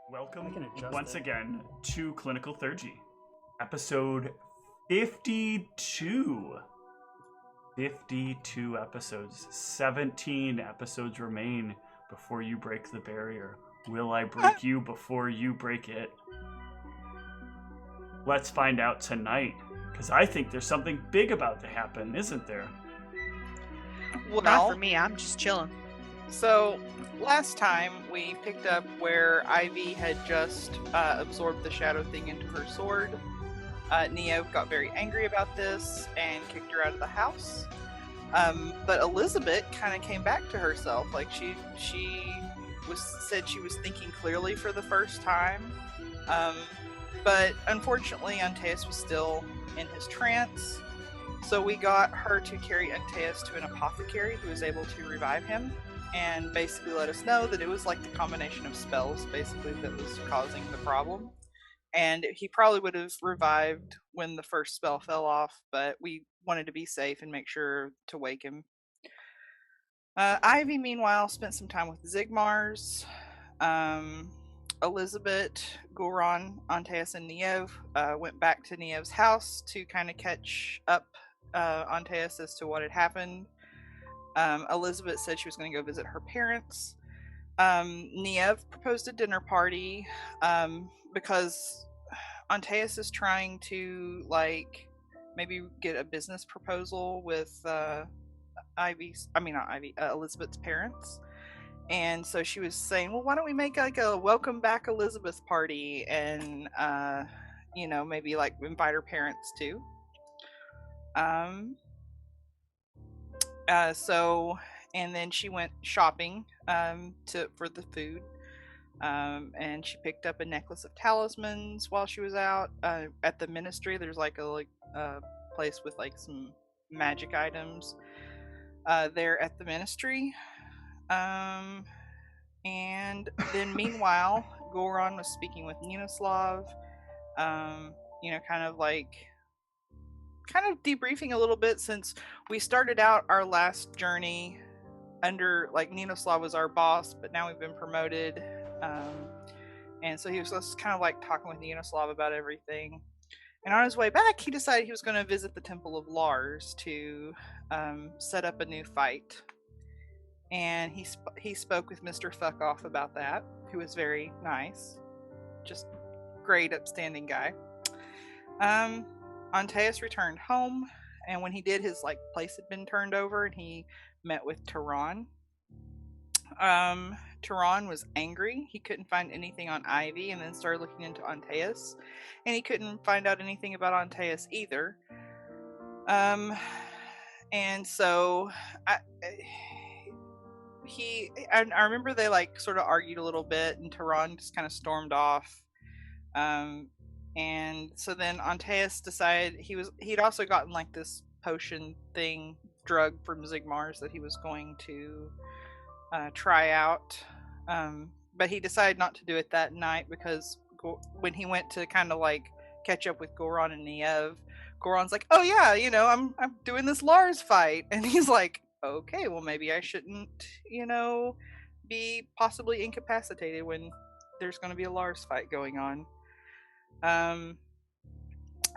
Welcome once again to Clinical Theurgy, episode 52. 52 episodes. 17 episodes remain before you break the barrier. Will I break you before you break it? Let's find out tonight, because I think there's something big about to happen, isn't there? Well, not for me. I'm just chilling. So, last time we picked up where Ivy had just absorbed the shadow thing into her sword. Neo got very angry about this and kicked her out of the house. But Elizabeth kind of came back to herself. Like she said she was thinking clearly for the first time. But unfortunately, Antaeus was still in his trance. So we got her to carry Antaeus to an apothecary who was able to revive him. And basically let us know that it was like the combination of spells, basically, that was causing the problem. And he probably would have revived when the first spell fell off, but we wanted to be safe and make sure to wake him. Ivy, meanwhile, spent some time with Zigmars. Elizabeth, Goron, Antaeus, and Neo went back to Neo's house to kind of catch up Antaeus as to what had happened. Elizabeth said she was going to go visit her parents. Niev proposed a dinner party because Antaeus is trying to maybe get a business proposal with Elizabeth's parents. And so she was saying, well, why don't we make a welcome back Elizabeth party and maybe invite her parents too. And then she went shopping for the food, and she picked up a necklace of talismans while she was out at the ministry. There's a place with some magic items there at the ministry. And then meanwhile, Goron was speaking with Ninoslav, kind of debriefing a little bit since we started out our last journey under Ninoslav was our boss, but now we've been promoted, and so he was just kind of talking with Ninoslav about everything. And on his way back, he decided he was going to visit the Temple of Lars to set up a new fight. And he spoke with Mr. Fuckoff about that, who was very nice, just great, upstanding guy. Antaeus returned home, and when he did, his place had been turned over, and he met with Tehran. Tehran was angry. He couldn't find anything on Ivy, and then started looking into Antaeus, and he couldn't find out anything about Antaeus either. And so I remember they sort of argued a little bit, and Tehran just kind of stormed off. And so then Antaeus decided he'd also gotten this potion thing drug from Zigmars that he was going to try out, but he decided not to do it that night because when he went to kind of catch up with Goron and Niev, Goron's like, oh yeah, I'm doing this Lars fight, and he's like, okay, well maybe I shouldn't be possibly incapacitated when there's going to be a Lars fight going on. And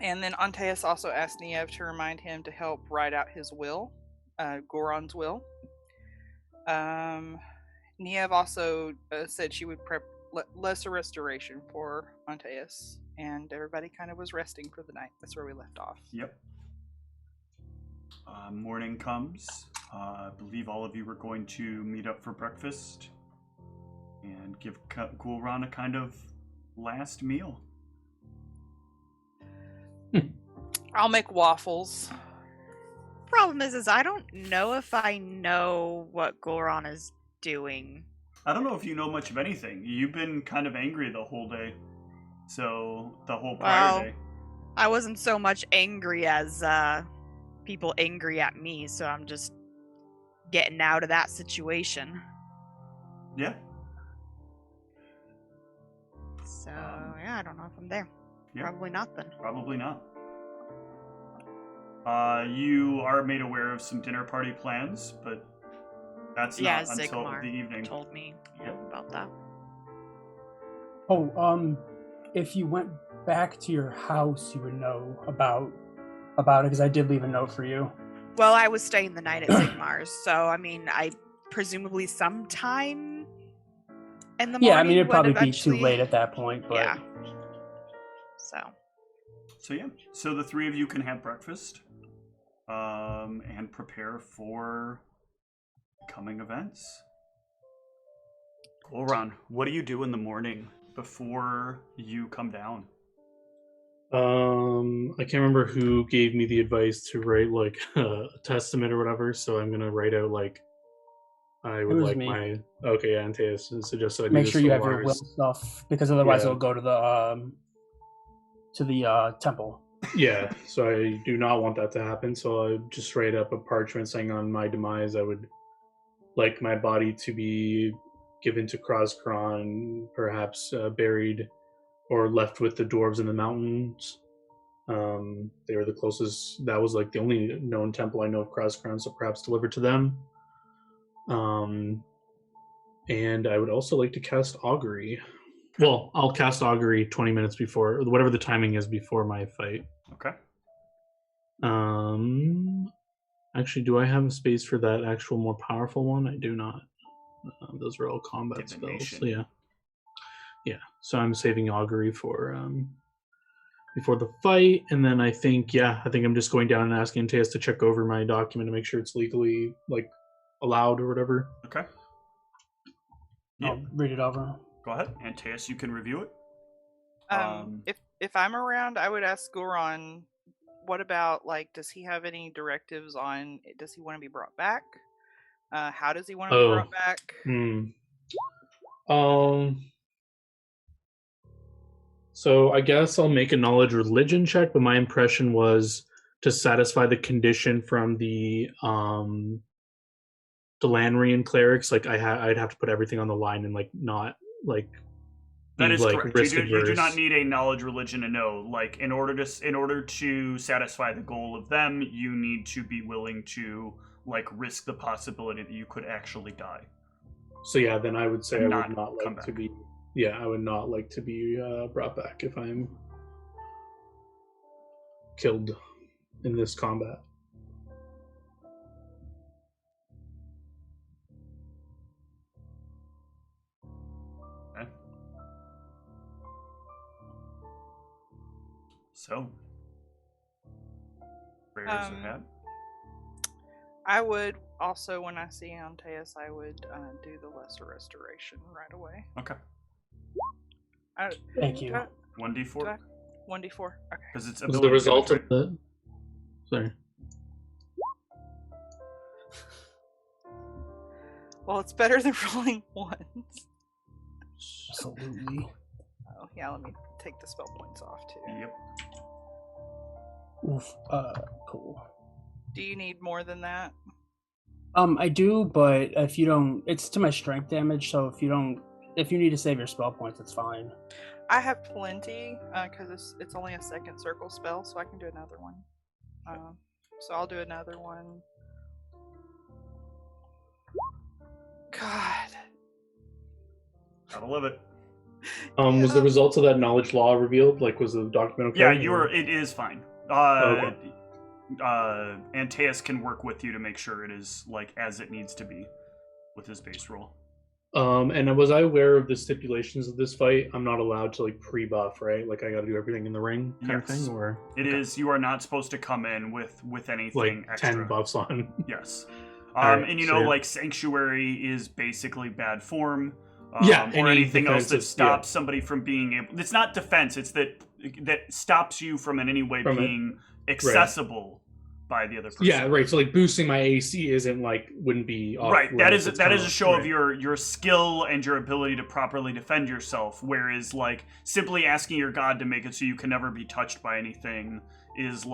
then Antaeus also asked Niev to remind him to help write out his will, Goron's will. Niev also said she would prep lesser restoration for Antaeus, and everybody kind of was resting for the night. That's where we left off. Yep. Morning comes. I believe all of you were going to meet up for breakfast and give Gulran a kind of last meal. I'll make waffles. Problem is I don't know if I know what Gulran is doing. I don't know if you know much of anything. You've been kind of angry the whole day. So, the whole prior day. I wasn't so much angry as people angry at me, so I'm just getting out of that situation. Yeah. So, yeah, I don't know if I'm there. Yeah. Probably not then. Probably not. You are made aware of some dinner party plans, but that's not until the evening. Told me about that. Oh, if you went back to your house, you would know about it, because I did leave a note for you. Well, I was staying the night at Sigmar's, so, I mean, I presumably sometime in the morning. Yeah, I mean, it'd probably be too late at that point, but... Yeah. So, yeah. So the three of you can have breakfast, and prepare for coming events. Gulran, what do you do in the morning before you come down? I can't remember who gave me the advice to write like a testament or whatever, so I'm gonna write out like I would like me. My okay, Antaeus suggests that I make sure you have your will stuff, because otherwise it'll go to the temple. Yeah, so I do not want that to happen, so I just write up a parchment saying on my demise I would like my body to be given to Krozkron, perhaps buried or left with the dwarves in the mountains. They were the closest. That was like the only known temple I know of Krozkron, so perhaps delivered to them. And I would also like to cast Augury. Well, I'll cast Augury 20 minutes before, whatever the timing is before my fight. Okay. Actually, do I have a space for that actual more powerful one? I do not. Those are all combat spells. So yeah. So I'm saving Augury for before the fight, and then I think I'm just going down and asking Antaeus to check over my document to make sure it's legally like allowed or whatever. Okay. I'll read it over. Go ahead, Antaeus. You can review it. If I'm around, I would ask Gulran, what about, like, does he have any directives on, does he want to be brought back? How does he want to be brought back? So I guess I'll make a knowledge religion check, but my impression was to satisfy the condition from the Delanrian clerics. Like I'd have to put everything on the line and like not like. That is like correct. You do not need a knowledge religion to know. Like in order to satisfy the goal of them, you need to be willing to like risk the possibility that you could actually die. So yeah, then I would say I would not like to be. Yeah, I would not like to be brought back if I'm killed in this combat. Okay. So, prayers are had. I would also, when I see Antaeus, I would do the lesser restoration right away. Okay. Thank you. 1d4? 1d4. Okay. Because it's the result of the... Sorry. Well, it's better than rolling ones. Absolutely. Oh, yeah, let me take the spell points off, too. Yep. Oof, cool. Do you need more than that? I do, but if you don't, it's to my strength damage, so if you need to save your spell points, it's fine. I have plenty, because it's only a second circle spell, so I can do another one. So I'll do another one. God. Gotta love it. Was the results of that knowledge law revealed? Like, was the document okay? Yeah, it is fine. Okay. Antaeus can work with you to make sure it is like as it needs to be with his base roll. And was I aware of the stipulations of this fight? I'm not allowed to like pre-buff, right? Like I got to do everything in the ring kind of Yes. thing, or It is. You are not supposed to come in with anything like extra. 10 buffs on. Yes. Alright, and you so know, yeah. like Sanctuary is basically bad form. Yeah, or any anything else that defensive- stops somebody from being able. It's not defense. It's that stops you from in any way From it. being accessible by the other person. Yeah, right. So like boosting my AC isn't like wouldn't be off Right. That is limits, that it's is a kinda- show of right. your skill and your ability to properly defend yourself. Whereas like simply asking your god to make it so you can never be touched by anything is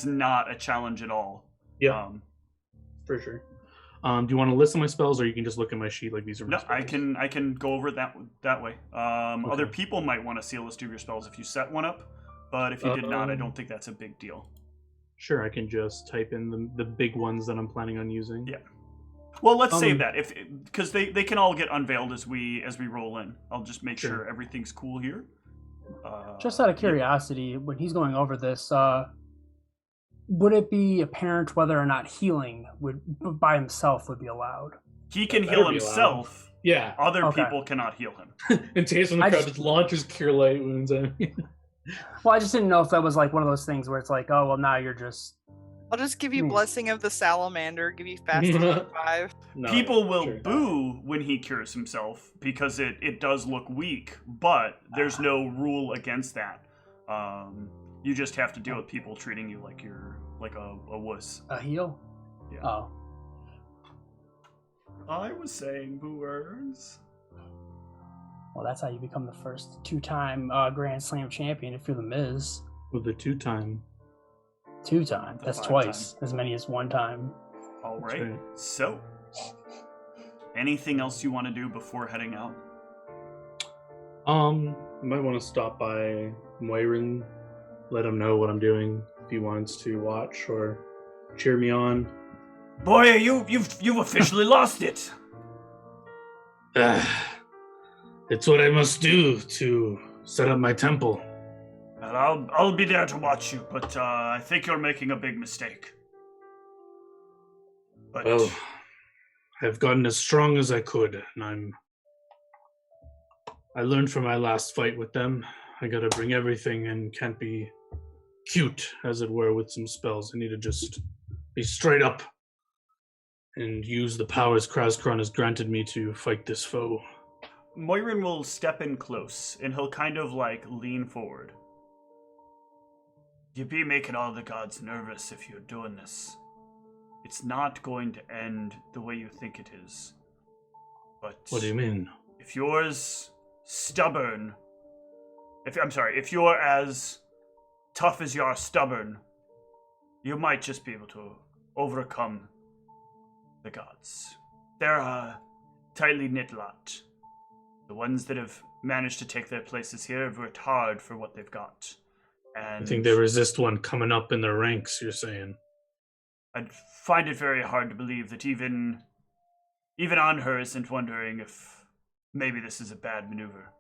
not a challenge at all. Yeah, for sure. Do you want to list my spells, or you can just look at my sheet like these are my No, spells? I can go over it that way. Other Okay. people might want to see a list of your spells if you set one up, but if you did not, I don't think that's a big deal. Sure, I can just type in the big ones that I'm planning on using. Yeah. Well, let's save that because they can all get unveiled as we roll in. I'll just make sure everything's cool here. Just out of curiosity, when he's going over this, would it be apparent whether or not healing would by himself would be allowed? He can Better heal be himself. Yeah. Other Okay. people cannot heal him. And Taste on the I crowd just- just launches cure light wounds at me. Well, I just didn't know if that was like one of those things where it's like, oh well, now you're just I'll just give you Hmm. Blessing of the Salamander, give you Fast 5. No, People will sure. boo when he cures himself because it does look weak, but there's no rule against that. You just have to deal with people treating you like you're like a wuss. a heal. Yeah. Oh, I was saying boo earns. well, that's how you become the first two-time Grand Slam champion if you're the Miz. With the 2-time. Two-time. The That's 5 twice as many as one time. All That's right. right. So, anything else you want to do before heading out? Might want to stop by Moirin, let him know what I'm doing if he wants to watch or cheer me on. Boy, you've officially lost it. It's what I must do to set up my temple. Well, I'll be there to watch you, but I think you're making a big mistake. But Well, I've gotten as strong as I could, and I learned from my last fight with them. I gotta bring everything and can't be cute, as it were, with some spells. I need to just be straight up and use the powers Krauskron has granted me to fight this foe. Moirin will step in close, and he'll kind of like lean forward. You'd be making all the gods nervous if you're doing this. It's not going to end the way you think it is. But What do you mean? if you're as stubborn, if you're as tough as you are stubborn, you might just be able to overcome the gods. They're a tightly knit lot. The ones that have managed to take their places here have worked hard for what they've got. And I think they resist one coming up in their ranks, you're saying. I'd find it very hard to believe that even Anher isn't wondering if maybe this is a bad maneuver.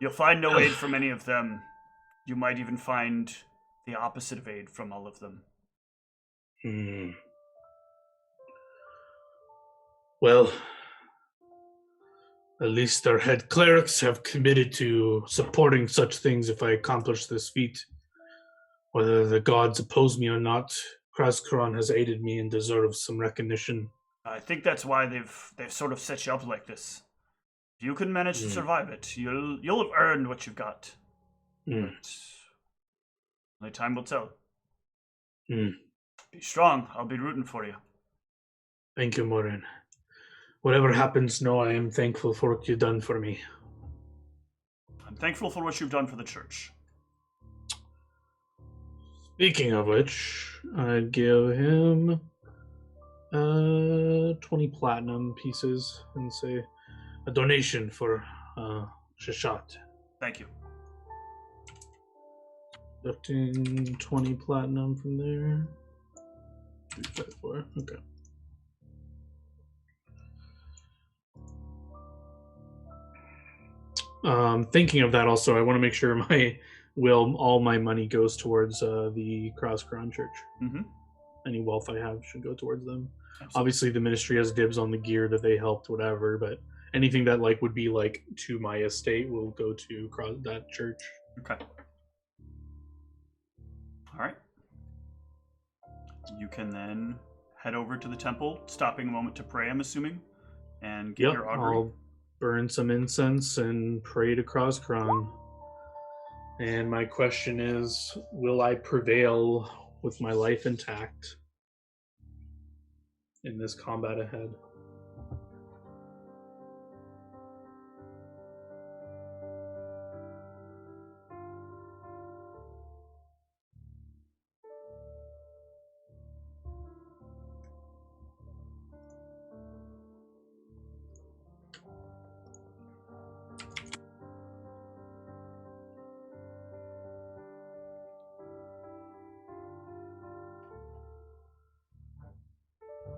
You'll find no aid from any of them. You might even find the opposite of aid from all of them. Well, at least our head clerics have committed to supporting such things if I accomplish this feat. Whether the gods oppose me or not, Krauskron has aided me and deserves some recognition. I think that's why they've sort of set you up like this. If you can manage to survive it, you'll have earned what you've got. But only time will tell. Be strong. I'll be rooting for you. Thank you, Morin. Whatever happens, know I am thankful for what you've done for me. I'm thankful for what you've done for the church. Speaking of which, I'd give him 20 platinum pieces and say a donation for Shashat. Thank you. Deducting 20 platinum from there. 354. Okay. Thinking of that also, I want to make sure my will all my money goes towards the Cross-Crown Church. Mm-hmm. Any wealth I have should go towards them. Absolutely. Obviously, the ministry has dibs on the gear that they helped, whatever. But anything that like would be like to my estate will go to that church. Okay. All right. You can then head over to the temple, stopping a moment to pray, I'm assuming, and get Yep, your augury. I'll burn some incense and pray to Cross-Crown. And my question is, will I prevail with my life intact in this combat ahead?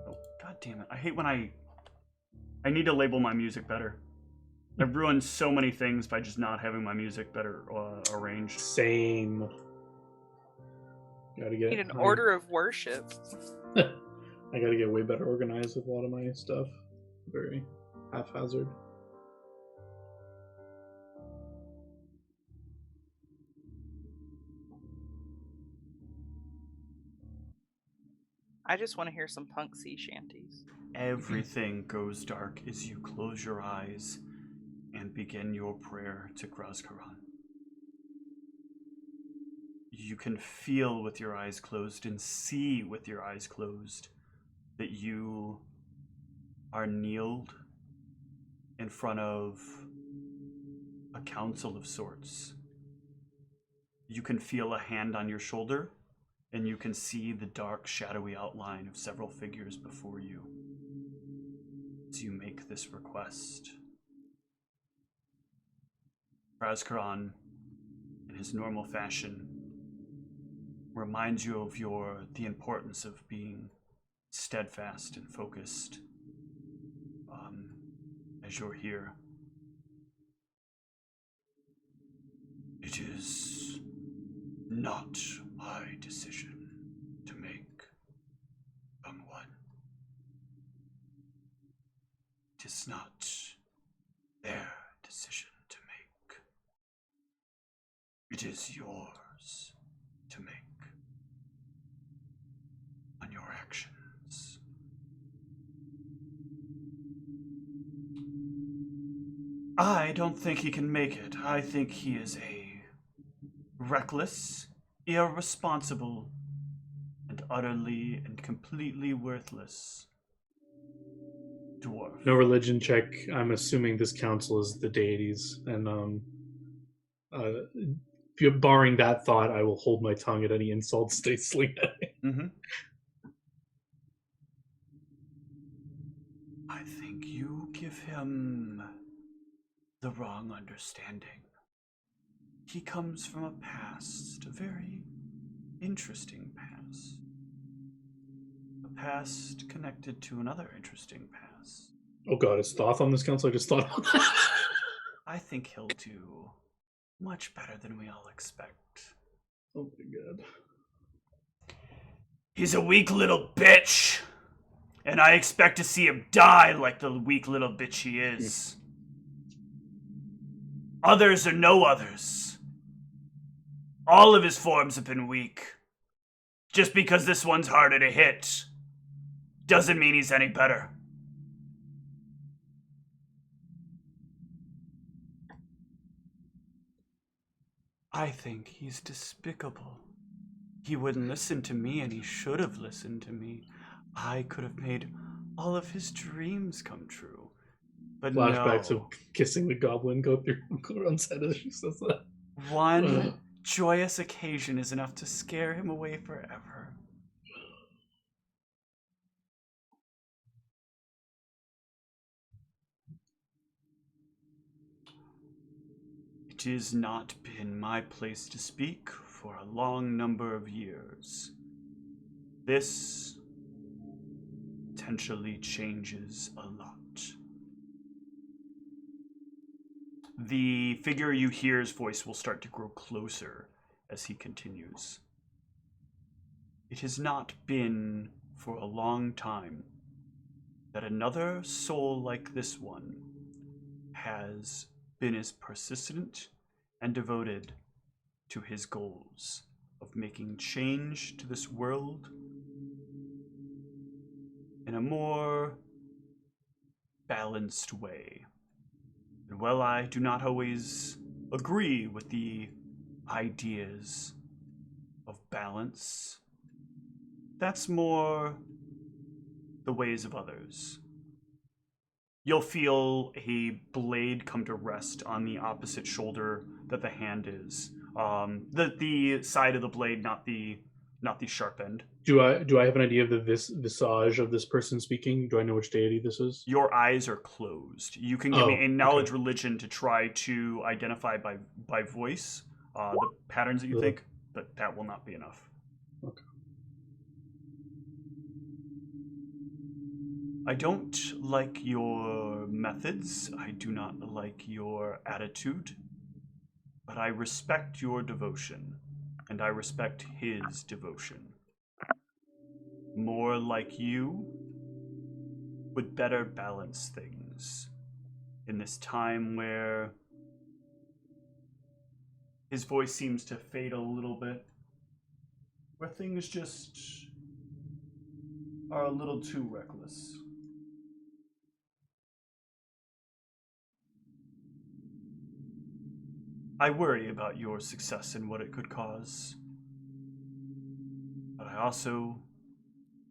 Oh, God damn it. I hate when I need to label my music better. I've ruined so many things by just not having my music better arranged. Same. Gotta get Need an order of worship. I gotta get way better organized with a lot of my stuff. Very haphazard. I just want to hear some punk sea shanties. Everything goes dark as you close your eyes and begin your prayer to Kruz-Karan. You can feel with your eyes closed and see with your eyes closed that you are kneeled in front of a council of sorts. You can feel a hand on your shoulder, and you can see the dark, shadowy outline of several figures before you as you make this request. Kruz-Karan, in his normal fashion, reminds you of the importance of being steadfast and focused as you're here. It is not my decision to make, young one. It is not their decision to make. It is yours to make on your actions. I don't think he can make it. I think he is a reckless, irresponsible, and utterly and completely worthless dwarf. No religion check. I'm assuming this council is the deities, and barring that thought, I will hold my tongue at any insults they sling at me. Mm-hmm. I think you give him the wrong understanding. He comes from a past, a very interesting past. A past connected to another interesting past. Oh god, is Thoth on this council? I just thought about that. I think he'll do much better than we all expect. Oh my god. He's a weak little bitch, and I expect to see him die like the weak little bitch he is. Others are no others. All of his forms have been weak. Just because this one's harder to hit doesn't mean he's any better. I think he's despicable. He wouldn't listen to me, and he should have listened to me. I could have made all of his dreams come true. But Flashbacks no. of kissing the goblin go through Goron's head as she says that. One joyous occasion is enough to scare him away forever. It has not been my place to speak for a long number of years. This potentially changes a lot. The figure you hear's voice will start to grow closer as he continues. It has not been for a long time that another soul like this one has been as persistent and devoted to his goals of making change to this world in a more balanced way. And while I do not always agree with the ideas of balance, that's more the ways of others. You'll feel a blade come to rest on the opposite shoulder that the hand is. The side of the blade, not the sharp end. Do I have an idea of the visage of this person speaking? Do I know which deity this is? Your eyes are closed. You can give me a knowledge religion to try to identify by voice the patterns that you think, but that will not be enough. Okay. I don't like your methods. I do not like your attitude. But I respect your devotion, and I respect his devotion. More like you would better balance things in this time where his voice seems to fade a little bit, where things just are a little too reckless. I worry about your success and what it could cause, but I also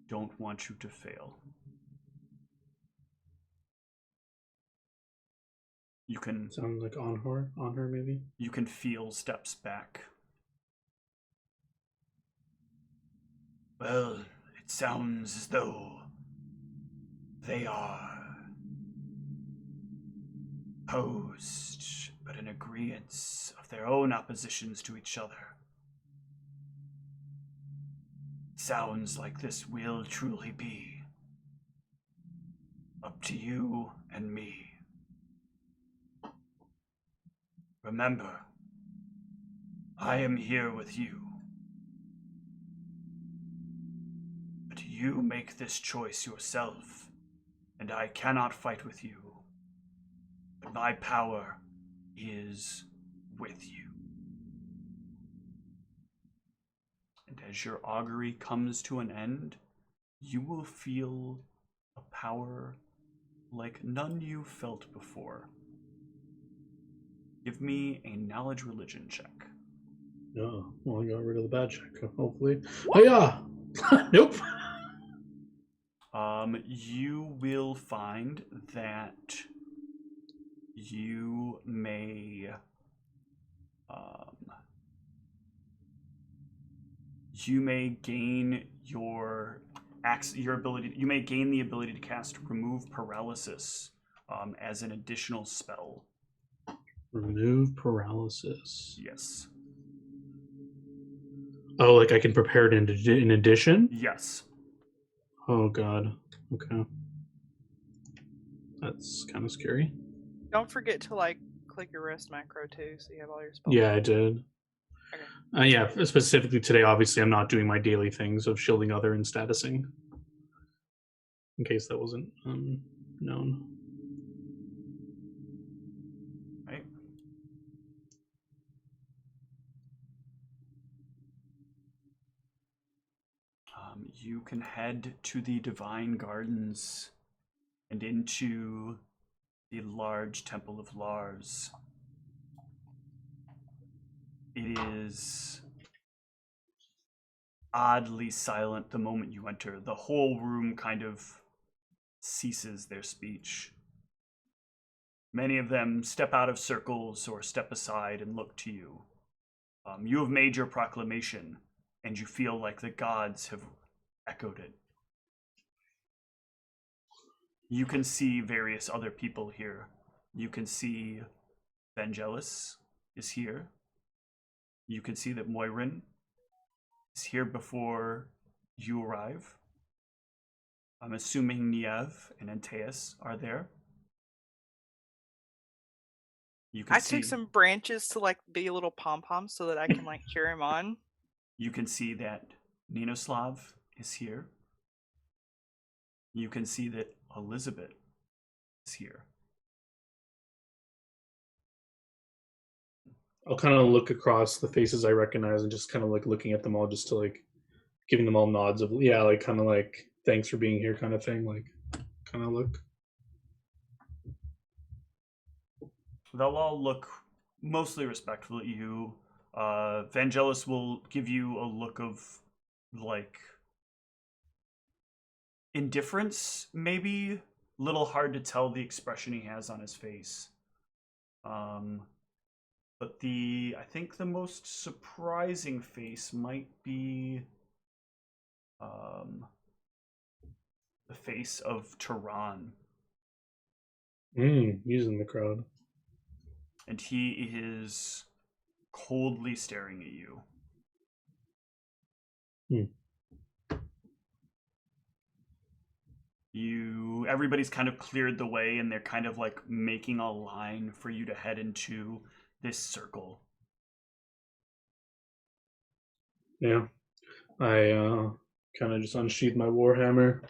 don't want you to fail. You can sound like on her maybe. You can feel steps back. Well, it sounds as though they are opposed, but in agreement of their own oppositions to each other. It sounds like this will truly be up to you and me. Remember, I am here with you. But you make this choice yourself, and I cannot fight with you. But my power is with you. And as your augury comes to an end, you will feel a power like none you've felt before. Give me a knowledge religion check. Oh, well, I got rid of the bad check, hopefully. Oh, yeah! Nope! You will find that you may gain you may gain the ability to cast remove paralysis as an additional spell. Remove paralysis. Yes. Oh, like I can prepare it in addition? Yes. Oh god. Okay. That's kind of scary. Don't forget to click your rest macro too, so you have all your spells. Yeah, I did. Okay. Yeah, specifically today, obviously, I'm not doing my daily things of shielding other and statusing. In case that wasn't known. Right. You can head to the Divine Gardens and into the large Temple of Lars. It is oddly silent the moment you enter. The whole room kind of ceases their speech. Many of them step out of circles or step aside and look to you. You have made your proclamation, and you feel like the gods have echoed it. You can see various other people here. You can see Vangelis is here. You can see that Moirin is here before you arrive. I'm assuming Niev and Antaeus are there. You can I see, took some branches to like be little pom-poms so that I can like cheer him on. You can see that Ninoslav is here. You can see that Elizabeth is here. I'll kind of look across the faces I recognize and just kind of like looking at them all, just to like giving them all nods of like kind of like thanks for being here kind of thing, like kind of look. They'll all look mostly respectful at you. Vangelis will give you a look of like indifference, maybe. Little hard to tell the expression he has on his face. But I think the most surprising face might be the face of Tehran. He's in the crowd. And he is coldly staring at you. Everybody's kind of cleared the way, and they're kind of like making a line for you to head into this circle. Yeah. I kind of just unsheath my warhammer,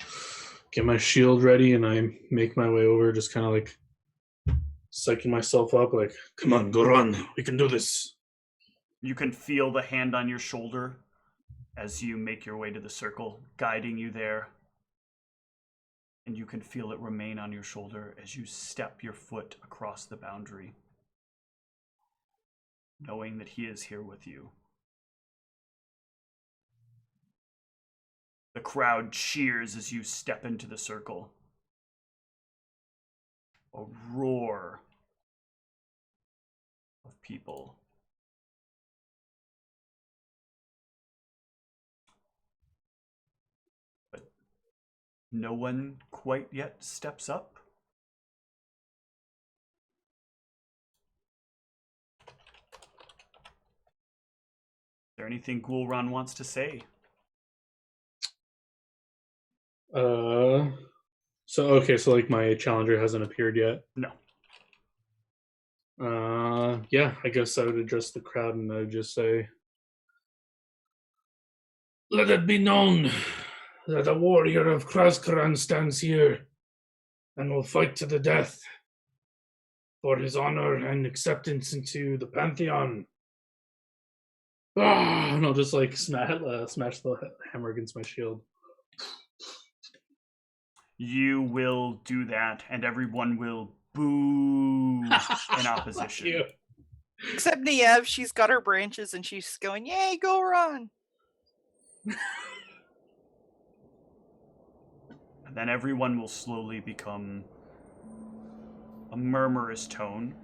get my shield ready, and I make my way over, just kind of like psyching myself up, like, come on, go run, we can do this. You can feel the hand on your shoulder as you make your way to the circle, guiding you there. And you can feel it remain on your shoulder as you step your foot across the boundary, knowing that he is here with you. The crowd cheers as you step into the circle. A roar of people. But no one quite yet steps up. Is there anything Ghoulron wants to say? So like my challenger hasn't appeared yet? No. Yeah, I guess I would address the crowd and I would just say, let it be known that a warrior of Kraskaran stands here and will fight to the death for his honor and acceptance into the Pantheon. And I'll just like smash the hammer against my shield. You will do that, and everyone will boo in opposition. Except Niev, she's got her branches and she's going, yay, go run! And then everyone will slowly become a murmurous tone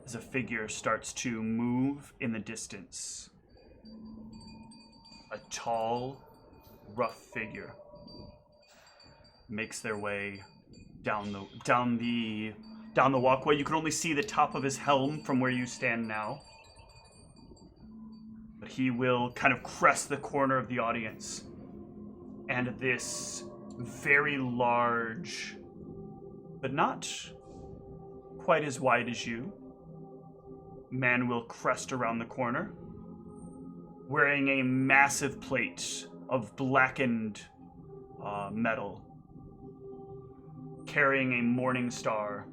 as a figure starts to move in the distance. A tall, rough figure makes their way down the walkway. You can only see the top of his helm from where you stand now. But he will kind of crest the corner of the audience. And this very large, but not quite as wide as you, man will crest around the corner, wearing a massive plate of blackened metal, carrying a morning star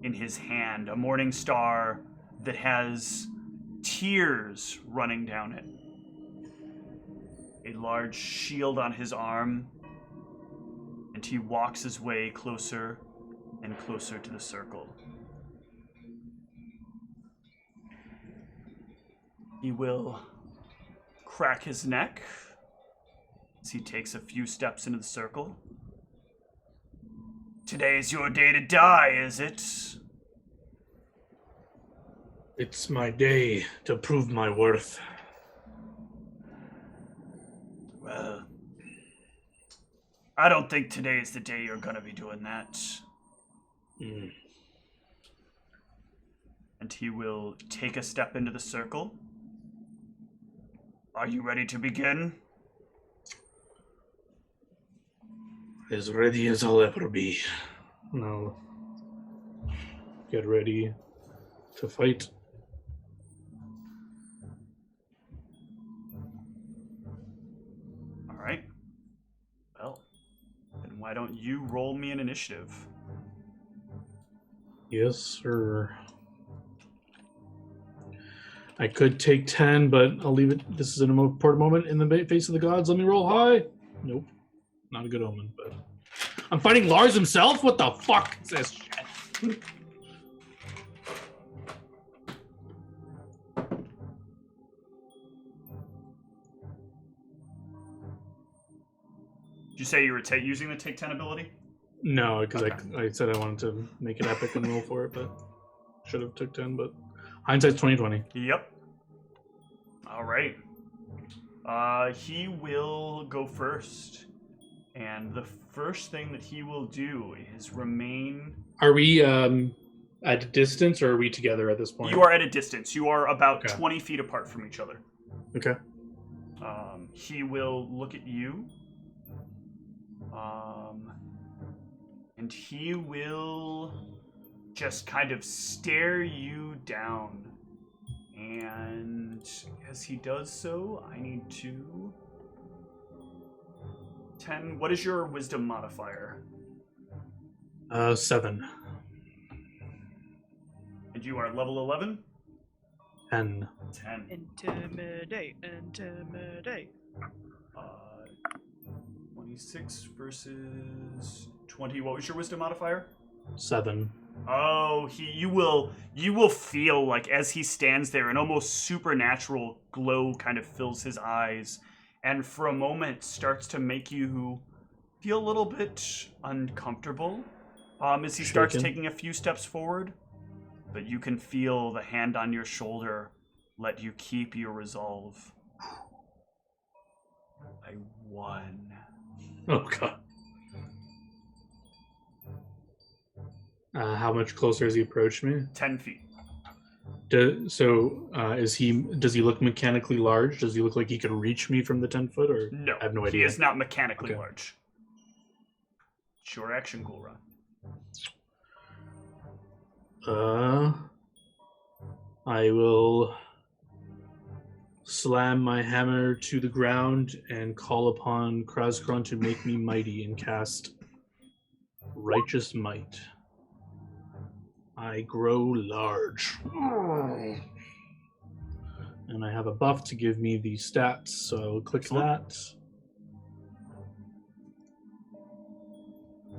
in his hand, a morning star that has tears running down it, a large shield on his arm, and he walks his way closer and closer to the circle. He will crack his neck as he takes a few steps into the circle. Today's your day to die, is it? It's my day to prove my worth. Well, I don't think today's the day you're gonna be doing that. And he will take a step into the circle. Are you ready to begin? As ready as I'll ever be. And I'll get ready to fight. All right. Well, then why don't you roll me an initiative? Yes, sir. I could take 10, but I'll leave it. This is an important moment in the face of the gods. Let me roll high. Nope. Not a good omen, but... I'm fighting Lars himself? What the fuck is this shit? Did you say you were using the take 10 ability? No, because Okay. I said I wanted to make it epic and roll for it, but should have took 10, but hindsight's 20/20. Yep. All right. He will go first. And the first thing that he will do is remain... Are we at a distance, or are we together at this point? You are at a distance. You are about Okay. 20 feet apart from each other. Okay. He will look at you. And he will just kind of stare you down. And as he does so, I need to... 10. What is your wisdom modifier? 7. And you are level 11? 10. 10. Intimidate. 26 versus 20. What was your wisdom modifier? 7. Oh, you will feel like as he stands there, an almost supernatural glow kind of fills his eyes, and for a moment starts to make you feel a little bit uncomfortable. As he starts Shaken. taking a few steps forward, but you can feel the hand on your shoulder let you keep your resolve. I won. Oh, God. How much closer has he approached me? 10 feet. Does he look mechanically large? Does he look like he could reach me from the 10 foot? Or No, I have no he idea. is not mechanically Okay. large. It's your action, Gulra. I will slam my hammer to the ground and call upon Krauskron to make me mighty and cast Righteous Might. I grow large. And I have a buff to give me the stats, so I will click Excellent. that.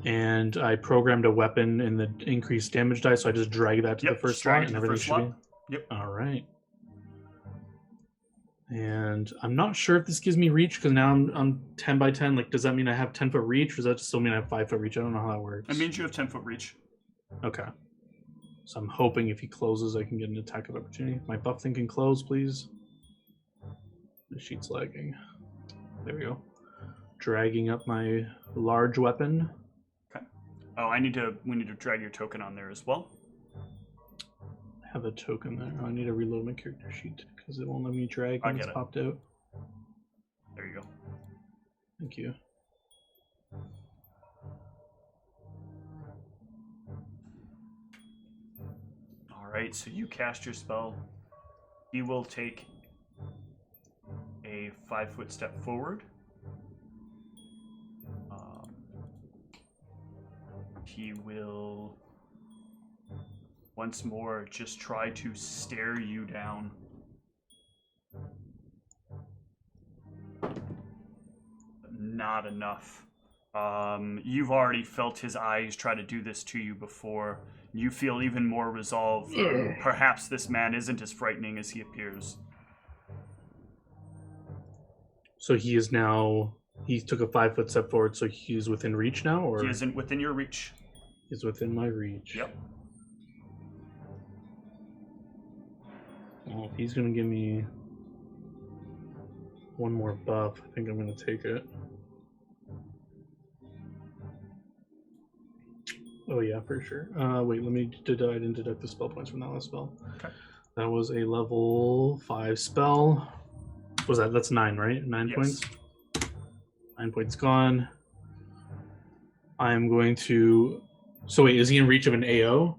And I programmed a weapon in the increased damage die, so I just drag that to Yep, the first just drag slot it and to the everything first should be... slot. Yep. All right. And I'm not sure if this gives me reach, because now I'm 10 by 10. Like, does that mean I have 10 foot reach, or does that still mean I have 5 foot reach? I don't know how that works. It means you have 10 foot reach. Okay. So I'm hoping if he closes, I can get an attack of opportunity. My buff thing can close, please. The sheet's lagging. There we go. Dragging up my large weapon. Oh, we need to drag your token on there as well. I have a token there. Oh, I need to reload my character sheet because it won't let me drag I when get it's it. popped out. There you go. Thank you. All right, so you cast your spell. He will take a 5 foot step forward. He will once more just try to stare you down. Not enough. You've already felt his eyes try to do this to you before. You feel even more resolve. Perhaps this man isn't as frightening as he appears. So he is now... He took a 5 foot step forward, so he's within reach now, or He isn't within your reach. he's within my reach? Yep. Well, if he's gonna give me one more buff, I think I'm gonna take it. Oh yeah, for sure. Wait, let me I didn't deduct the spell points from that last spell. Okay. That was a level 5 spell. What was that? That's 9, right? 9 Yes. points. 9 points gone. I'm going to... So wait, is he in reach of an AO?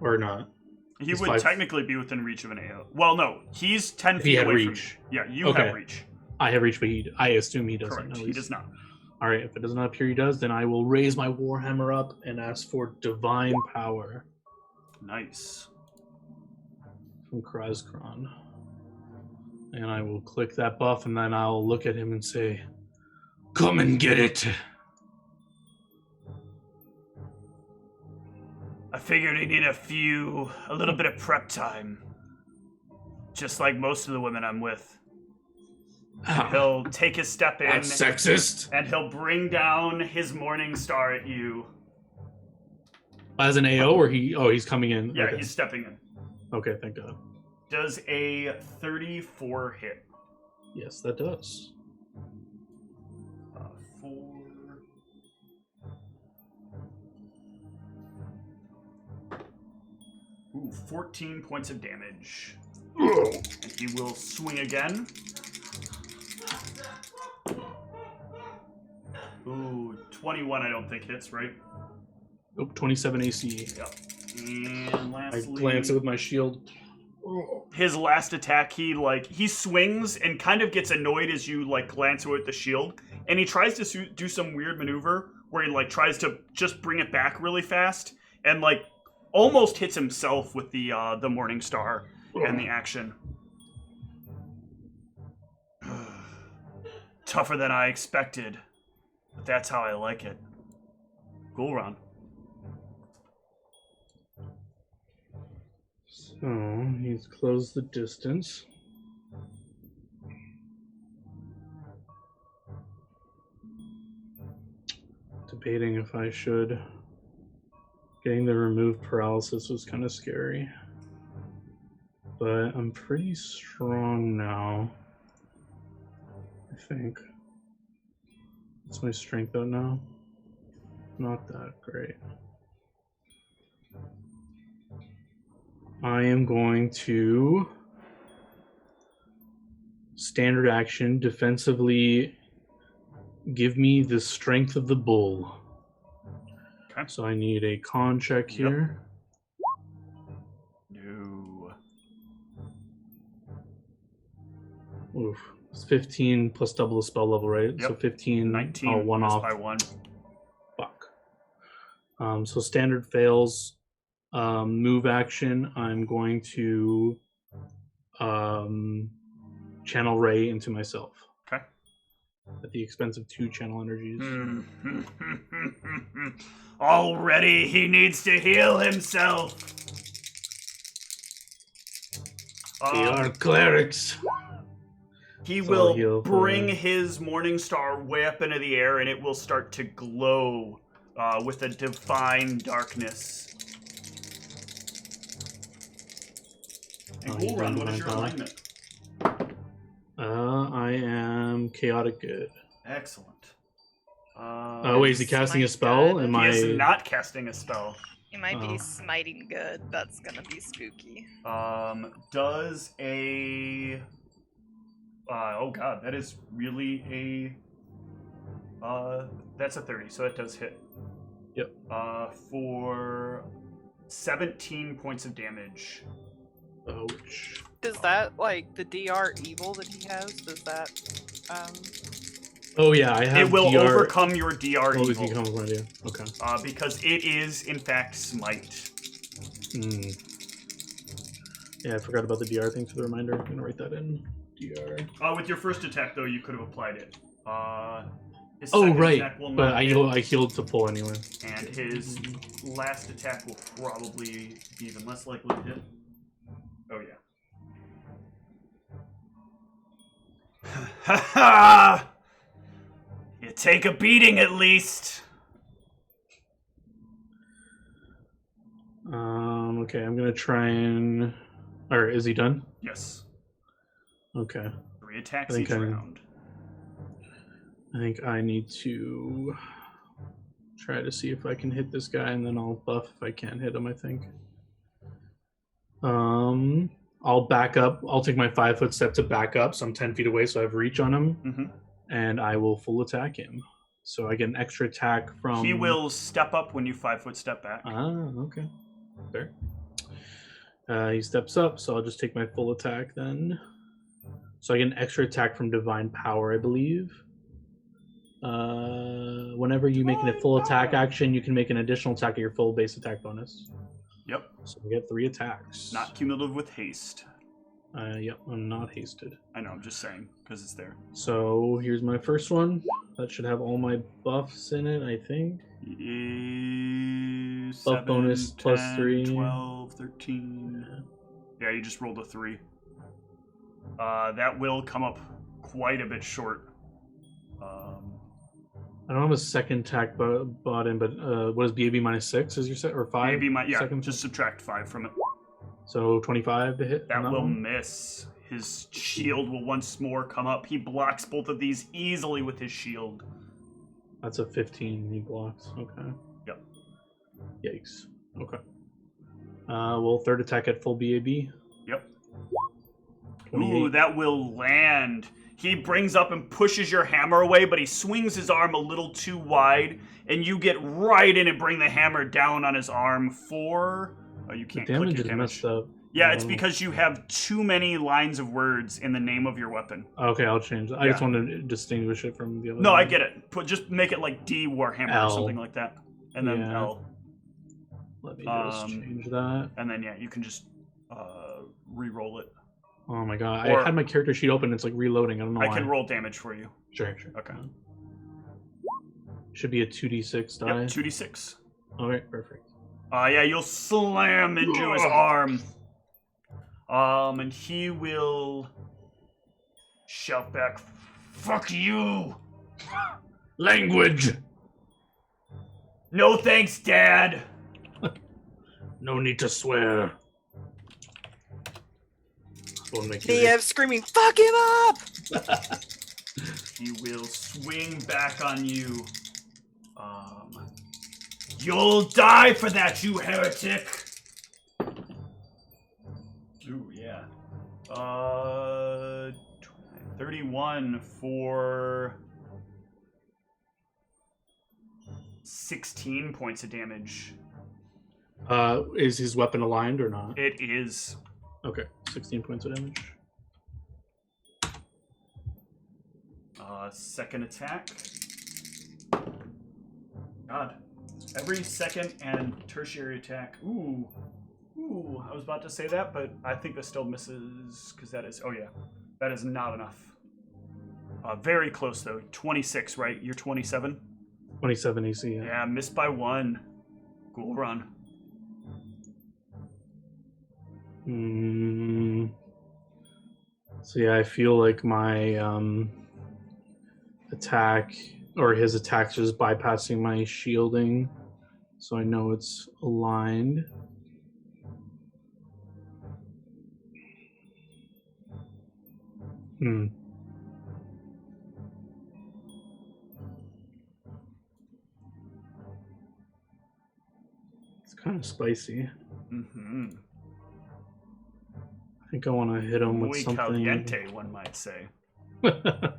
Or not? He would technically be within reach of an AO. Well, no, he's 10 feet He had away reach. from you. Yeah, you have reach. I have reach, but I assume he doesn't. Correct. He does not. All right, if it does not appear he does, then I will raise my Warhammer up and ask for Divine Power. Nice. From Kruzkron. And I will click that buff, and then I'll look at him and say, "Come and get it." I figured he needed a little bit of prep time. Just like most of the women I'm with. He'll take his step in. That's sexist. And he'll bring down his Morning Star at you. As an AO, or he's coming in? Yeah, okay. He's stepping in. Okay, thank God. Does a 34 hit? Yes, that does. 4. Ooh, 14 points of damage. And he will swing again. Ooh, 21 I don't think hits, right? Nope, 27 AC. Yep. And lastly, I glance it with my shield. His last attack, he swings and kind of gets annoyed as you glance with the shield, and he tries to do some weird maneuver where he tries to just bring it back really fast and almost hits himself with the Morning Star and the action. Tougher than I expected, but that's how I like it. Gul'ran. So he's closed the distance. Debating if I should. Getting the remove paralysis was kind of scary. But I'm pretty strong now. I think. What's my strength out now? Not that great. I am going to standard action defensively give me the strength of the bull. Okay. So I need a con check here. No. Oof. It's 15 plus double the spell level, right? Yep. So 15. 19. Oh, one off. By 1. Fuck. So standard fails. Move action. I'm going to channel ray into myself. Okay. At the expense of 2 channel energies. Already he needs to heal himself. They are clerics. He So will he'll bring his Morning Star way up into the air, and it will start to glow with a divine darkness. And Gul'ran, what is your alignment? I am chaotic good. Excellent. Oh wait, is he casting a Smite spell? good. He is not casting a spell. It might Oh. be smiting good. That's gonna be spooky. Does a... oh god, that is really a... that's a 30, so that does hit. Yep. For 17 points of damage. Ouch. Does that, the DR evil that he has, does that, Oh yeah, I have. It will DR... overcome your DR Oh, evil. it becomes one idea. Okay. Because it is, in fact, smite. Yeah, I forgot about the DR thing for the reminder. I'm gonna write that in. DR. With your first attack, though, you could have applied it. His Oh second right, attack will but not I hit, healed to pull anyway. and his last attack will probably be even less likely to hit. Oh yeah. Ha ha! You take a beating at least. Okay, I'm gonna try and. Or is he done? Yes. Okay. 3 attacks I each think round. I think I need to try to see if I can hit this guy, and then I'll buff if I can't hit him. I think. I'll back up. I'll take my 5-foot step to back up, so I'm 10 feet away, so I have reach on him, and I will full attack him. So I get an extra attack from. He will step up when you 5-foot step back. Ah, okay, fair. He steps up, so I'll just take my full attack then. So I get an extra attack from Divine Power, I believe. Whenever you make a full attack action, you can make an additional attack at your full base attack bonus. Yep. So we get 3 attacks. Not cumulative with haste. Yep, I'm not hasted. I know, I'm just saying, because it's there. So here's my first one. That should have all my buffs in it, I think. Buff bonus plus 3. 12, 13. Yeah, you just rolled a 3. That will come up quite a bit short. I don't have a second attack bought in, but what is BAB minus 6? Is your set or 5? BAB yeah, second? Just subtract 5 from it. So 25 to hit. That will one? miss. His shield will once more come up. He blocks both of these easily with his shield. That's a 15 he blocks. Okay. Yep. Yikes. Okay. Well, third attack at full BAB. Yep. 28. Ooh, that will land. He brings up and pushes your hammer away, but he swings his arm a little too wide, and you get right in and bring the hammer down on his arm for... Oh, you can't the click damage your is damage. messed up. Yeah, it's because you have too many lines of words in the name of your weapon. Okay, I'll change that. I just wanted to distinguish it from the other No, one. I get it. Just make it like D Warhammer L. or something like that. And then Yeah. L. Let me just change that. And then, yeah, you can just re-roll it. Oh my god, Or- I had my character sheet open. It's like reloading. I don't know I why. can roll damage for you. Sure. Okay. Should be a 2d6 die. Yep, 2d6. Okay, perfect. Yeah, you'll slam into his arm. And he will shout back, "Fuck you! Language! No thanks, Dad!" No need to swear. Won't make you Neo screaming, "Fuck him up!" He will swing back on you. You'll die for that, you heretic! Ooh, yeah. 31 for 16 points of damage. Is his weapon aligned or not? It is. Okay, 16 points of damage. Second attack. God. Every second and tertiary attack. Ooh. Ooh, I was about to say that, but I think that still misses, because that is... Oh, yeah. That is not enough. Very close, though. 26, right? You're 27? 27 AC, yeah. Yeah, missed by 1. Ghoul run. So yeah, I feel like my attack, or his attack's just bypassing my shielding, so I know it's aligned. It's kind of spicy. Mm-hmm. I think I want to hit him with Muy something. caliente, one might say. I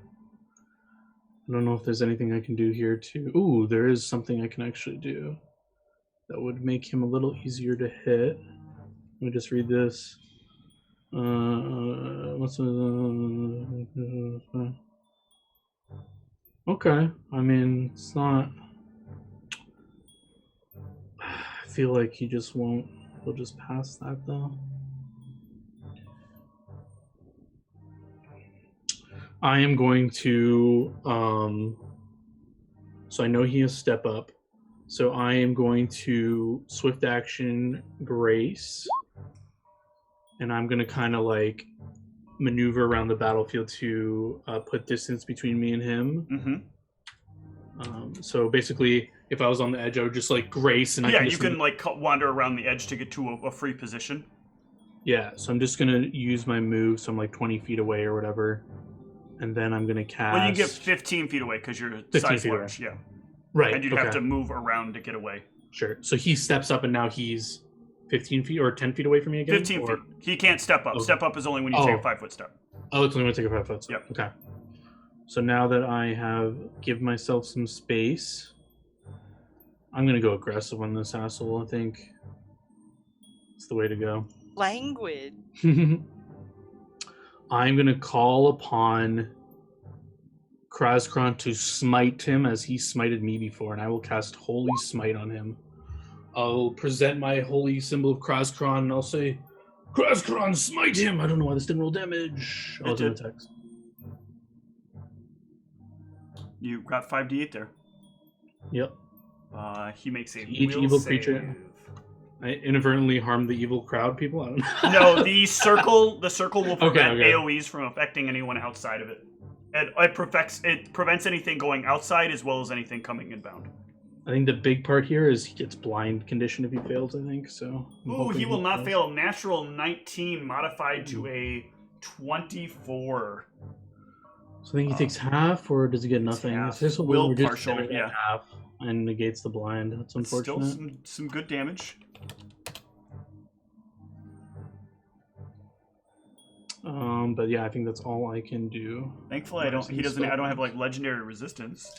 don't know if there's anything I can do here too. Ooh, there is something I can actually do that would make him a little easier to hit. Let me just read this. Okay, I mean, it's not... I feel like he just won't... He'll just pass that, though. I am going to... So I know he has step up. So I am going to swift action Grace. And I'm going to kind of like maneuver around the battlefield to put distance between me and him. Mm-hmm. So basically, if I was on the edge, I would just like Grace, and you can like wander around the edge to get to a free position. Yeah, so I'm just gonna use my move, so I'm like 20 feet away or whatever, and then I'm gonna cast. Well, you get 15 feet away because you're 15 size feet large, away. yeah. Right, And you'd okay. have to move around to get away. Sure. So he steps up, and now he's 15 feet or 10 feet away from me again. 15 or... feet. He can't step up. Okay. Step up is only when you take a 5-foot step. Oh, it's only when I take a 5-foot step. Yep. Okay. So now that I have give myself some space, I'm gonna go aggressive on this asshole. I think it's the way to go. Language. I'm gonna call upon Krazkron to smite him as he smited me before, and I will cast Holy Smite on him. I'll present my holy symbol of Krazkron, and I'll say, Krazkron, smite him! I don't know why this didn't roll damage. It did. Text. You got 5d8 there. Yep. He makes a Each will evil save. creature. I inadvertently harmed the evil crowd people? I don't know. No, the circle will prevent Okay. AoEs from affecting anyone outside of it. It prevents anything going outside as well as anything coming inbound. I think the big part here is he gets blind condition if he fails, I think, so... I'm Ooh, hoping he will not fails. fail. Natural 19 modified to a 24. So I think he takes half, or does he get nothing? half. It's just a Will little reduced partial, damage at yeah. half, and negates the blind. That's unfortunate. Still some good damage. But yeah, I think that's all I can do. Thankfully, I don't have like legendary resistance.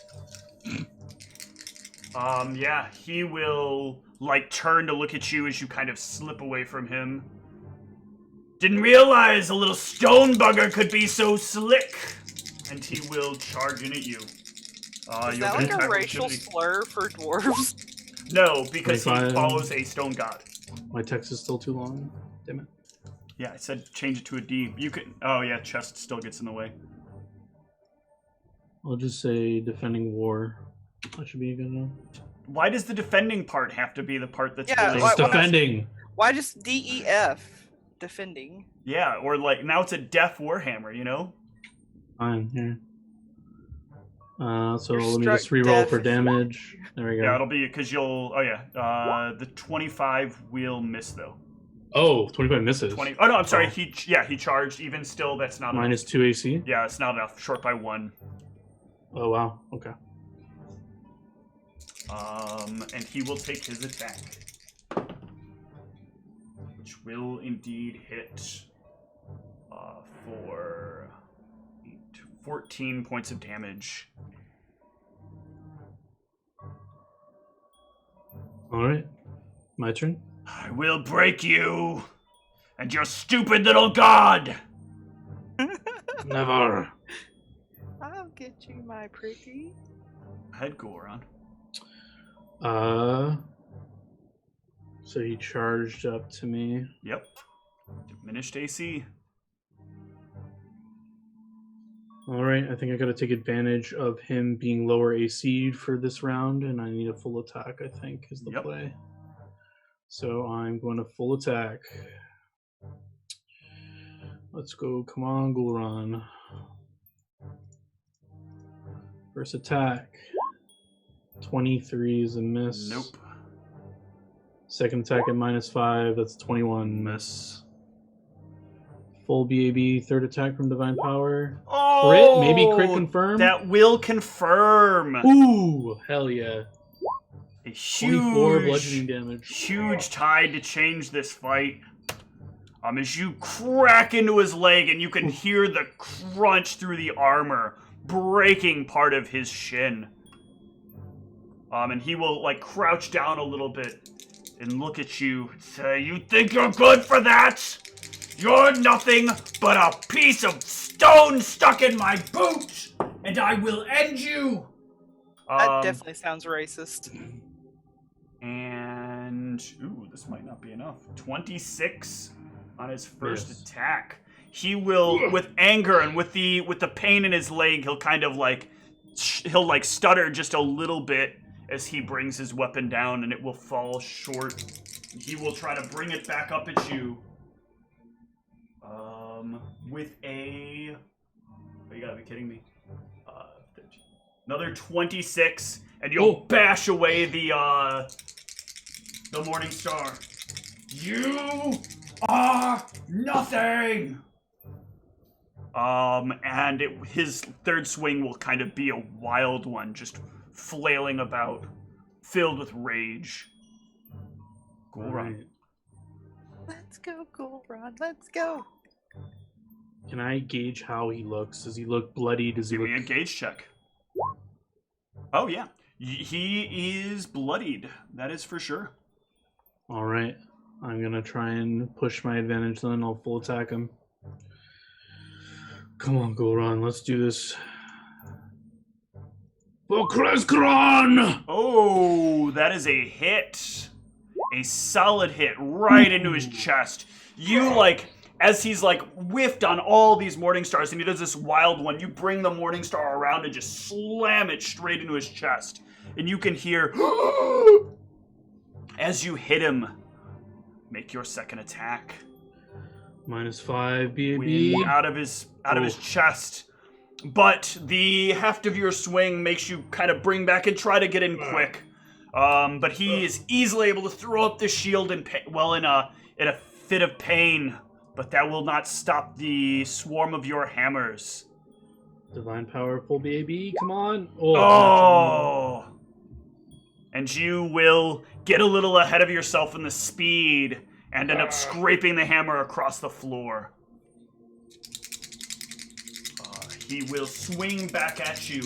Yeah, he will like turn to look at you as you kind of slip away from him. Didn't realize a little stone bugger could be so slick. And he will charge in at you. Is that like a racial slur for dwarves? No, because he 25. follows a stone god. My text is still too long. Damn it. Yeah, I said change it to a D. You can. Oh yeah, chest still gets in the way. I'll just say defending war. That should be good enough. Why does the defending part have to be the part that's Yeah, really why- It's defending. Why just DEF? Defending. Yeah, or like now it's a deaf warhammer, you know? Fine, here. So You're let me just struck reroll deaf for if- damage. There we go. Yeah, it'll be because you'll. Oh yeah, the 25 will miss though. Oh, 25 misses. 20. Oh no, I'm sorry. Oh. He charged. Even still, that's not Minus enough. 2 AC. Yeah, it's not enough. Short by 1. Oh, wow. Okay. And he will take his attack, which will indeed hit for 14 points of damage. All right. My turn. I will break you and your stupid little god. Never. I'll get you, my pretty. Head go around. So he charged up to me. Yep. Diminished AC. All right, I think I got to take advantage of him being lower AC for this round, and I need a full attack, I think, is the Yep. play. So I'm going to full attack. Let's go. Come on, Gul'ran. First attack. 23 is a miss. Nope. Second attack at -5. That's 21. Miss. Full BAB. Third attack from Divine Power. Oh, Crit? Maybe crit confirm? That will confirm. Ooh, hell yeah. A 24 bludgeoning huge, damage. huge tide to change this fight. As you crack into his leg and you can hear the crunch through the armor, breaking part of his shin. And he will like crouch down a little bit and look at you and say, "You think you're good for that? You're nothing but a piece of stone stuck in my boot, and I will end you." That definitely sounds racist. And ooh, this might not be enough. 26 on his first Yes. attack. He will, with anger and with the pain in his leg, he'll kind of like he'll like stutter just a little bit as he brings his weapon down, and it will fall short. He will try to bring it back up at you. With a. Oh, you gotta be kidding me. Another 26, and you'll bash away the Morning Star. You are nothing! And his third swing will kind of be a wild one, just flailing about, filled with rage. Cool run. Let's go, Gul'ran. Let's go. Can I gauge how he looks? Does he look bloody? Does he Give me a look... gauge check. Oh, yeah. He is bloodied. That is for sure. All right. I'm gonna try and push my advantage, then I'll full attack him. Come on, Goran, let's do this. Oh, that is a hit. A solid hit right into his chest. You, like, as he's, like, whiffed on all these morning stars, and he does this wild one, you bring the morning star around and just slam it straight into his chest. And you can hear, as you hit him, make your second attack. -5, BAB. Wind out of his chest. But the heft of your swing makes you kind of bring back and try to get in quick. But he is easily able to throw up the shield in a fit of pain. But that will not stop the swarm of your hammers. Divine power, full BAB. Come on. Oh! And you will get a little ahead of yourself in the speed and end up scraping the hammer across the floor. He will swing back at you.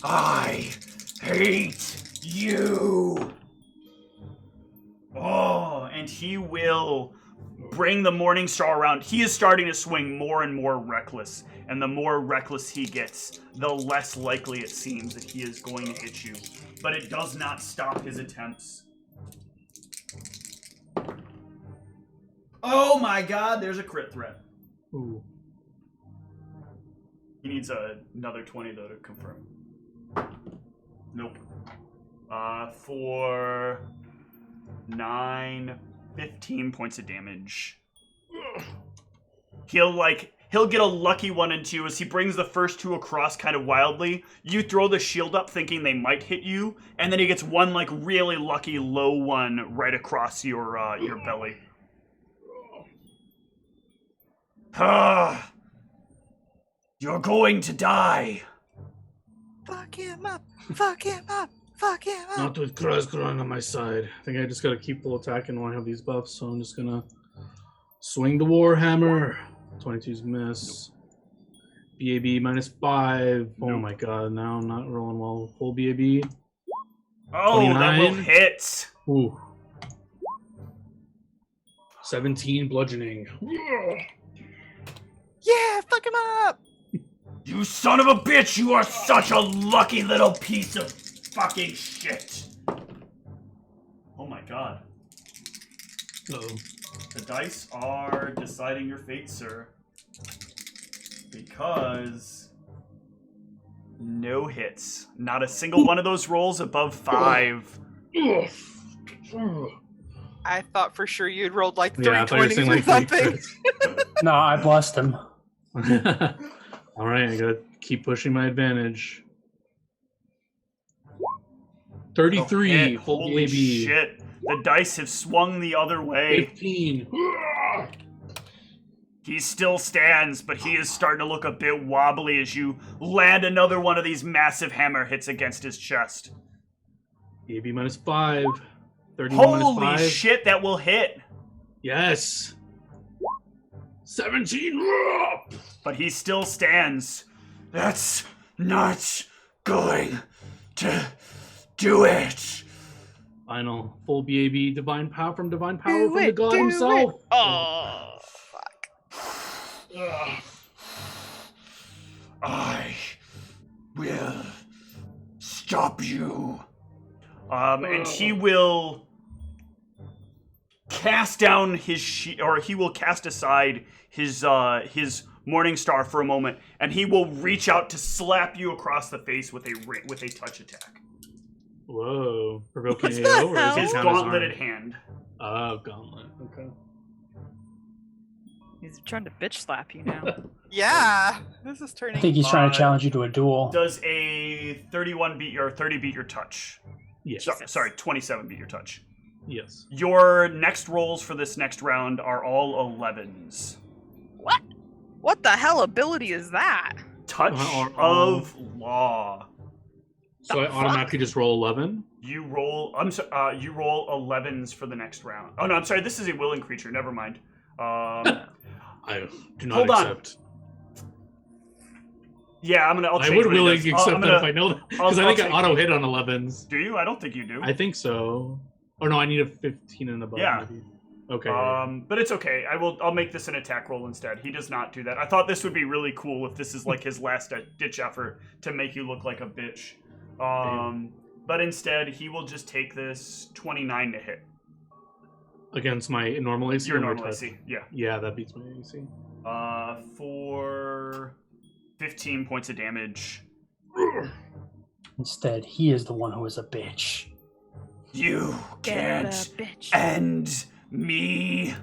I hate you. Oh, and he will bring the morning star around. He is starting to swing more and more reckless. And the more reckless he gets, the less likely it seems that he is going to hit you. But it does not stop his attempts. Oh my god, there's a crit threat. Ooh. He needs another 20 though to confirm. Nope. For 15 points of damage. He'll get a lucky one into you as he brings the first two across kind of wildly. You throw the shield up thinking they might hit you, and then he gets one like really lucky low one right across your belly. You're going to die. Fuck him up! Fuck him up! Fuck him up! Not with Kruzgron on my side. I think I just gotta keep full attacking while I have these buffs, so I'm just gonna swing the Warhammer. 22's miss. BAB -5. Oh Nope. my god, now I'm not rolling well. Full BAB. Oh, that will 29. hit. Ooh. 17 bludgeoning. Yeah, fuck him up! You son of a bitch, you are such a lucky little piece of fucking shit. Oh my god. Uh-oh. The dice are deciding your fate, sir. Because no hits. Not a single one of those rolls above 5. I thought for sure you'd rolled like 3 Yeah, I thought you were 20s saying or like something. No, I blessed him. All right, I gotta keep pushing my advantage. 33, Hit. full Holy BAB. shit. The dice have swung the other way. 15. He still stands, but he is starting to look a bit wobbly as you land another one of these massive hammer hits against his chest. BAB -5. 31 Holy -5. shit, that will hit. Yes. 17. But he still stands. That's not going to do it. Final full BAB divine power from the god Do himself. it. Oh, fuck. I will stop you. And he will cast down his or he will cast aside his morning star for a moment, and he will reach out to slap you across the face with a touch attack. Whoa. Provoking What's AO the or is hell? it His count as gauntleted arm? hand. Oh, gauntlet. Okay. He's trying to bitch slap you now. Yeah, this is I turning. think he's trying to challenge you to a duel. Does a 31 beat your 30 beat your touch? Yes. Sorry, 27 beat your touch. Yes. Your next rolls for this next round are all 11s. What? What the hell ability is that? Touch of Law. So I The automatically just roll 11? You roll. You roll 11s for the next round. Oh no, I'm sorry. This is a willing creature. Never mind. I do not Hold on. accept. Yeah, I'll I change would what he willingly does. accept that if I know that. Because I I'll think I change- auto hit on 11s. Do you? I don't think you do. I think so. Oh no, I need a 15 and above. Yeah. Maybe. Okay. But it's okay. I'll make this an attack roll instead. He does not do that. I thought this would be really cool if this is like his last ditch effort to make you look like a bitch. But instead he will just take this 29 to hit. Against my normal AC. Your normal AC, yeah. Yeah, that beats my AC. For 15 points of damage. Instead, he is the one who is a bitch. You can't bitch. end me.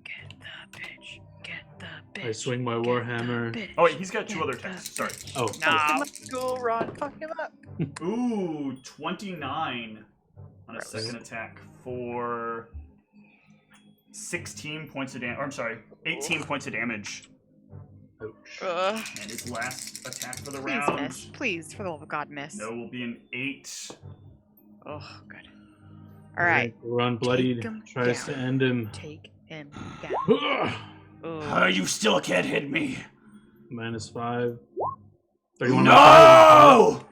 Get the bitch. Get the bitch. I swing my warhammer. Oh wait, he's got two other attacks. Sorry. Oh. No. Go, Ron. Fuck him up. Ooh, 29 on a second attack for 16 points of damage. Or I'm sorry, 18 points of damage. Ouch. And his last attack for the Please round. miss. Please, for the love of God, miss. No, will be an 8. Oh, good. All right. Run bloodied. him Tries down. to end him. Take him down. Ugh. You still can't hit me. -5. 31. No!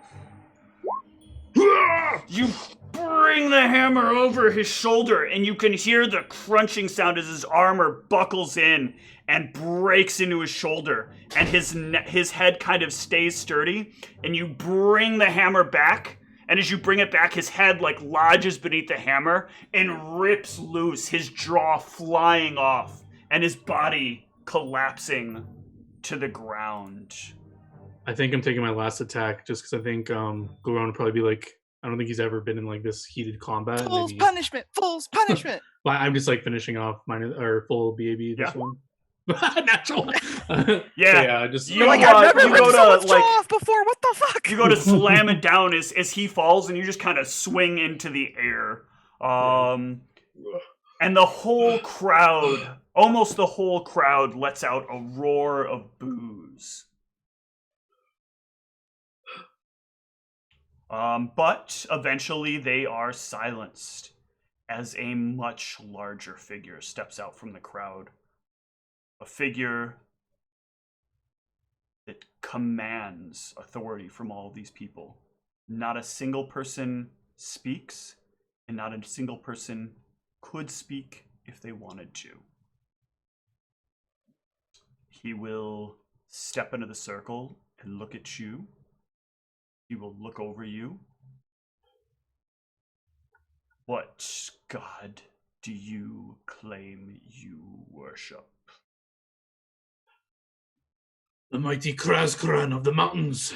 You bring the hammer over his shoulder, and you can hear the crunching sound as his armor buckles in and breaks into his shoulder, and his head kind of stays sturdy, and you bring the hammer back, and as you bring it back, his head like lodges beneath the hammer and rips loose, his jaw flying off, and his body collapsing to the ground. I think I'm taking my last attack just because I think Goron would probably be like, I don't think he's ever been in like this heated combat. Fool's Maybe. punishment. Fool's punishment. But I'm just like finishing off full BAB this one. Natural. Yeah. Just You Like, go I've never you ripped go to, someone's like- jaw off before. What the fuck? You go to slam it down as he falls, and you just kind of swing into the air. And the whole crowd, almost the whole crowd, lets out a roar of boos. But eventually they are silenced as a much larger figure steps out from the crowd. A figure that commands authority from all of these people. Not a single person speaks, and not a single person could speak if they wanted to. He will step into the circle and look at you. He will look over you. What god do you claim you worship? The mighty Krazkaran of the mountains.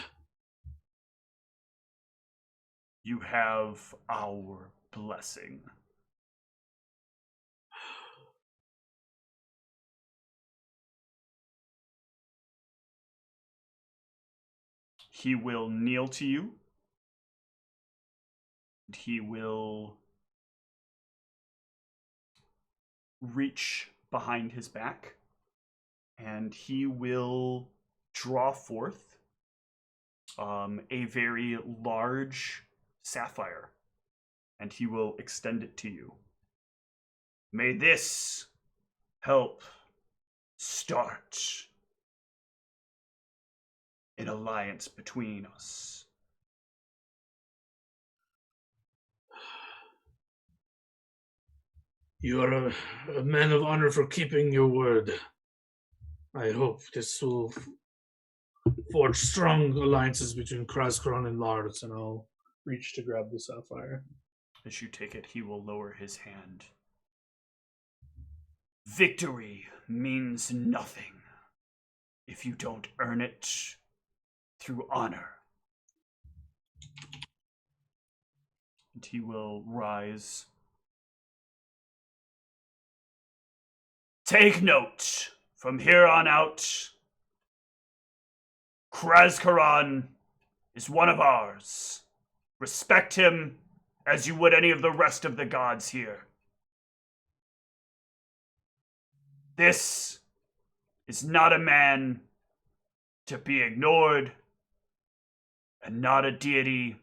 You have our blessing. He will kneel to you. He will reach behind his back, and he will draw forth a very large sapphire, and he will extend it to you. May this help start an alliance between us. You are a man of honor for keeping your word. I hope this will forge strong alliances between Krazkaran and Lars, and I'll reach to grab the sapphire. As you take it, he will lower his hand. Victory means nothing if you don't earn it through honor. And he will rise. Take note, from here on out, Krazkaran is one of ours. Respect him as you would any of the rest of the gods here. This is not a man to be ignored, and not a deity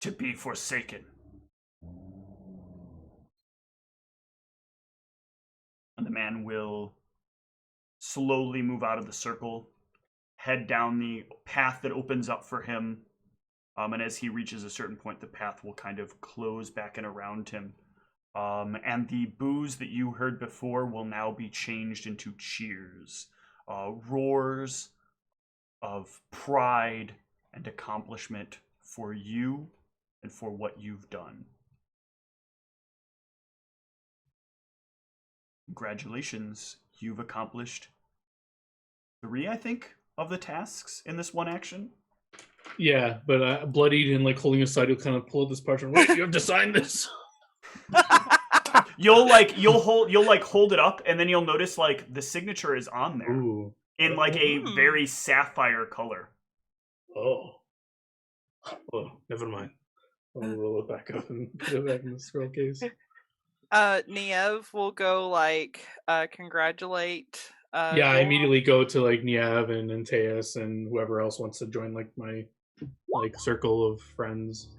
to be forsaken. And the man will slowly move out of the circle, head down the path that opens up for him, and as he reaches a certain point, the path will kind of close back and around him. And the boos that you heard before will now be changed into cheers, roars of pride and accomplishment for you and for what you've done. Congratulations, you've accomplished 3, I think, of the tasks in this one action. Yeah, but bloodied and like holding aside, you'll kind of pull this parchment. Wait, you have to sign this. You'll hold it up, and then you'll notice like the signature is on there. Ooh. In like a very sapphire color. Oh, never mind. I'll roll it back up and put it back in the scroll case. Niev will go like congratulate. Yeah, I immediately go to like Niev and Antaeus and whoever else wants to join like my like circle of friends.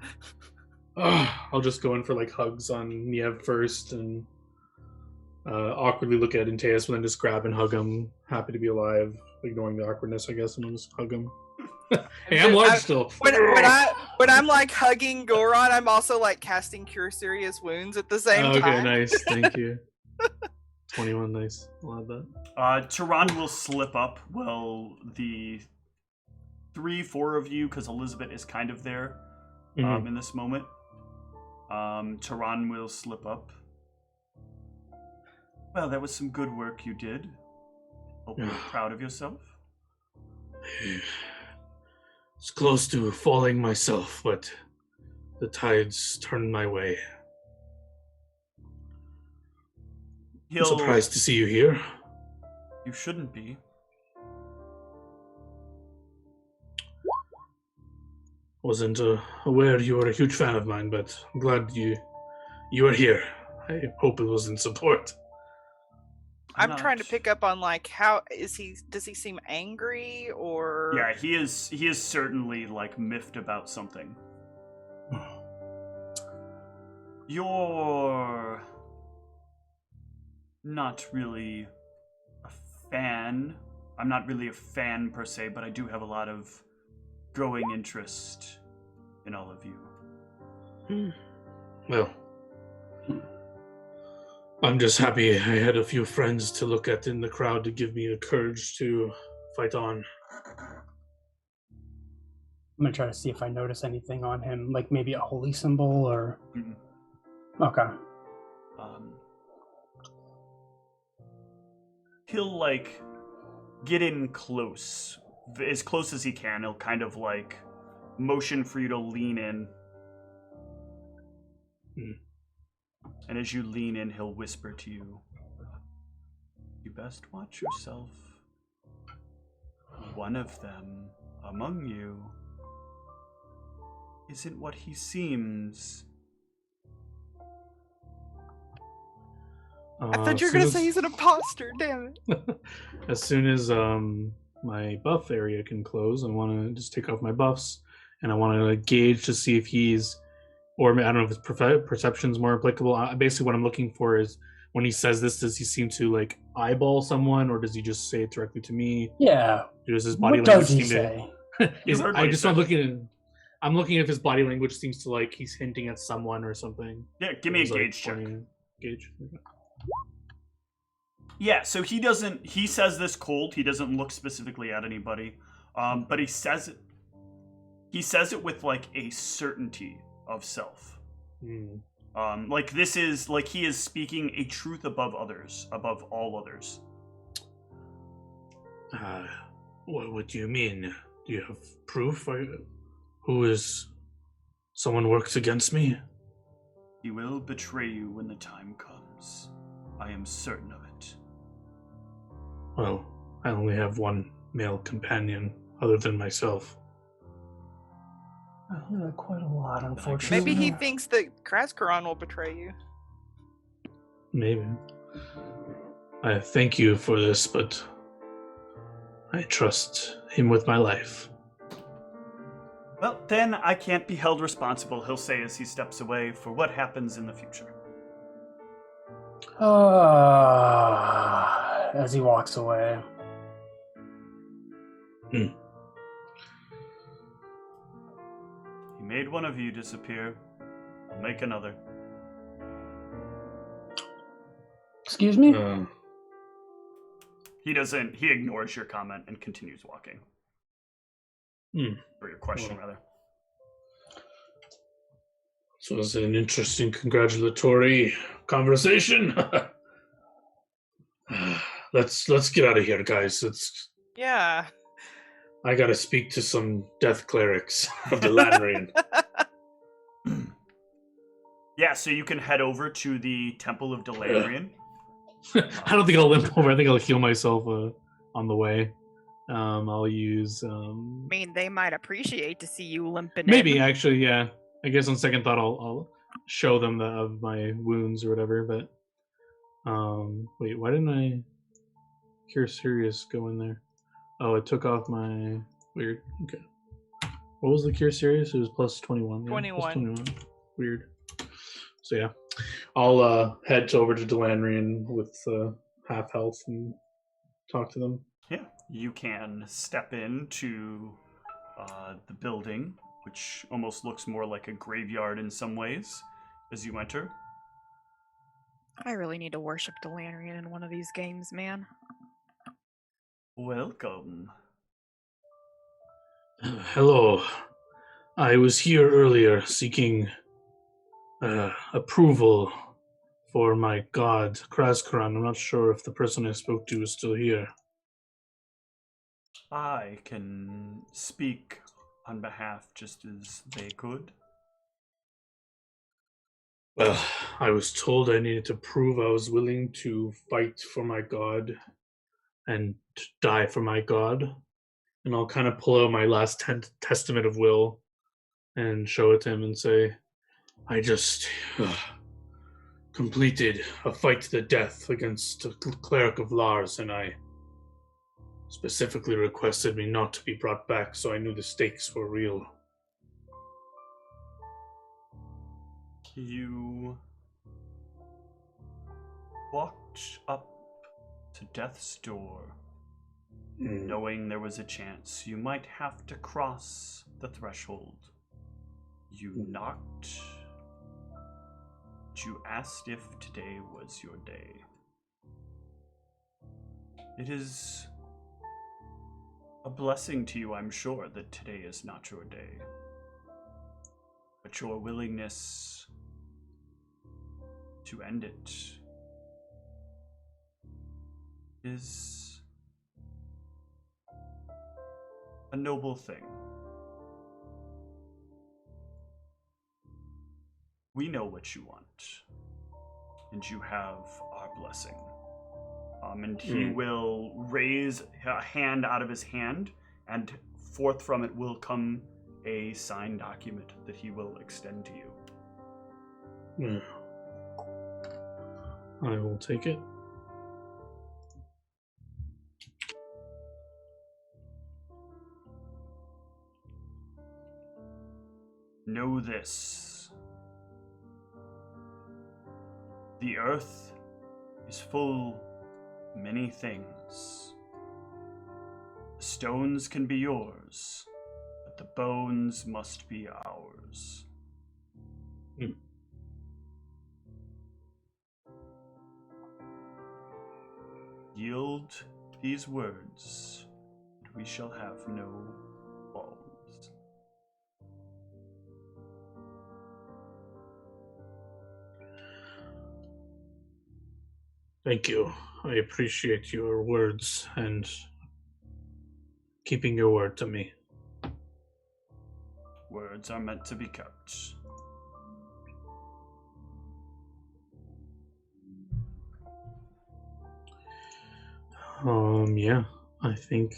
I'll just go in for like hugs on Niev first and awkwardly look at Antaeus, but then just grab and hug him. Happy to be alive, ignoring the awkwardness, I guess, and I'll just hug him. Hey, I'm large still. When I'm like hugging Goron, I'm also like casting Cure Serious Wounds at the same time. Okay, nice. Thank you. 21, nice. I'll have that. Tehran will slip up. Well, the 3-4 of you, because Elizabeth is kind of there in this moment. Tehran will slip up. Well, that was some good work you did. Hope you're proud of yourself. It's close to falling myself, but the tides turned my way. I'm surprised to see you here. You shouldn't be. Wasn't aware you were a huge fan of mine, but I'm glad you are here. I hope it was in support. I'm trying to pick up on like how is he? Does he seem angry or? Yeah, he is. He is certainly like miffed about something. You're not really a fan. I'm not really a fan per se, but I do have a lot of growing interest in all of you. Well, I'm just happy I had a few friends to look at in the crowd to give me the courage to fight on. I'm gonna try to see if I notice anything on him, like maybe a holy symbol or. Okay. He'll like get in close as he can. He'll kind of like motion for you to lean in. And as you lean in, he'll whisper to you, "You best watch yourself. One of them among you isn't what he seems." I thought you were going to say he's an imposter, damn it. As soon as my buff area can close, I want to just take off my buffs, and I want to gauge to see if he's, or I don't know if his perception's more applicable. Basically, what I'm looking for is when he says this, does he seem to like eyeball someone, or does he just say it directly to me? Yeah. Does his body what language does he seem say? I'm looking at if his body language seems to like he's hinting at someone or something. Yeah, give me a gauge check. Gauge. Yeah, so he says this cold. He doesn't look specifically at anybody, but he says it with like a certainty of self. Like this is like he is speaking a truth above others, above all others. What do you mean? Do you have proof? Who is someone works against me? He will betray you when the time comes. I am certain of it. Well, I only have one male companion other than myself. I hear that quite a lot, unfortunately. Maybe he thinks that Kraskaran will betray you. Maybe. I thank you for this, but I trust him with my life. Well, then I can't be held responsible, he'll say as he steps away, for what happens in the future. As he walks away. He made one of you disappear. I'll make another. Excuse me? He ignores your comment and continues walking. Or your question, rather. So it's an interesting congratulatory conversation. Let's get out of here, guys. Yeah. I gotta speak to some death clerics of the Latarian. Yeah, so you can head over to the Temple of Delandrian. I don't think I'll limp over. I think I'll heal myself on the way. I'll use. I mean, they might appreciate to see you limping Maybe in. actually, yeah. I guess on second thought, I'll show them of my wounds or whatever. But wait, why didn't I Cure Serious go in there? Oh, it took off my weird. Okay, what was the Cure Serious? It was plus 21. Yeah, 21. Plus 21. Weird. So yeah, I'll head over to Delandrian with half health and talk to them. Yeah, you can step into the building, which almost looks more like a graveyard in some ways as you enter. I really need to worship Delandrian in one of these games, man. Welcome. Hello. I was here earlier seeking approval for my god, Kraskaran. I'm not sure if the person I spoke to is still here. I can speak on behalf just as they could. Well, I was told I needed to prove I was willing to fight for my god and to die for my god. And I'll kind of pull out my last testament of will and show it to him and say, I just completed a fight to the death against a cleric of Lars, and I specifically requested me not to be brought back, so I knew the stakes were real. You walked up to death's door, knowing there was a chance you might have to cross the threshold. You knocked. You asked if today was your day. It is a blessing to you, I'm sure, that today is not your day. But your willingness to end it is a noble thing. We know what you want, and you have our blessing. And he will raise a hand out of his hand, and forth from it will come a signed document that he will extend to you. I will take it. Know this. The earth is full of many things. The stones can be yours, but the bones must be ours. Yield these words, and we shall have no qualms. Thank you. I appreciate your words and keeping your word to me. Words are meant to be kept. Yeah, I think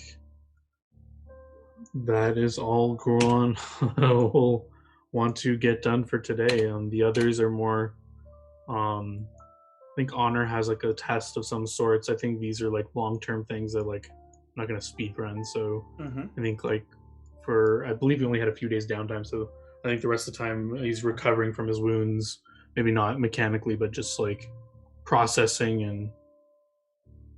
that is all Gruon will want to get done for today. The others are more, I think Honor has like a test of some sorts. I think these are like long-term things that like I'm not going to speed run. So I think like I believe he only had a few days downtime. So I think the rest of the time he's recovering from his wounds, maybe not mechanically, but just like processing and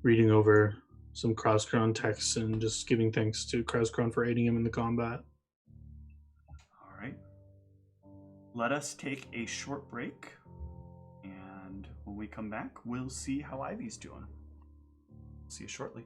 reading over some Krauskron texts and just giving thanks to Krauskron for aiding him in the combat. All right. Let us take a short break, and when we come back, we'll see how Ivy's doing. See you shortly.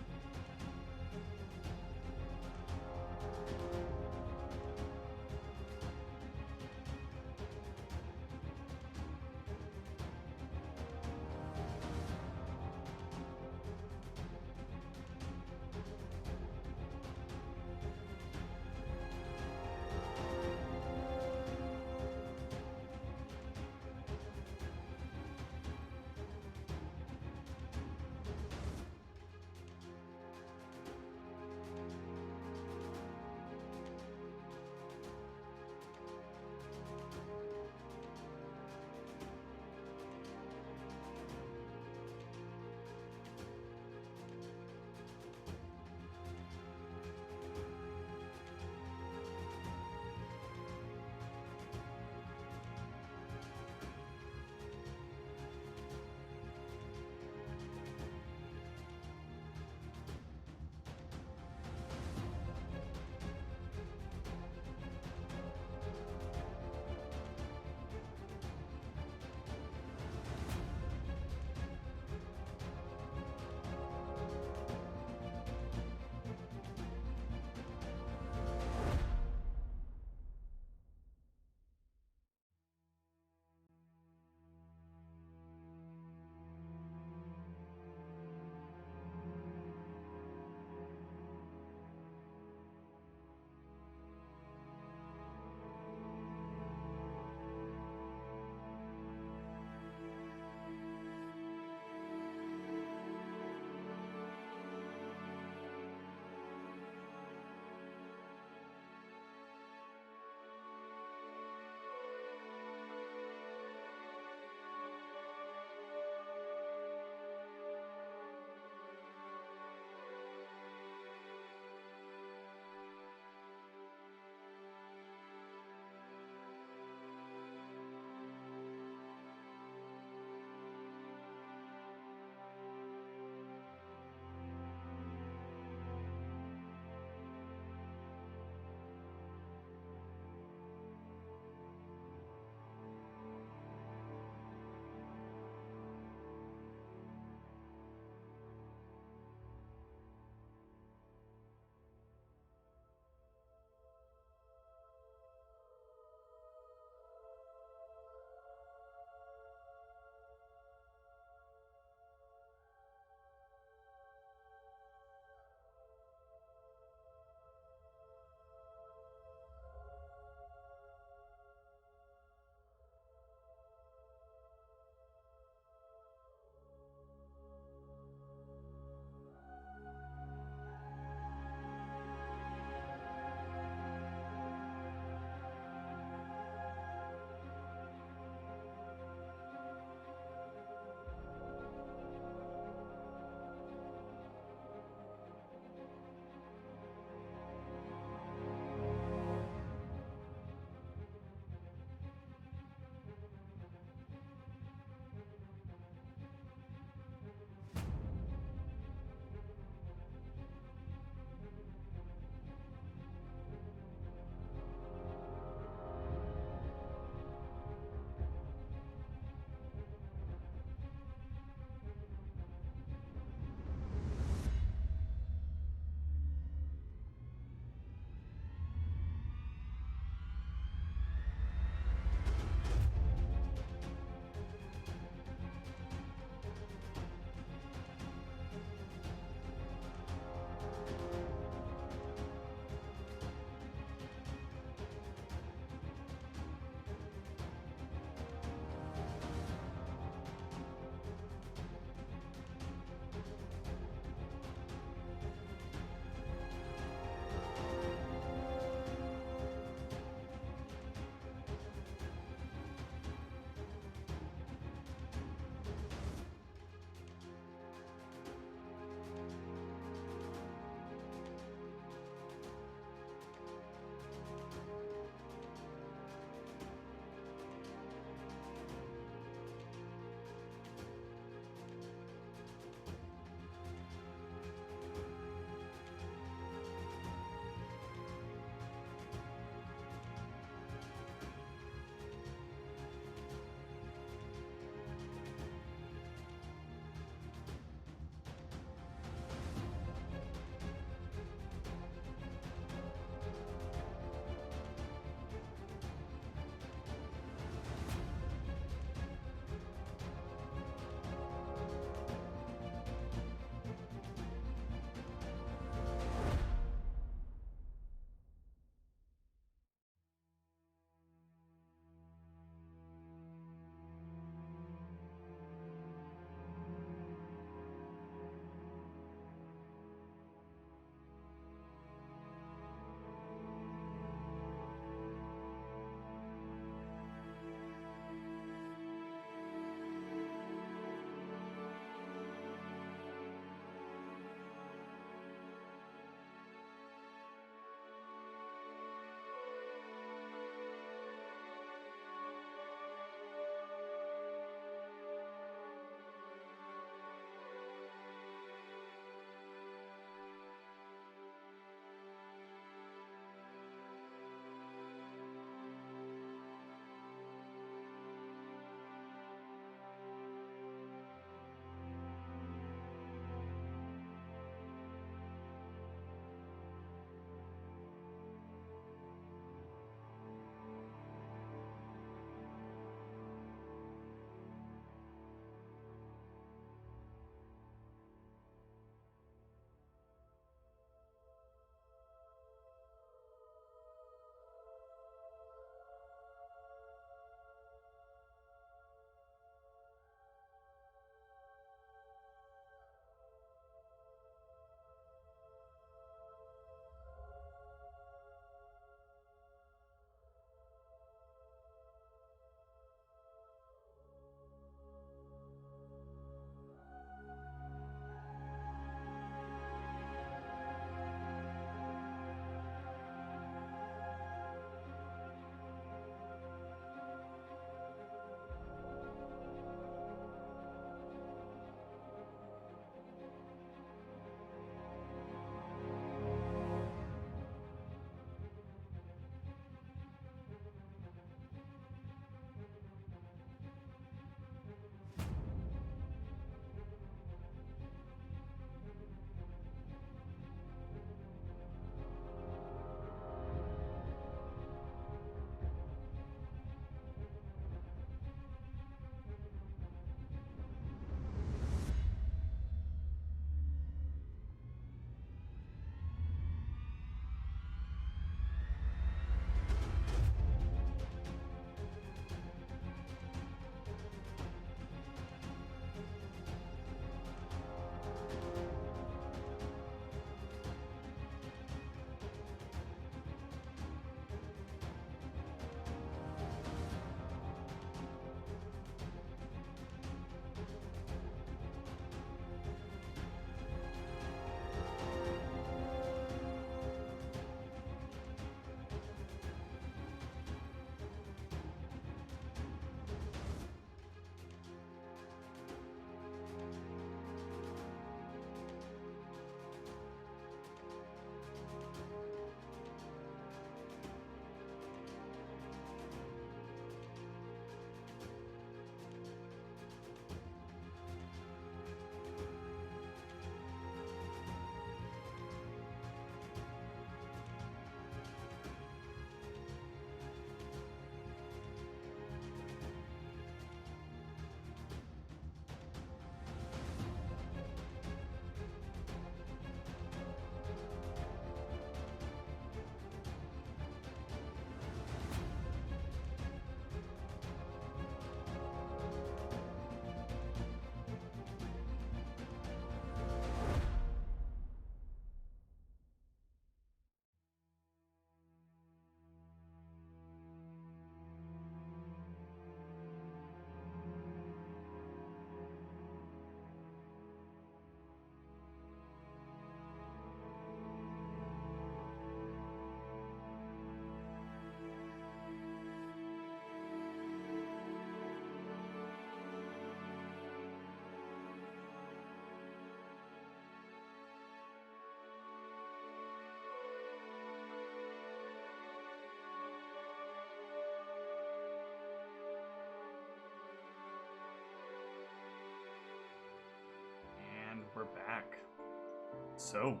So,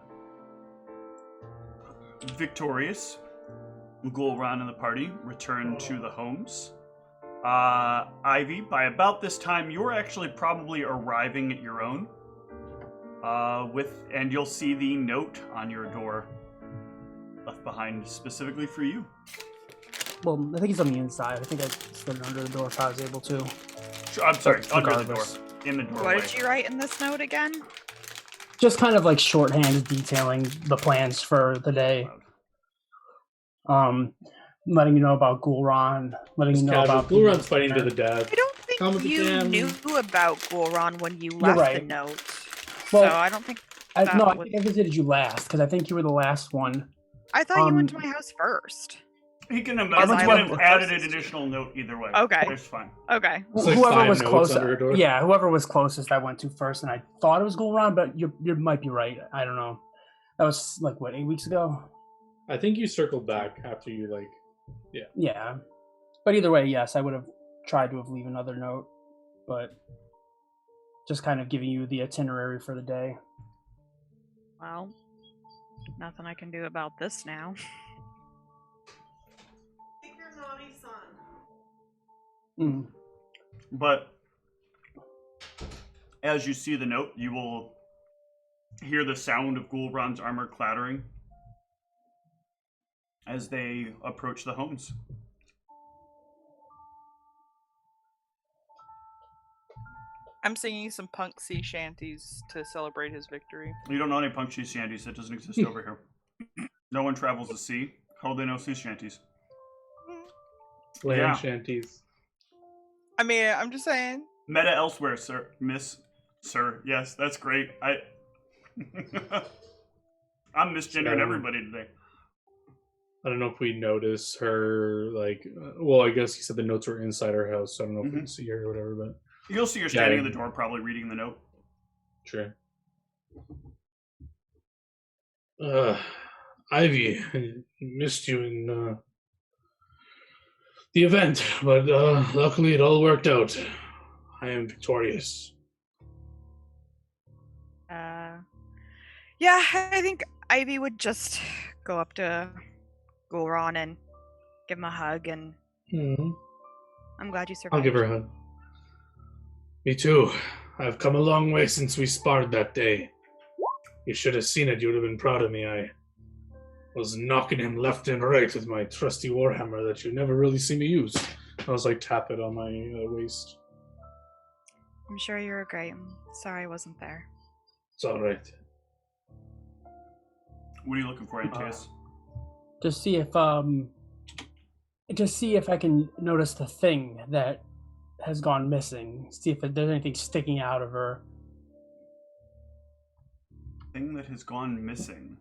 victorious, Gul'ran and the party return to the homes. Ivy, by about this time, you're actually probably arriving at your own. And you'll see the note on your door left behind specifically for you. Well, I think he's on the inside. I think I slid it under the door if I was able to. I'm sorry, under the door. Regardless. In the doorway. What did you write in this note again? Just kind of like shorthand detailing the plans for the day. Letting you know about Gul'ran, letting you know about Gul'ran's fighting to the death. I don't think Come with the you jam. knew about Gul'ran when you left right. the note. Well, so I don't think I that would- think I visited you last because I think you were the last one. I thought you went to my house first. He can Because I have went added an closest. additional note either way. Okay. It's fine. Okay. It's like Whoever 5 was notes closest, under a door. yeah, whoever was closest, I went to first, and I thought it was Gul'ran, but you might be right. I don't know. That was like what, 8 weeks ago? I think you circled back after you Yeah, but either way, yes, I would have tried to have leave another note, but just kind of giving you the itinerary for the day. Well, nothing I can do about this now. Your naughty son. Mm. But as you see the note, you will hear the sound of Gul'ran's armor clattering as they approach the homes. I'm singing some punk sea shanties to celebrate his victory. You don't know any punk sea shanties. That doesn't exist over here. No one travels the sea. How do they know sea shanties? land Yeah. shanties. I mean, I'm just saying. Meta elsewhere, sir. Sir. Yes, that's great. I'm misgendering everybody today. I don't know if we notice her, well, I guess you said the notes were inside her house, so I don't know if we can see her or whatever, but... You'll see her standing in the door, probably reading the note. Sure. Ivy, I missed you in the event, but luckily it all worked out. I am victorious. Yeah, I think Ivy would just go up to Gul'ran and give him a hug, and I'm glad you survived. I'll give her a hug. Me too. I've come a long way since we sparred that day. You should have seen it. You would have been proud of me. I was knocking him left and right with my trusty warhammer that you never really see me use. I was tap it on my waist. I'm sure you were great. I'm sorry I wasn't there. It's all right. What are you looking for, Antius? Just see if I can notice the thing that has gone missing. See if there's anything sticking out of her. Thing that has gone missing.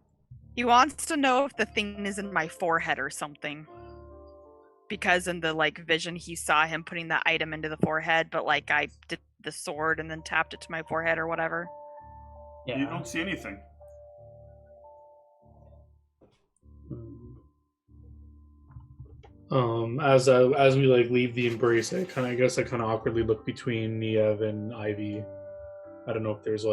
He wants to know if the thing is in my forehead or something. Because in the vision he saw him putting that item into the forehead, but I did the sword and then tapped it to my forehead or whatever. Yeah. You don't see anything. As we leave the embrace, I kind of awkwardly look between Niev and Ivy. I don't know if there's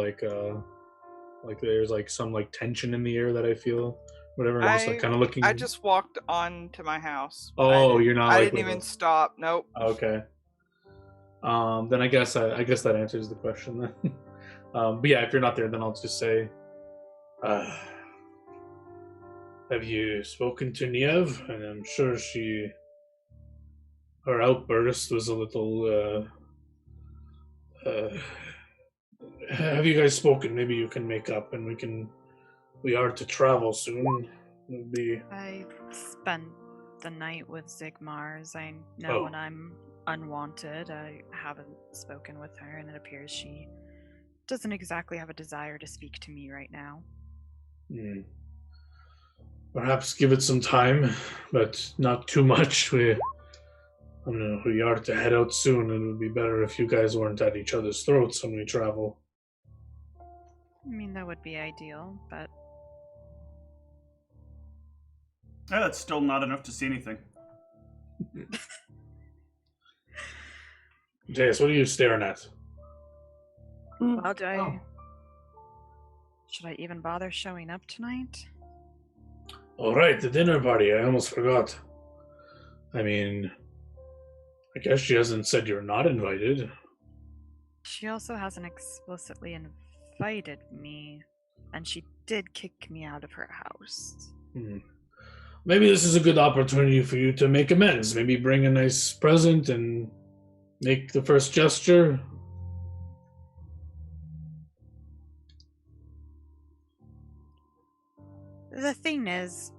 there's some tension in the air that I feel. Whatever. I'm just kind of looking. I just walked on to my house. Oh, you're not. I didn't even stop. Nope. Okay. Then I guess that answers the question then. But yeah, if you're not there, then I'll just say, have you spoken to Niev? And I'm sure her outburst was a little, have you guys spoken? Maybe you can make up and we are to travel soon. I spent the night with Zigmars. I know when I'm unwanted. I haven't spoken with her, and it appears she doesn't exactly have a desire to speak to me right now. Perhaps give it some time, but not too much. We are to head out soon, and it would be better if you guys weren't at each other's throats when we travel. I mean, that would be ideal, but... Yeah, that's still not enough to see anything. Jace, what are you staring at? Well, do I... Oh. Should I even bother showing up tonight? All right, the dinner party. I almost forgot. I mean, I guess she hasn't said you're not invited. She also hasn't explicitly invited me, and she did kick me out of her house. Maybe this is a good opportunity for you to make amends. Maybe bring a nice present and make the first gesture. The thing is,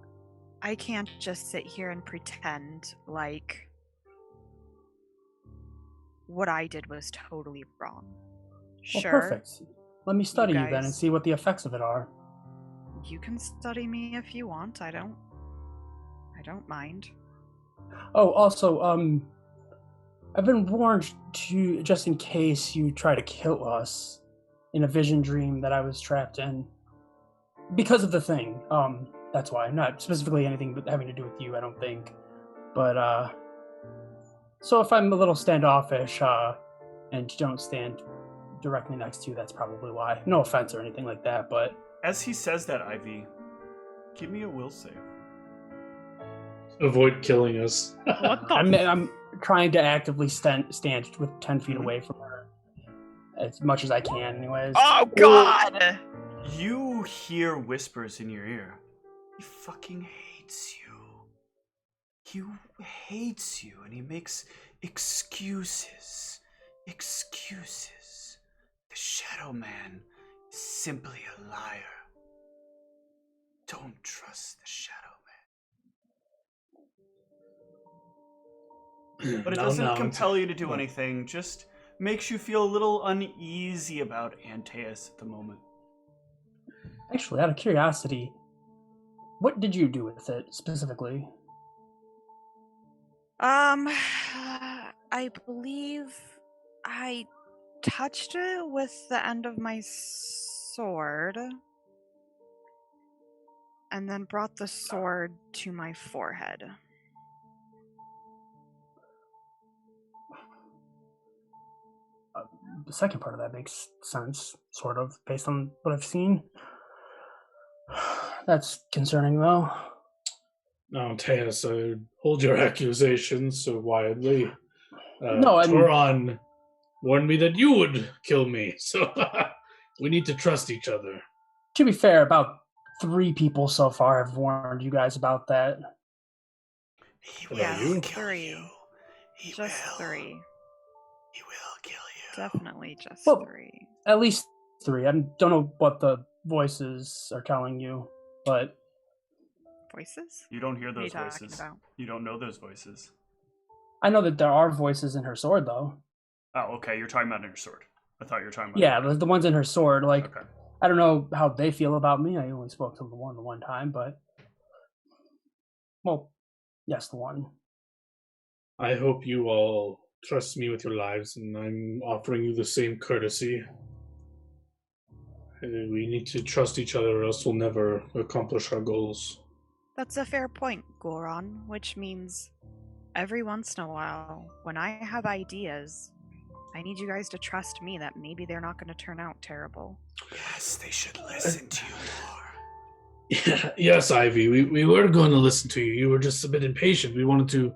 I can't just sit here and pretend like what I did was totally wrong. Well, Sure, perfect. Let me study you then and guys- see what the effects of it are. you can study me if you want. I don't mind. Oh, also, I've been warned to, just in case you try to kill us in a vision dream that I was trapped in. Because of the thing. That's why. Not specifically anything but having to do with you, I don't think. But, so if I'm a little standoffish, and don't stand directly next to you, that's probably why. No offense or anything like that, but... As he says that, Ivy, give me a will save. Avoid killing us. What the? I'm trying to actively stand with 10 feet Mhm. away from her. As much as I can, anyways. Oh God! You hear whispers in your ear. He fucking hates you. He hates you, and he makes excuses. Excuses. The Shadow Man is simply a liar. Don't trust the Shadow Man. But it doesn't compel you to do anything, just makes you feel a little uneasy about Antaeus at the moment. Actually, out of curiosity, what did you do with it specifically? I believe I touched it with the end of my sword, and then brought the sword to my forehead. The second part of that makes sense, sort of, based on what I've seen. That's concerning, though. Now, Teus, hold your accusations so wildly. No, I mean- Toron warned me that you would kill me, so we need to trust each other. To be fair, about 3 people so far have warned you guys about that. He About Yes, you? kill 3. you. He Just will. 3. He will kill you. Definitely just Well- 3. At least 3. I don't know what the voices are telling you, but Voices? You don't hear What are you those talking voices. about? You don't know those voices. I know that there are voices in her sword, though. Oh, okay. You're talking about in your sword. I thought you were talking about. Yeah, the ones in her sword. Like, Okay. I don't know how they feel about me. I only spoke to the one time, but... Well, yes, the one. I hope you all trust me with your lives, and I'm offering you the same courtesy. We need to trust each other, or else we'll never accomplish our goals. That's a fair point, Goron, which means every once in a while, when I have ideas, I need you guys to trust me that maybe they're not going to turn out terrible. Yes, they should listen to you more. Yeah, yes, Ivy, we were going to listen to you. You were just a bit impatient. We wanted to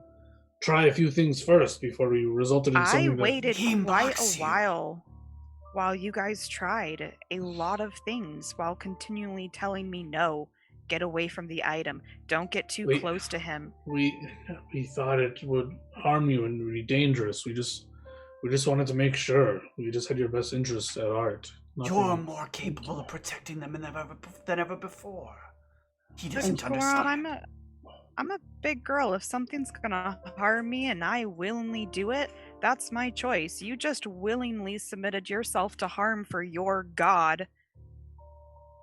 try a few things first before we resulted in I something waited He quite mocks a you. while you guys tried a lot of things while continually telling me no, get away from the item, don't get too Wait. close to him. we thought it would harm you and be dangerous. We just wanted to make sure. We just had your best interests at heart. Nothing- You're more capable of protecting them than ever before. He doesn't Goron, understand. I'm a big girl. If something's gonna harm me and I willingly do it, that's my choice. You just willingly submitted yourself to harm for your god.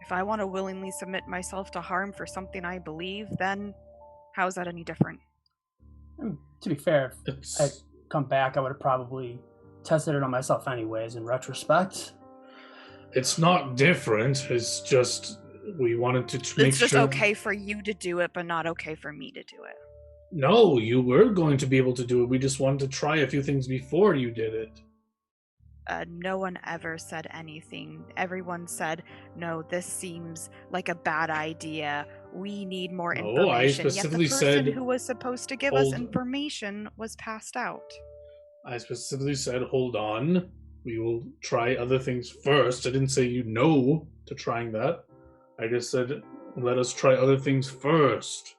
If I want to willingly submit myself to harm for something I believe, then how's that any different? To be fair, if It's, I come back, I would have probably tested it on myself anyways, in retrospect. it's not different. It's just we wanted to make It's just sure. okay for you to do it, but not okay for me to do it. No, you were going to be able to do it. We just wanted to try a few things before you did it. no one ever said anything. Everyone said, no, this seems like a bad idea. We need more No, information. I Yet the specifically person said, who was supposed to give us hold- information was passed out. I specifically said, hold on. We will try other things first. I didn't say you no to trying that. I just said, let us try other things first.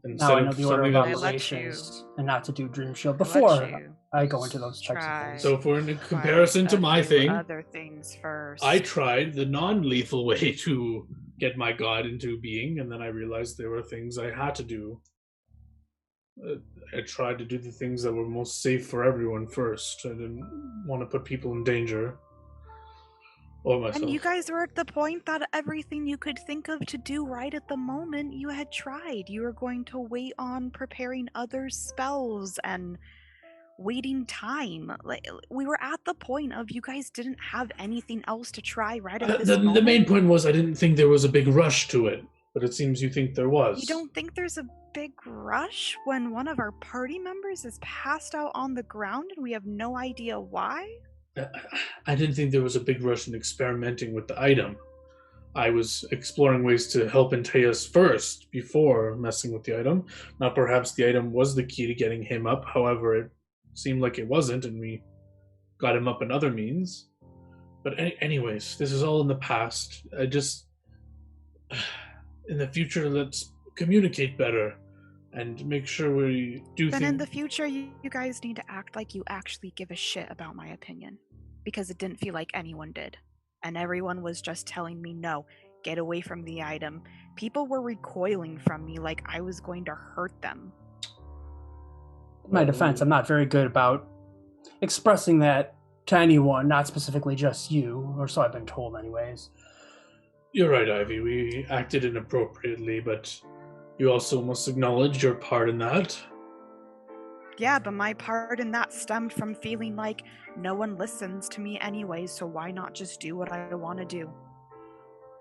Now I know the order of that I was- let operations and not to do Dream Shield I let before you I go into those types of try. things. So for in comparison But to a my few thing, other things first. I tried the non-lethal way to get my god into being, and then I realized there were things I had to do. I tried to do the things that were most safe for everyone first. I didn't want to put people in danger. Or myself. And you guys were at the point that everything you could think of to do right at the moment you had tried. You were going to wait on preparing other spells and waiting time. Like, we were at the point of you guys didn't have anything else to try right at this moment. The main point was I didn't think there was a big rush to it, but it seems you think there was. You don't think there's a big rush when one of our party members is passed out on the ground and we have no idea why? I didn't think there was a big rush in experimenting with the item. I was exploring ways to help Antaeus first before messing with the item. Now, perhaps the item was the key to getting him up. However, it seemed like it wasn't, and we got him up in other means. But anyways, this is all in the past. I just... In the future, let's communicate better and make sure we do Then things... in the future, you guys need to act like you actually give a shit about my opinion. Because it didn't feel like anyone did. And everyone was just telling me, no, get away from the item. People were recoiling from me like I was going to hurt them. In my defense, I'm not very good about expressing that to anyone, not specifically just you, or so I've been told anyways. You're right, Ivy. We acted inappropriately, but you also must acknowledge your part in that. Yeah, but my part in that stemmed from feeling like no one listens to me anyway, so why not just do what I want to do?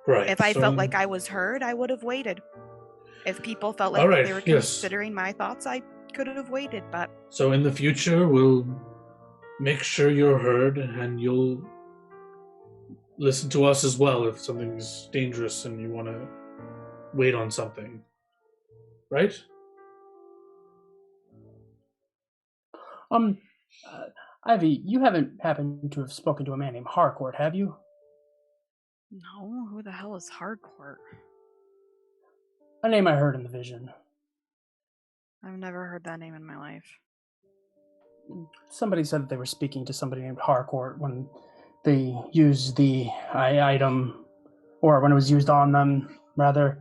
Right. If I so felt like I was heard, I would have waited. If people felt like All right, they were yes. considering my thoughts, I could have waited, but So in the future, we'll make sure you're heard, and you'll listen to us as well if something's dangerous and you want to wait on something. Right? Ivy, you haven't happened to have spoken to a man named Harcourt, have you? no, who the hell is Hardcourt? A name I heard in the vision. I've never heard that name in my life. Somebody said that they were speaking to somebody named Harcourt when they used the item, or when it was used on them, rather.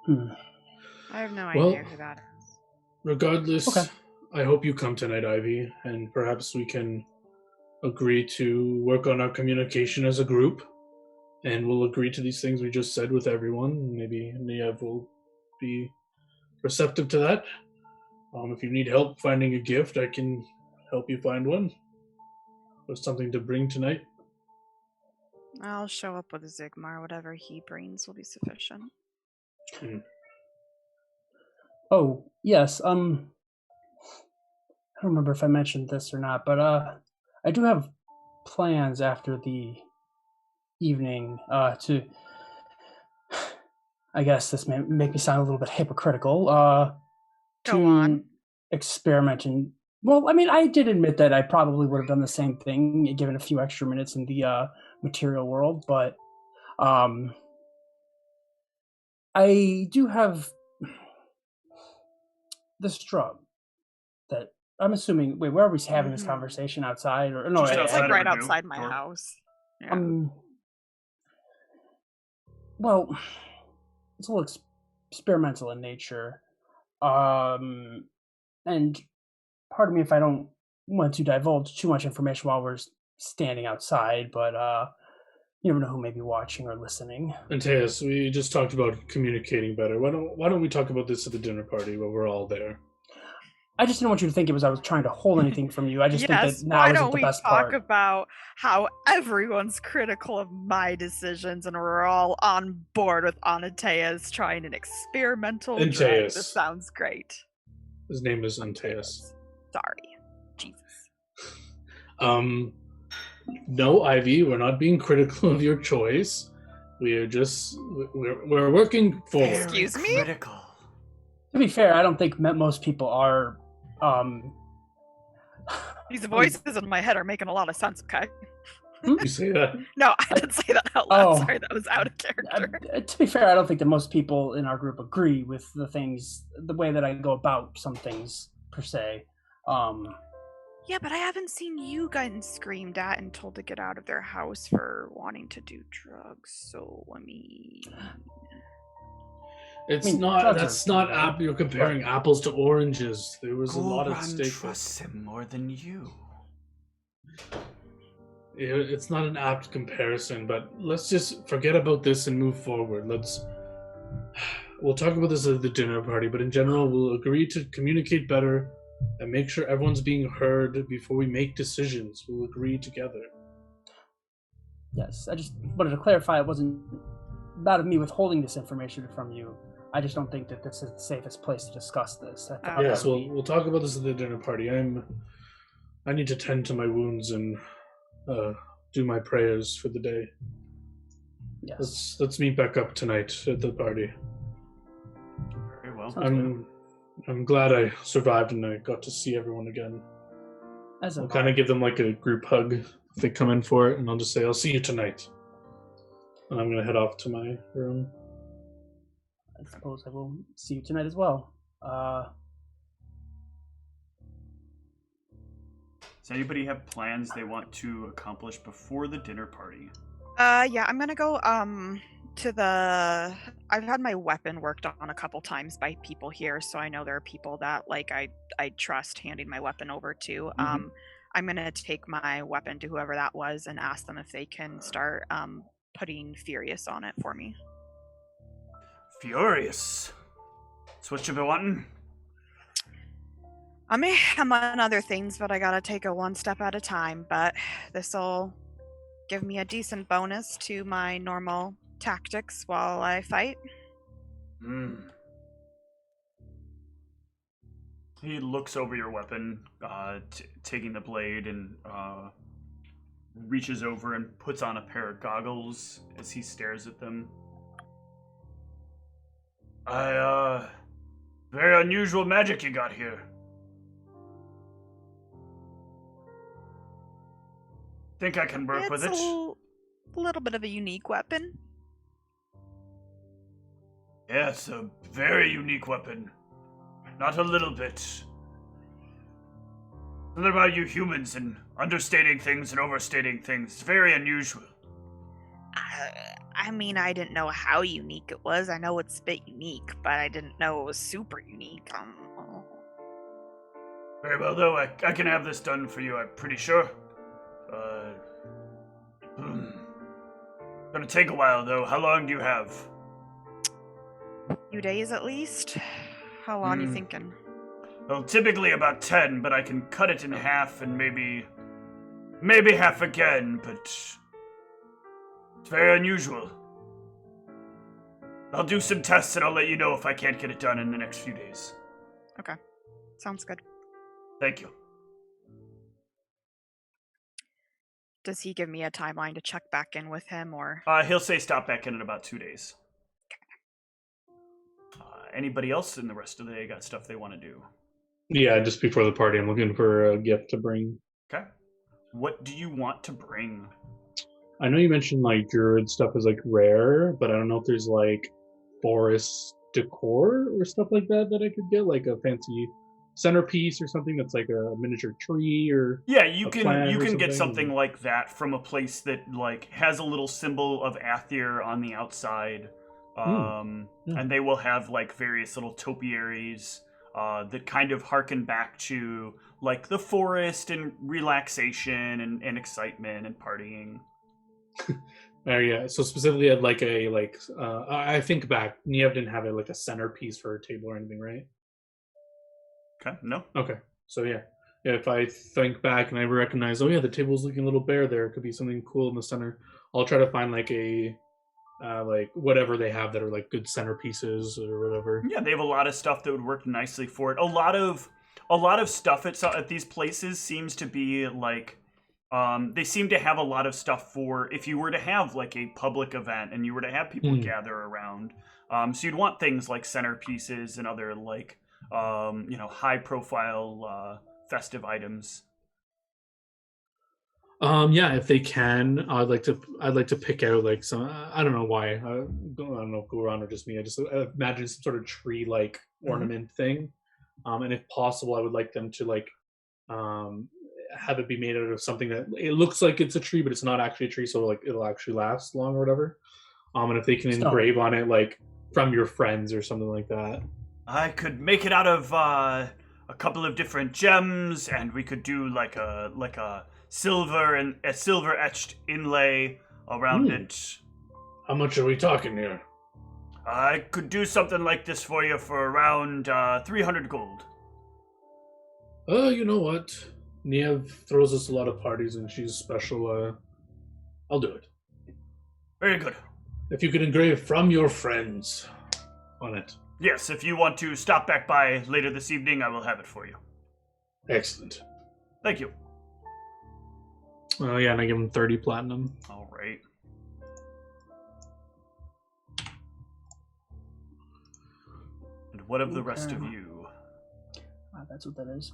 I have no Well, idea who that is. Regardless, Okay. I hope you come tonight, Ivy, and perhaps we can agree to work on our communication as a group, and we'll agree to these things we just said with everyone. Maybe Niev will be receptive to that. If you need help finding a gift, I can help you find one. Or something to bring tonight. I'll show up with Zigmar. Whatever he brings will be sufficient. Oh, yes, I don't remember if I mentioned this or not, but I do have plans after the evening to, I guess this may make me sound a little bit hypocritical, Go on. experiment in, well, I mean, I did admit that I probably would have done the same thing given a few extra minutes in the material world, but I do have this drug that I'm assuming. Wait, where are we having this Mhm. conversation? Outside or no? Just It's outside like of right our outside my door. house. Yeah. Well, it's a little experimental in nature, and pardon me if I don't want to divulge too much information while we're standing outside, but you never know who may be watching or listening. Antaeus, we just talked about communicating better. Why don't we talk about this at the dinner party while we're all there? I just didn't want you to think it was I was trying to hold anything from you. I just yes, think that now why isn't don't the we best talk part. about how everyone's critical of my decisions and we're all on board with Anatea's trying an experimental drug? Antaeus. This sounds great. His name is Antaeus. Sorry. Jesus. No, Ivy, we're not being critical of your choice. We are just we're working forward. Excuse me? Critical. To be fair, I don't think most people are. These voices in my head are making a lot of sense, okay? You say that? No, I didn't say that out loud. Oh. Sorry, that was out of character. To be fair, I don't think that most people in our group agree with the way that I go about some things per se. Yeah, but I haven't seen you gotten screamed at and told to get out of their house for wanting to do drugs. So, I mean... It's I mean, not. drugs That's are- not. You're comparing apples to oranges. There was a lot at Goran stake. trusts him more than you. It's not an apt comparison, but let's just forget about this and move forward. We'll talk about this at the dinner party, but in general, we'll agree to communicate better and make sure everyone's being heard before we make decisions. We'll agree together. Yes, I just wanted to clarify it wasn't about me withholding this information from you. I just don't think that this is the safest place to discuss this. I thought Yes, that would we'll talk about this at the dinner party. I need to tend to my wounds and do my prayers for the day. Yes. Let's meet back up tonight at the party. Very well. Sounds I'm glad I survived and I got to see everyone again. As I'll a kind of give them like a group hug if they come in for it, and I'll just say, I'll see you tonight. And I'm going to head off to my room. I suppose I will see you tonight as well. Does anybody have plans they want to accomplish before the dinner party? Yeah, I'm gonna go, to the... I've had my weapon worked on a couple times by people here, so I know there are people that, like, I trust handing my weapon over to. Mhm. I'm gonna take my weapon to whoever that was and ask them if they can start, putting Furious on it for me. Furious. That's what you been wanting? I may am on other things, but I gotta take it one step at a time, but this'll give me a decent bonus to my normal tactics while I fight. He looks over your weapon, taking the blade, and reaches over and puts on a pair of goggles as he stares at them. Very unusual magic you got here. Think I can work with it? It's a little bit of a unique weapon. Yeah, it's a very unique weapon. Not a little bit. Something about you humans and understating things and overstating things. It's very unusual. I mean, I didn't know how unique it was. I know it's a bit unique, but I didn't know it was super unique. Very well, though. I can have this done for you, I'm pretty sure. Gonna take a while, though. How long do you have? Few days at least. How long you thinking? Well, typically about 10, but I can cut it in half and maybe half again, but it's very unusual. I'll do some tests and I'll let you know if I can't get it done in the next few days. Okay. Sounds good. Thank you. Does he give me a timeline to check back in with him, or? He'll say stop back in about 2 days. Anybody else in the rest of the day got stuff they want to do? Yeah, just before the party, I'm looking for a gift to bring. Okay. What do you want to bring? I know you mentioned like druid stuff is like rare, but I don't know if there's like forest decor or stuff like that I could get, like a fancy centerpiece or something that's like a miniature tree or yeah, you a can plant you or can get something. something like that from a place that like has a little symbol of Athir on the outside. Yeah. And they will have like various little topiaries that kind of harken back to like the forest and relaxation and excitement and partying. Yeah, so specifically at like a I think back, Niev didn't have like a centerpiece for her table or anything, right? Okay, no. Okay, so yeah, if I think back and I recognize, oh yeah, the table's looking a little bare there, it could be something cool in the center. I'll try to find like a like whatever they have that are like good centerpieces or whatever. Yeah, they have a lot of stuff that would work nicely for it. A lot of stuff at these places seems to be like They seem to have a lot of stuff for if you were to have like a public event and you were to have people gather around. So you'd want things like centerpieces and other like high profile festive items. Yeah, if they can, I'd like to pick out like some. I don't know why. I don't know if go around or just me. I just imagine some sort of tree like ornament thing, and if possible, I would like them to like have it be made out of something that it looks like it's a tree, but it's not actually a tree, so like it'll actually last long or whatever. And if they can engrave on it like from your friends or something like that. I could make it out of a couple of different gems, and we could do like a silver and a silver etched inlay around it. How much are we talking here? I could do something like this for you for around 300 gold. You know what? Niev throws us a lot of parties and she's special. I'll do it. Very good. If you could engrave from your friends on it. Yes, if you want to stop back by later this evening, I will have it for you. Excellent. Thank you. Yeah, and I give him 30 platinum. All right. And what of the rest of you? That's what that is.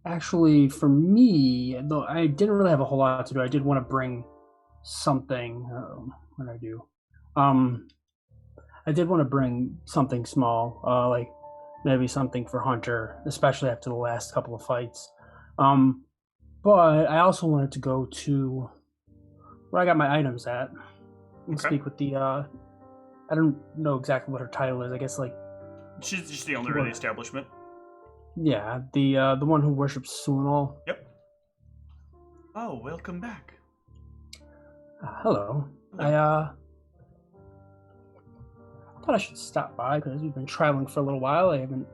Actually, for me, though I didn't really have a whole lot to do. I did want to bring something. What did I do? I did want to bring something small, like maybe something for Hunter, especially after the last couple of fights. But I also wanted to go to where I got my items at and speak with the. I don't know exactly what her title is. I guess like she's just the owner of the establishment. Yeah, the one who worships Sulanol. Yep. Oh, welcome back. Hello. I thought I should stop by because we've been traveling for a little while. I haven't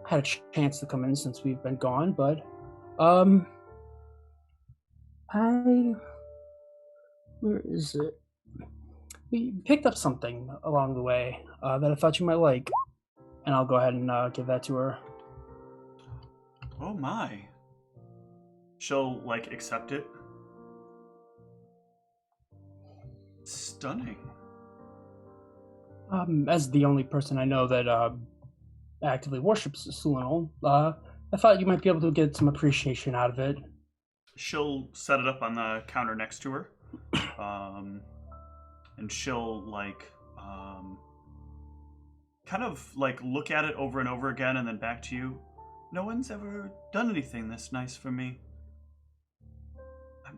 had a chance to come in since we've been gone, but where is it? We picked up something along the way that I thought you might like, and I'll go ahead and give that to her. Oh my. She'll, like, accept it. Stunning. As the only person I know that actively worships Sulanol, I thought you might be able to get some appreciation out of it. She'll set it up on the counter next to her. And she'll, like, kind of, like, look at it over and over again and then back to you. No one's ever done anything this nice for me.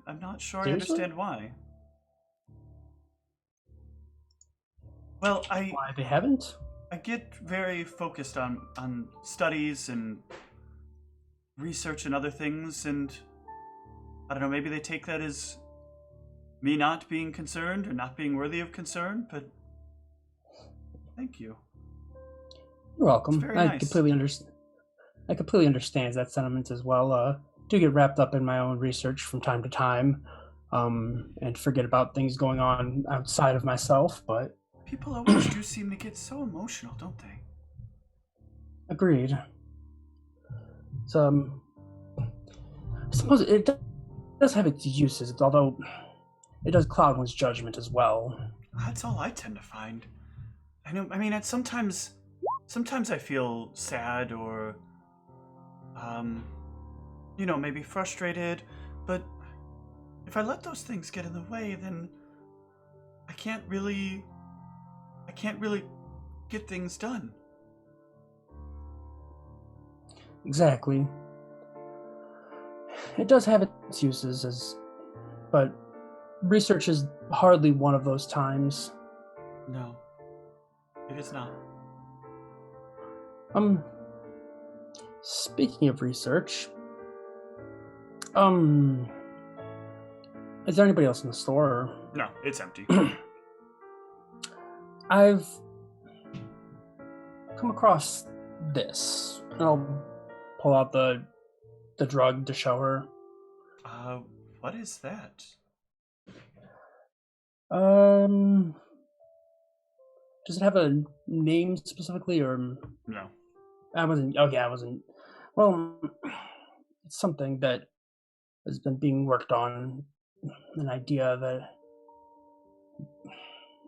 I'm not sure I understand why. Well, Why they haven't? I get very focused on studies and research and other things, and I don't know, maybe they take that as me not being concerned or not being worthy of concern, but thank you. You're welcome. It's very nice. I completely understand that sentiment as well. Do get wrapped up in my own research from time to time, and forget about things going on outside of myself, but people always do seem to get so emotional, don't they? Agreed. So, I suppose it does have its uses, although it does cloud one's judgment as well. That's all I tend to find. I mean, sometimes I feel sad or, maybe frustrated, but if I let those things get in the way, then I can't really get things done. Exactly. It does have its uses, but research is hardly one of those times. No, it is not. Speaking of research, is there anybody else in the store? No, it's empty. I've come across this, and I'll pull out the drug to show her. What is that? Does it have a name specifically, or No? I wasn't. Okay, I wasn't. Well, it's something that has been being worked on, an idea that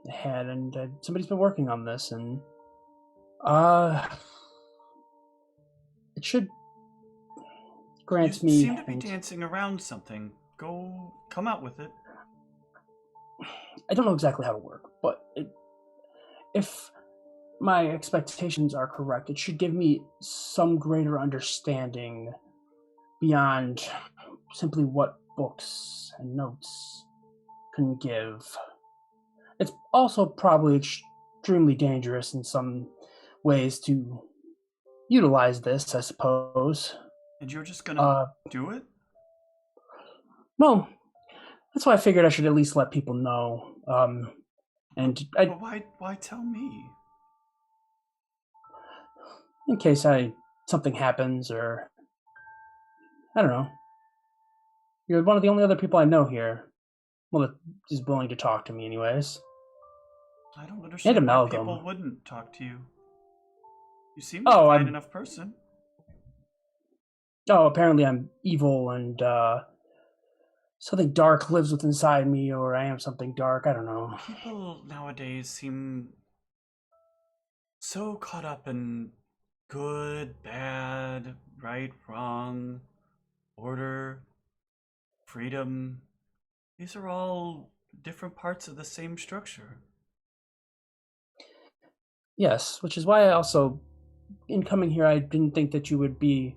I had, and somebody's been working on this, and it should grant me. You seem to be dancing around something. Come out with it. I don't know exactly how to work, but if my expectations are correct, it should give me some greater understanding beyond simply what books and notes can give. It's also probably extremely dangerous in some ways to utilize this, I suppose. And you're just gonna do it? Well, that's why I figured I should at least let people know. But why tell me? In case something happens, or I don't know. You're one of the only other people I know here. Well, that is willing to talk to me, anyways. I don't understand why Amalgam. people wouldn't talk to you. You seem Oh, like a I'm- fine enough person. Oh, apparently I'm evil and something dark lives within inside me, or I am something dark. I don't know. People nowadays seem so caught up in good, bad, right, wrong, order, freedom. These are all different parts of the same structure. Yes, which is why I also, in coming here, I didn't think that you would be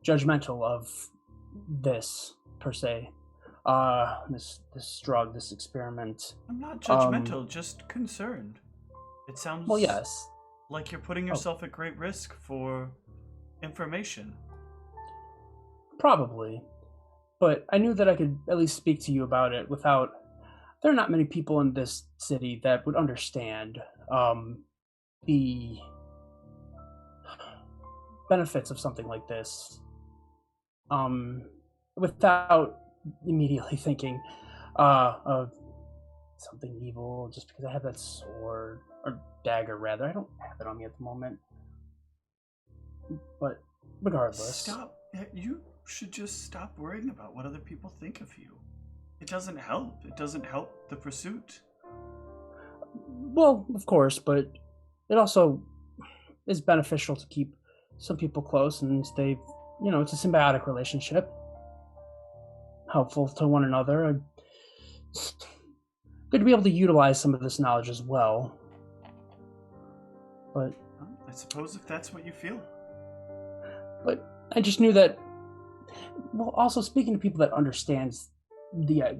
judgmental of this, per se. This drug, this experiment. I'm not judgmental, just concerned. It sounds Well, yes. like you're putting yourself at great risk for information. Probably. But I knew that I could at least speak to you about it without... There are not many people in this city that would understand the benefits of something like this without immediately thinking of something evil just because I have that sword, or dagger rather. I don't have it on me at the moment. But regardless. Stop. You should just stop worrying about what other people think of you. It doesn't help. It doesn't help the pursuit. Well, of course, but it also is beneficial to keep some people close and stay, it's a symbiotic relationship. Helpful to one another. Good to be able to utilize some of this knowledge as well. But I suppose if that's what you feel. But I just knew that. Well, also speaking to people that understands the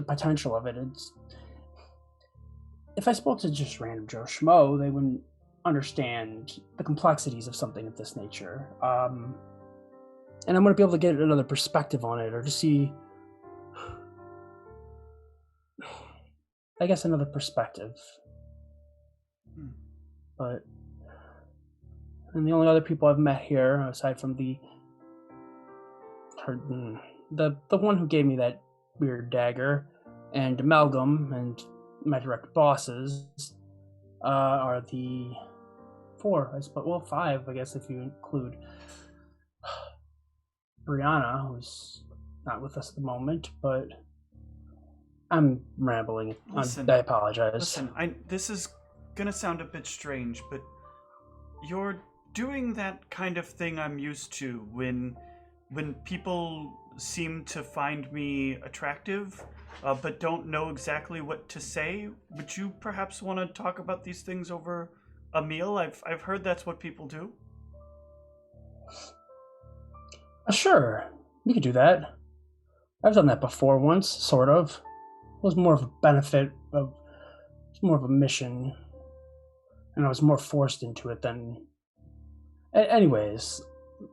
potential of it. It's if I spoke to just random Joe Schmo, they wouldn't understand the complexities of something of this nature. And I'm going to be able to get another perspective on it, or to see, I guess, another perspective. But, and the only other people I've met here, aside from the one who gave me that weird dagger, and Amalgam, and my direct bosses, are the 4, I suppose. Well, 5, I guess, if you include Brianna, who's not with us at the moment, but I'm rambling. Listen, I apologize. Listen, this is gonna sound a bit strange, but you're doing that kind of thing I'm used to when people seem to find me attractive, but don't know exactly what to say. Would you perhaps want to talk about these things over a meal? I've heard that's what people do. Sure, you could do that. I've done that before once, sort of. It was more of a benefit of, it's more of a mission, and I was more forced into it than. Anyways,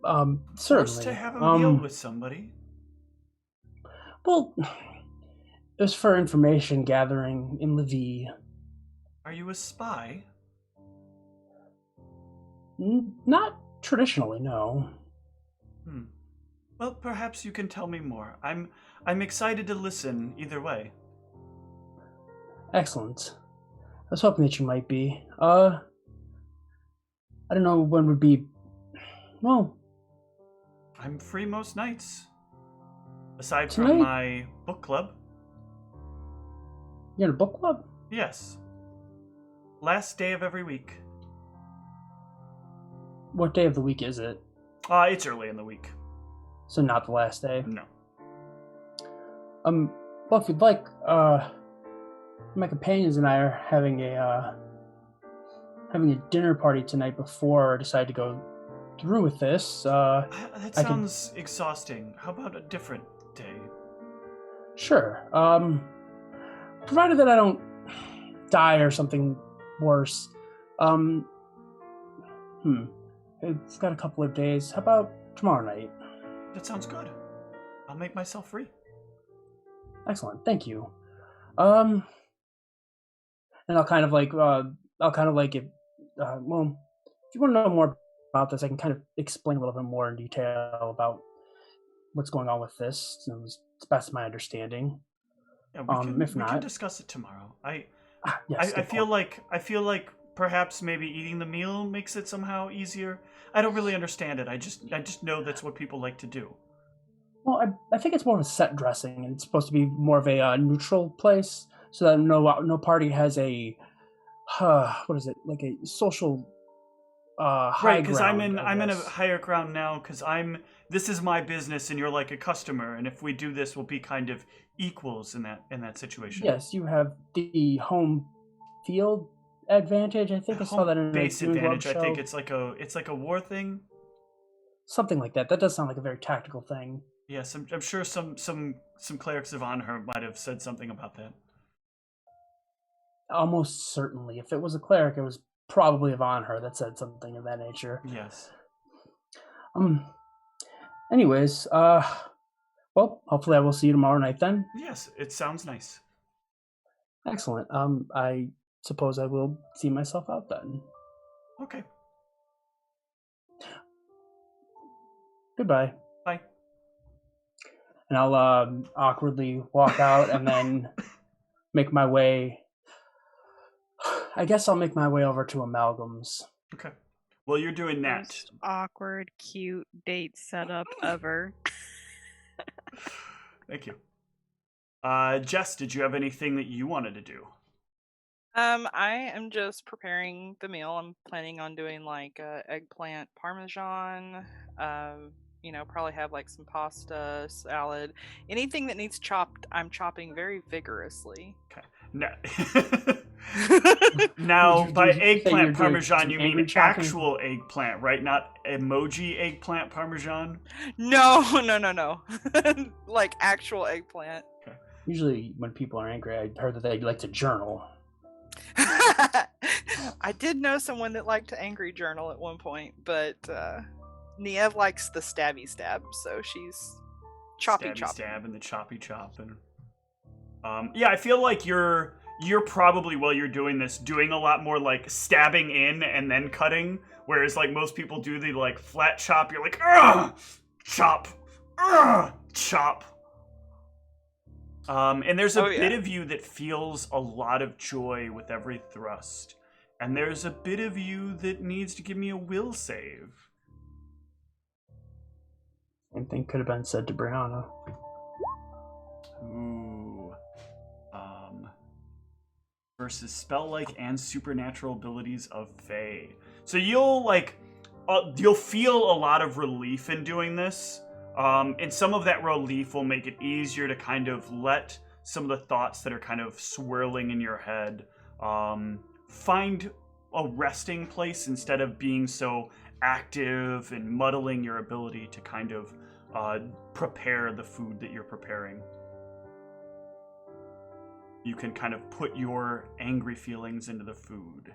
certainly. Forced to have a meal with somebody. Well, it was for information gathering in Lviv. Are you a spy? Not traditionally, no. Well, perhaps you can tell me more. I'm excited to listen either way. Excellent. I was hoping that you might be. I don't know when would be. Well, I'm free most nights. Aside Tonight? from my book club. You're in a book club? Yes. Last day of every week. What day of the week is it? It's early in the week. So not the last day. No. Well, if you'd like, my companions and I are having a dinner party tonight before I decide to go through with this. That sounds exhausting. How about a different day? Sure. Provided that I don't die or something worse. It's got a couple of days. How about tomorrow night? That sounds good. I'll make myself free. Excellent. Thank you. And I'll kind of like if you want to know more about this, I can kind of explain a little bit more in detail about what's going on with this. To the best of my understanding. Yeah, we can discuss it tomorrow. Yes, I feel like perhaps maybe eating the meal makes it somehow easier. I don't really understand it. I just know that's what people like to do. Well, I think it's more of a set dressing, and it's supposed to be more of a neutral place, so that no party has a what is it, like a social high Right, because I'm ground, in a higher ground now because this is my business and you're like a customer, and if we do this, we'll be kind of equals in that situation. Yes, you have the home field advantage. I think I saw that in base a Moon Globe advantage. I show. think it's like a war thing. Something like that. That does sound like a very tactical thing. Yes, I'm sure some clerics of honor might have said something about that. Almost certainly. If it was a cleric, it was probably Von her that said something of that nature. Yes. Anyways, well, hopefully I will see you tomorrow night then. Yes, it sounds nice. Excellent. I suppose I will see myself out then. Okay. Goodbye. Bye. And I'll awkwardly walk out and then make my way. I guess I'll make my way over to Amalgams. Okay. Well, you're doing that. Most awkward, cute date setup ever. Thank you. Jess, did you have anything that you wanted to do? I am just preparing the meal. I'm planning on doing like eggplant parmesan. Probably have like some pasta, salad, anything that needs chopped. I'm chopping very vigorously. Okay. Now, by eggplant parmesan, you mean actual eggplant, right? Not emoji eggplant parmesan? No. Like actual eggplant. Okay. Usually when people are angry, I heard that they like to journal. I did know someone that liked to angry journal at one point, but Niev likes the stabby stab, so she's choppy chop. Stab and the choppy chop. And yeah, I feel like you're probably, while you're doing this, doing a lot more like stabbing in and then cutting, whereas like most people do the like flat chop. You're like, chop, chop. And there's a bit of you that feels a lot of joy with every thrust, and there's a bit of you that needs to give me a will save. Same thing could have been said to Brianna. Ooh. Versus spell-like and supernatural abilities of Fae. So you'll feel a lot of relief in doing this. And some of that relief will make it easier to kind of let some of the thoughts that are kind of swirling in your head find a resting place instead of being so active and muddling your ability to kind of prepare the food that you're preparing. You can kind of put your angry feelings into the food.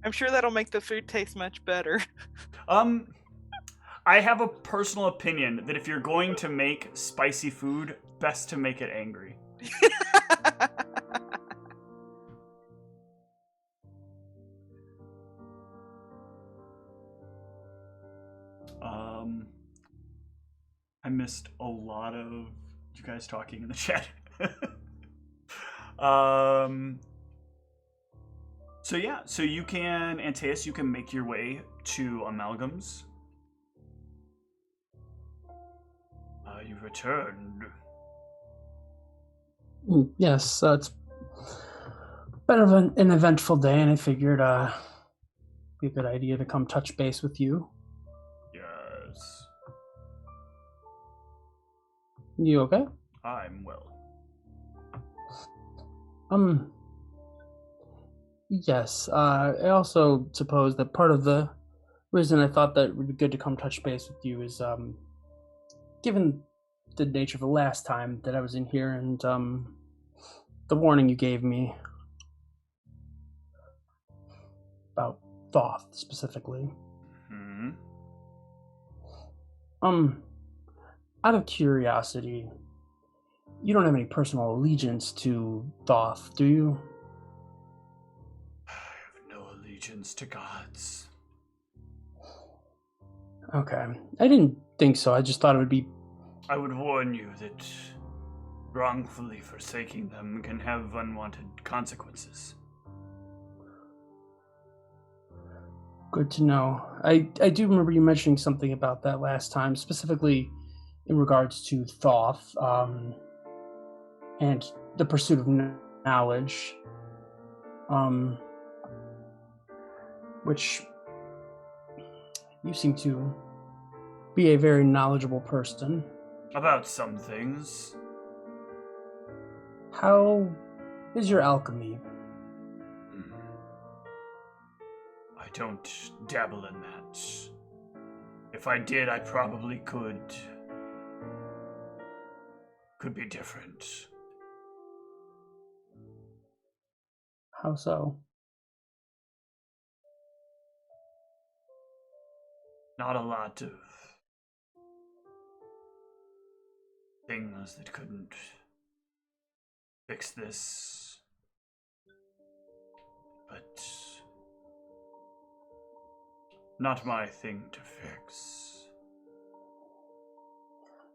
I'm sure that'll make the food taste much better. I have a personal opinion that if you're going to make spicy food, best to make it angry. I missed a lot of you guys talking in the chat. So you can, Antaeus, you can make your way to Amalgams. you've returned. Yes, it's been an eventful day, and I figured be a good idea to come touch base with you. Yes. You okay? I'm well. Yes. I also suppose that part of the reason I thought that it would be good to come touch base with you is, given the nature of the last time that I was in here and, the warning you gave me about Thoth specifically. Hmm? Out of curiosity, you don't have any personal allegiance to Thoth, do you? I have no allegiance to gods. Okay. I didn't think so. I just thought it would be... I would warn you that wrongfully forsaking them can have unwanted consequences. Good to know. I do remember you mentioning something about that last time, specifically in regards to Thoth, and the pursuit of knowledge, which you seem to be a very knowledgeable person. About some things. How is your alchemy? I don't dabble in that. If I did, I probably could be different. How so? Not a lot of things that couldn't fix this, but not my thing to fix.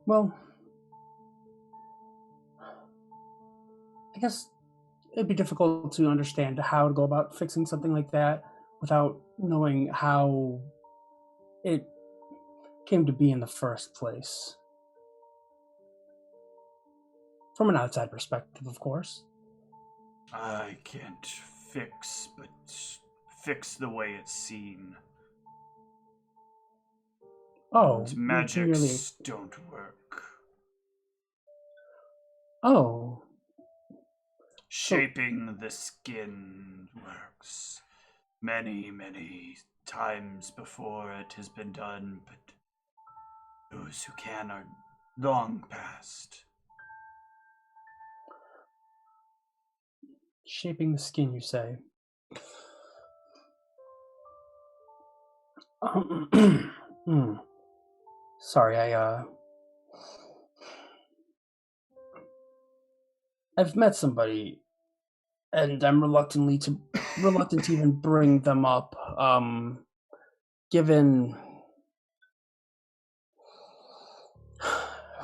Well, I guess it'd be difficult to understand how to go about fixing something like that without knowing how it came to be in the first place. From an outside perspective, of course. I can't fix, but fix the way it's seen. Oh, And magics don't work. Oh. Shaping the skin works. Many, many times before it has been done, but those who can are long past. Shaping the skin, you say? Sorry, I've met somebody, and I'm reluctant to even bring them up, given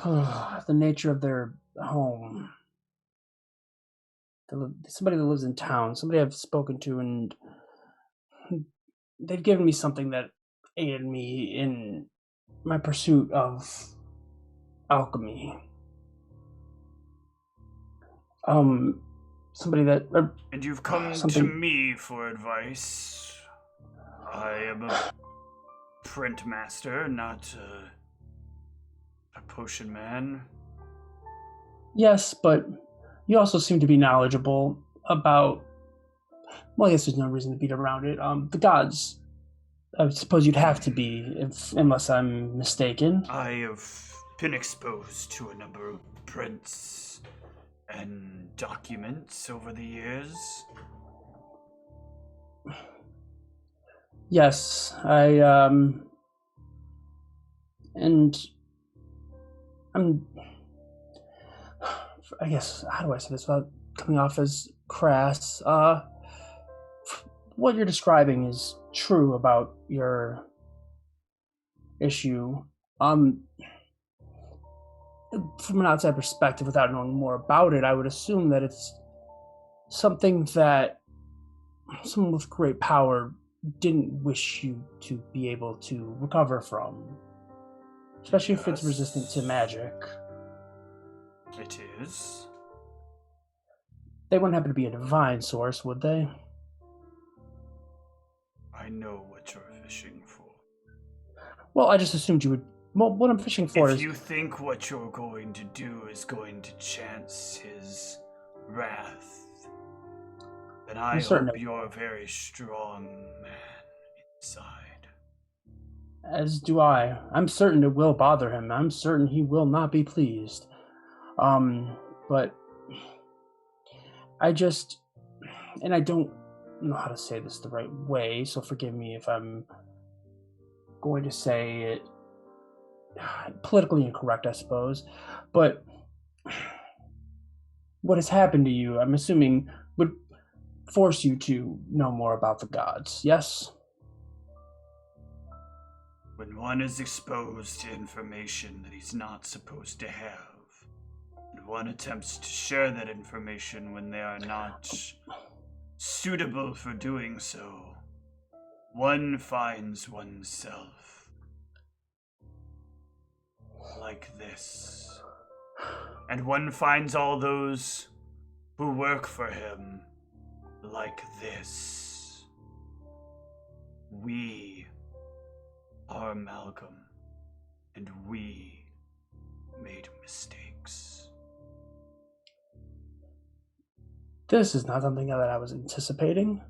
the nature of their home. Somebody that lives in town, somebody I've spoken to, and they've given me something that aided me in my pursuit of alchemy. Somebody that... And you've come to me for advice. I am a print master, not a potion man. Yes, but you also seem to be knowledgeable about... Well, I guess there's no reason to beat around it. The gods. I suppose you'd have to be, unless I'm mistaken. I have been exposed to a number of prints and documents over the years. Yes, I guess, how do I say this without coming off as crass? What you're describing is true about your issue. From an outside perspective, without knowing more about it, I would assume that it's something that someone with great power didn't wish you to be able to recover from. especially if it's Yes. resistant to magic. It is. They wouldn't happen to be a divine source, would they? I know what you're fishing for. Well, I just assumed you would. Well, what I'm fishing for If is you think what you're going to do is going to chance his wrath, then I certain hope of- you're a very strong man inside. as do I. I'm certain it will bother him. I'm certain he will not be pleased. But I just, and I don't know how to say this the right way, so forgive me if I'm going to say it politically incorrect, I suppose. But what has happened to you, I'm assuming, would force you to know more about the gods, yes? When one is exposed to information that he's not supposed to have, and one attempts to share that information when they are not suitable for doing so, one finds oneself like this. And one finds all those who work for him like this. We are amalgam, and we made mistakes. This is not something that I was anticipating.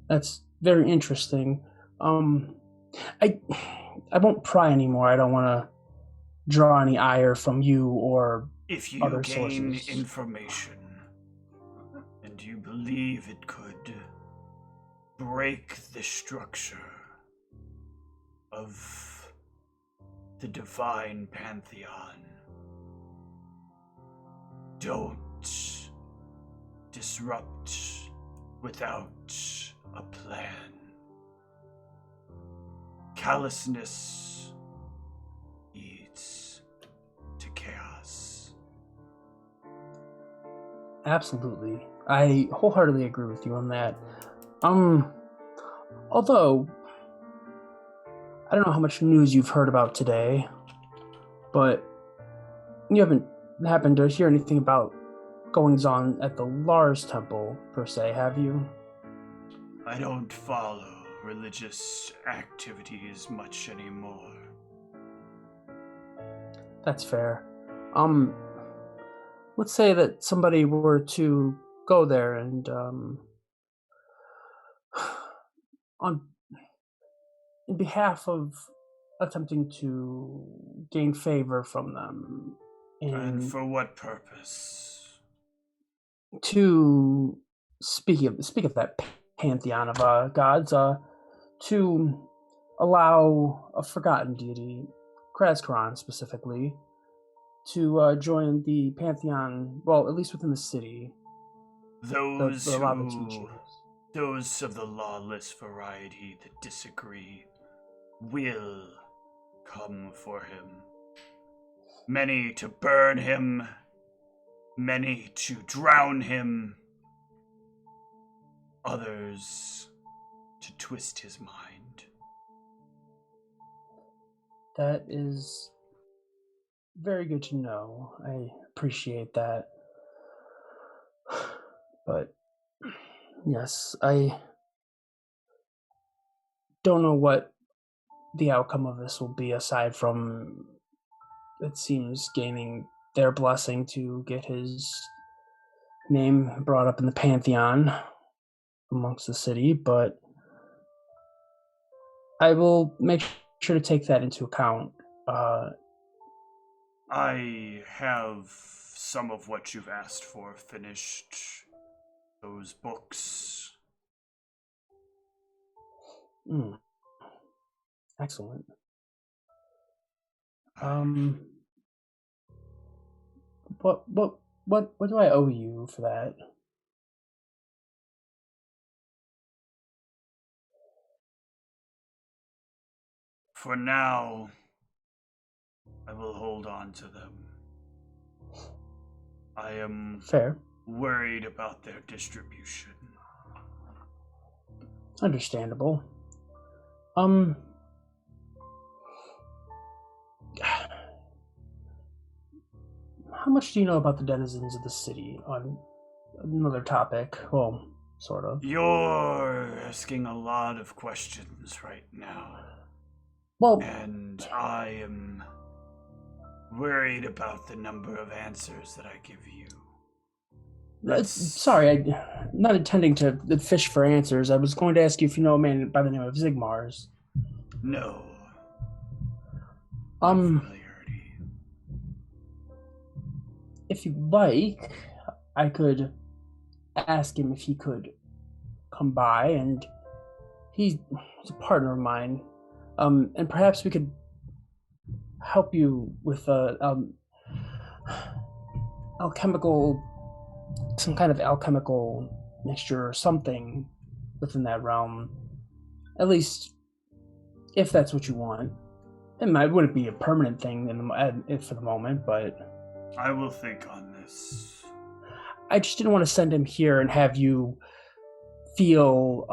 That's very interesting. I won't pry anymore. I don't want to draw any ire from you or If you other gain sources. information and you believe it could break the structure of the divine pantheon, don't disrupt without a plan. Callousness leads to chaos. Absolutely. I wholeheartedly agree with you on that. Although I don't know how much news you've heard about today, but you haven't happened to hear anything about goings on at the Lars Temple, per se, have you? I don't follow religious activities much anymore. That's fair. Let's say that somebody were to go there and, in behalf of attempting to gain favor from them, And for what purpose? to speak of that pantheon of gods, to allow a forgotten deity, Krazkaran specifically, to join the pantheon. Well, at least within the city. Those a lot of the teachings. those of the lawless variety that disagree will come for him. Many to burn him, many to drown him, others to twist his mind. That is very good to know. I appreciate that. But yes, I don't know what the outcome of this will be aside from, it seems, gaining their blessing to get his name brought up in the pantheon amongst the city, but I will make sure to take that into account. I have some of what you've asked for finished. Those books. Excellent. What do I owe you for that? For now, I will hold on to them. I am Fair. worried about their distribution. Understandable. how much do you know about the denizens of the city? On another topic, well, sort of. You're asking a lot of questions right now. Well, And I am worried about the number of answers that I give you. sorry, I'm not intending to fish for answers. I was going to ask you if you know a man by the name of Zigmars. No. Um, Familiarity. if you like, I could ask him if he could come by, and he's a partner of mine. And perhaps we could help you with alchemical, some kind of alchemical mixture or something within that realm. At least, if that's what you want. It wouldn't be a permanent thing for the moment, but I will think on this. I just didn't want to send him here and have you feel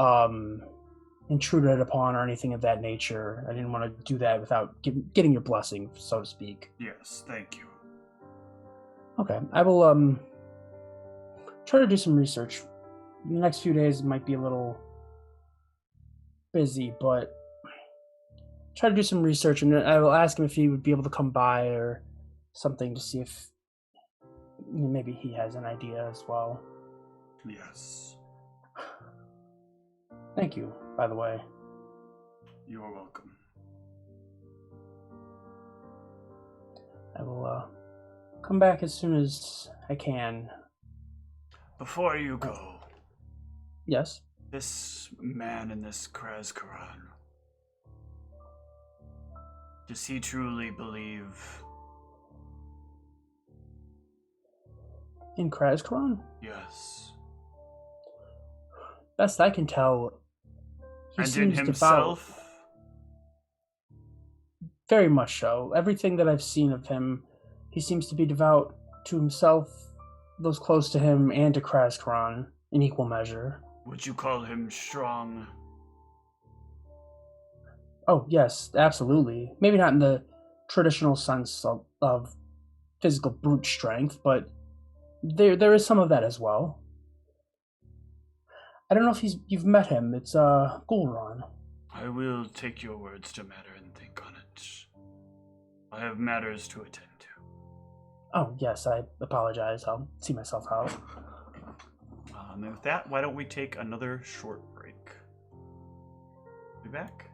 intruded upon or anything of that nature. I didn't want to do that without getting your blessing, so to speak. Yes, thank you. Okay, I will try to do some research. The next few days might be a little busy, but try to do some research, and I will ask him if he would be able to come by or something to see if maybe he has an idea as well. Yes. Thank you, by the way. You are welcome. I will come back as soon as I can. Before you go, Yes? this man in this Krazkaran, does he truly believe? In Krazkaran? Yes. Best I can tell, he And in seems himself? devout. Very much so. Everything that I've seen of him, he seems to be devout to himself, those close to him, and to Krazkaran in equal measure. Would you call him strong? Oh, yes, absolutely. Maybe not in the traditional sense of physical brute strength, but there is some of that as well. I don't know if you've met him. It's Gulron. I will take your words to matter and think on it. I have matters to attend to. Oh, yes, I apologize. I'll see myself out. And with that, why don't we take another short break? Be back.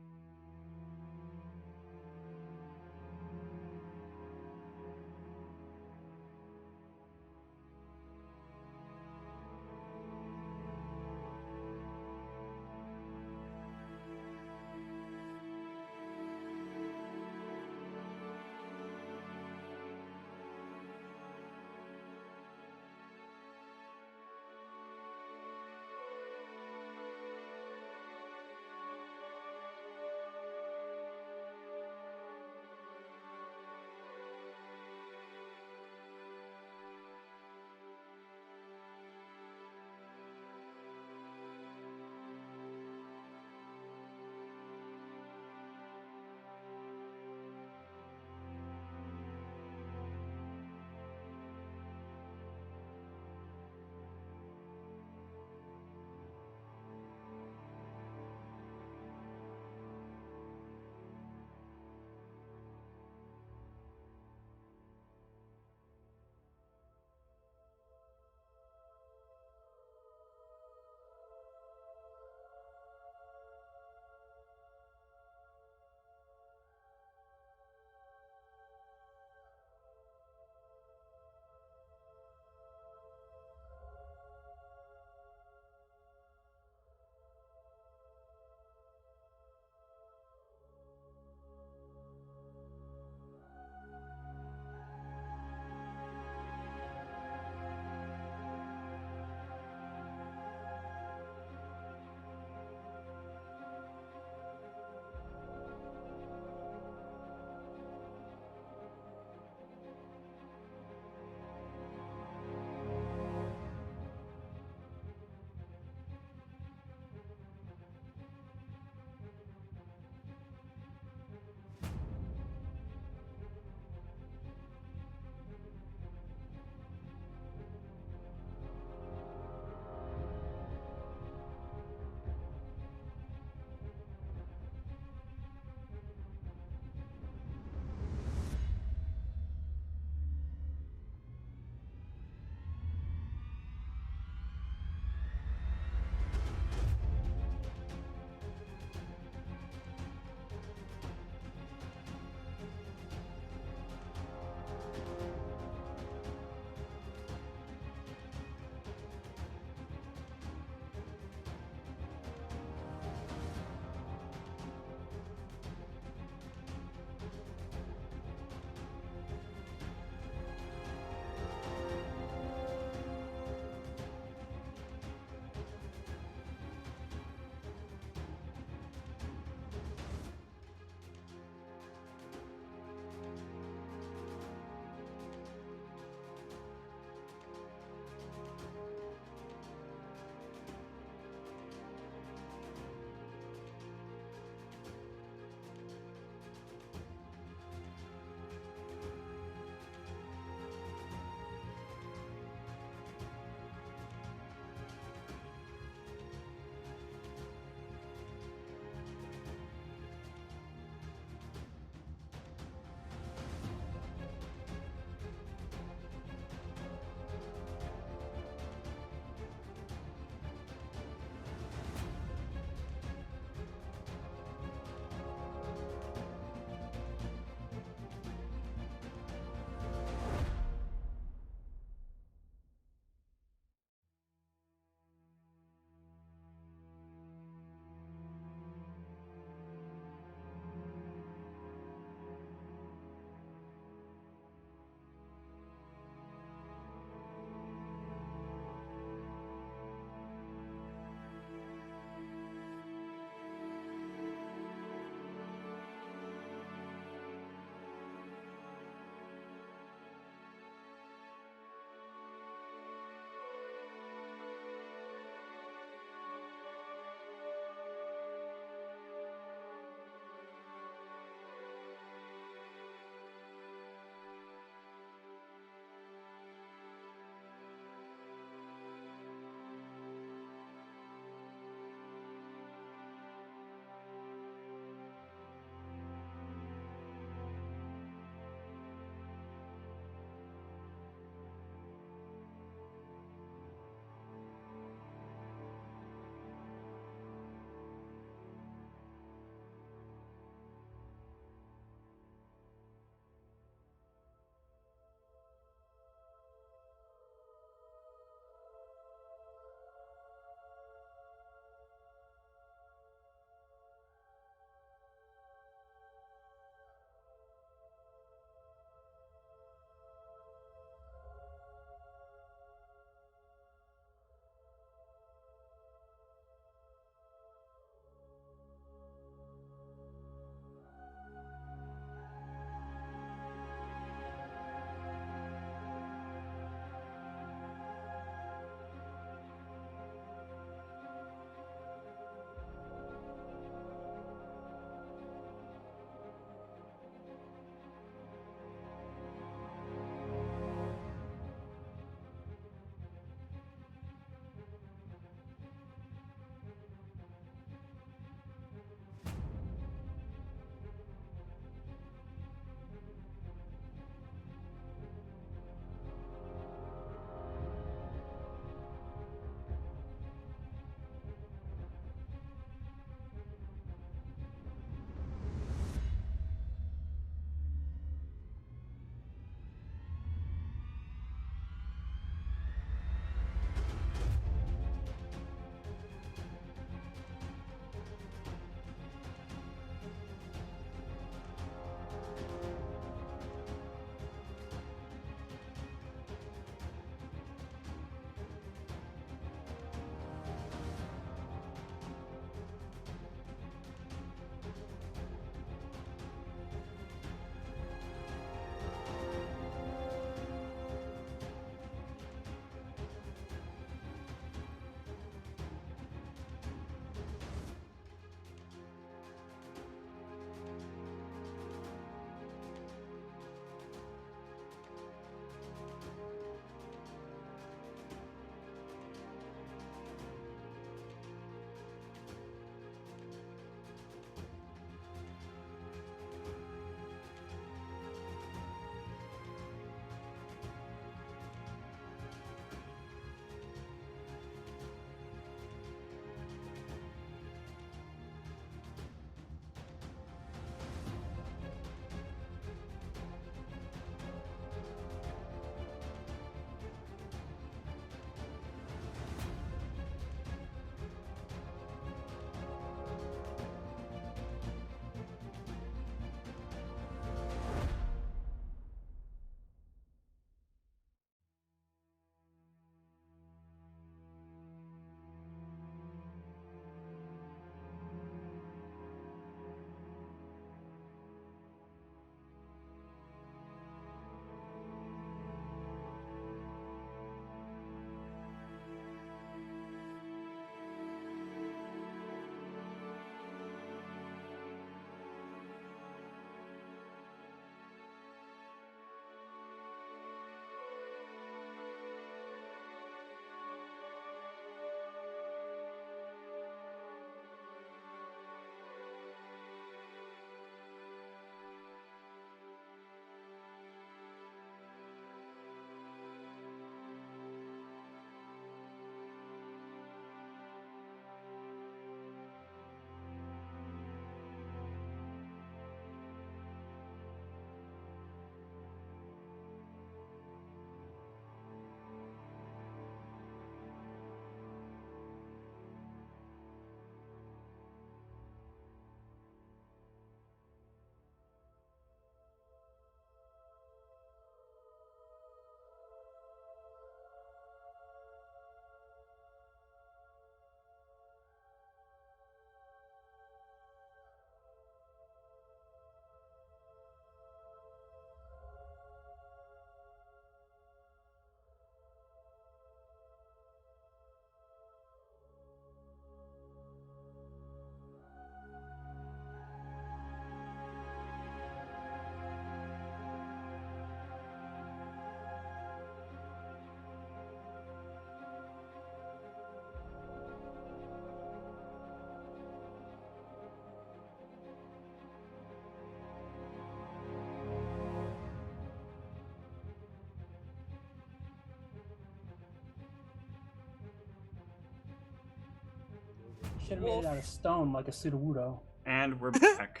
Should have made it out of stone like a Sudowoodo. And we're back.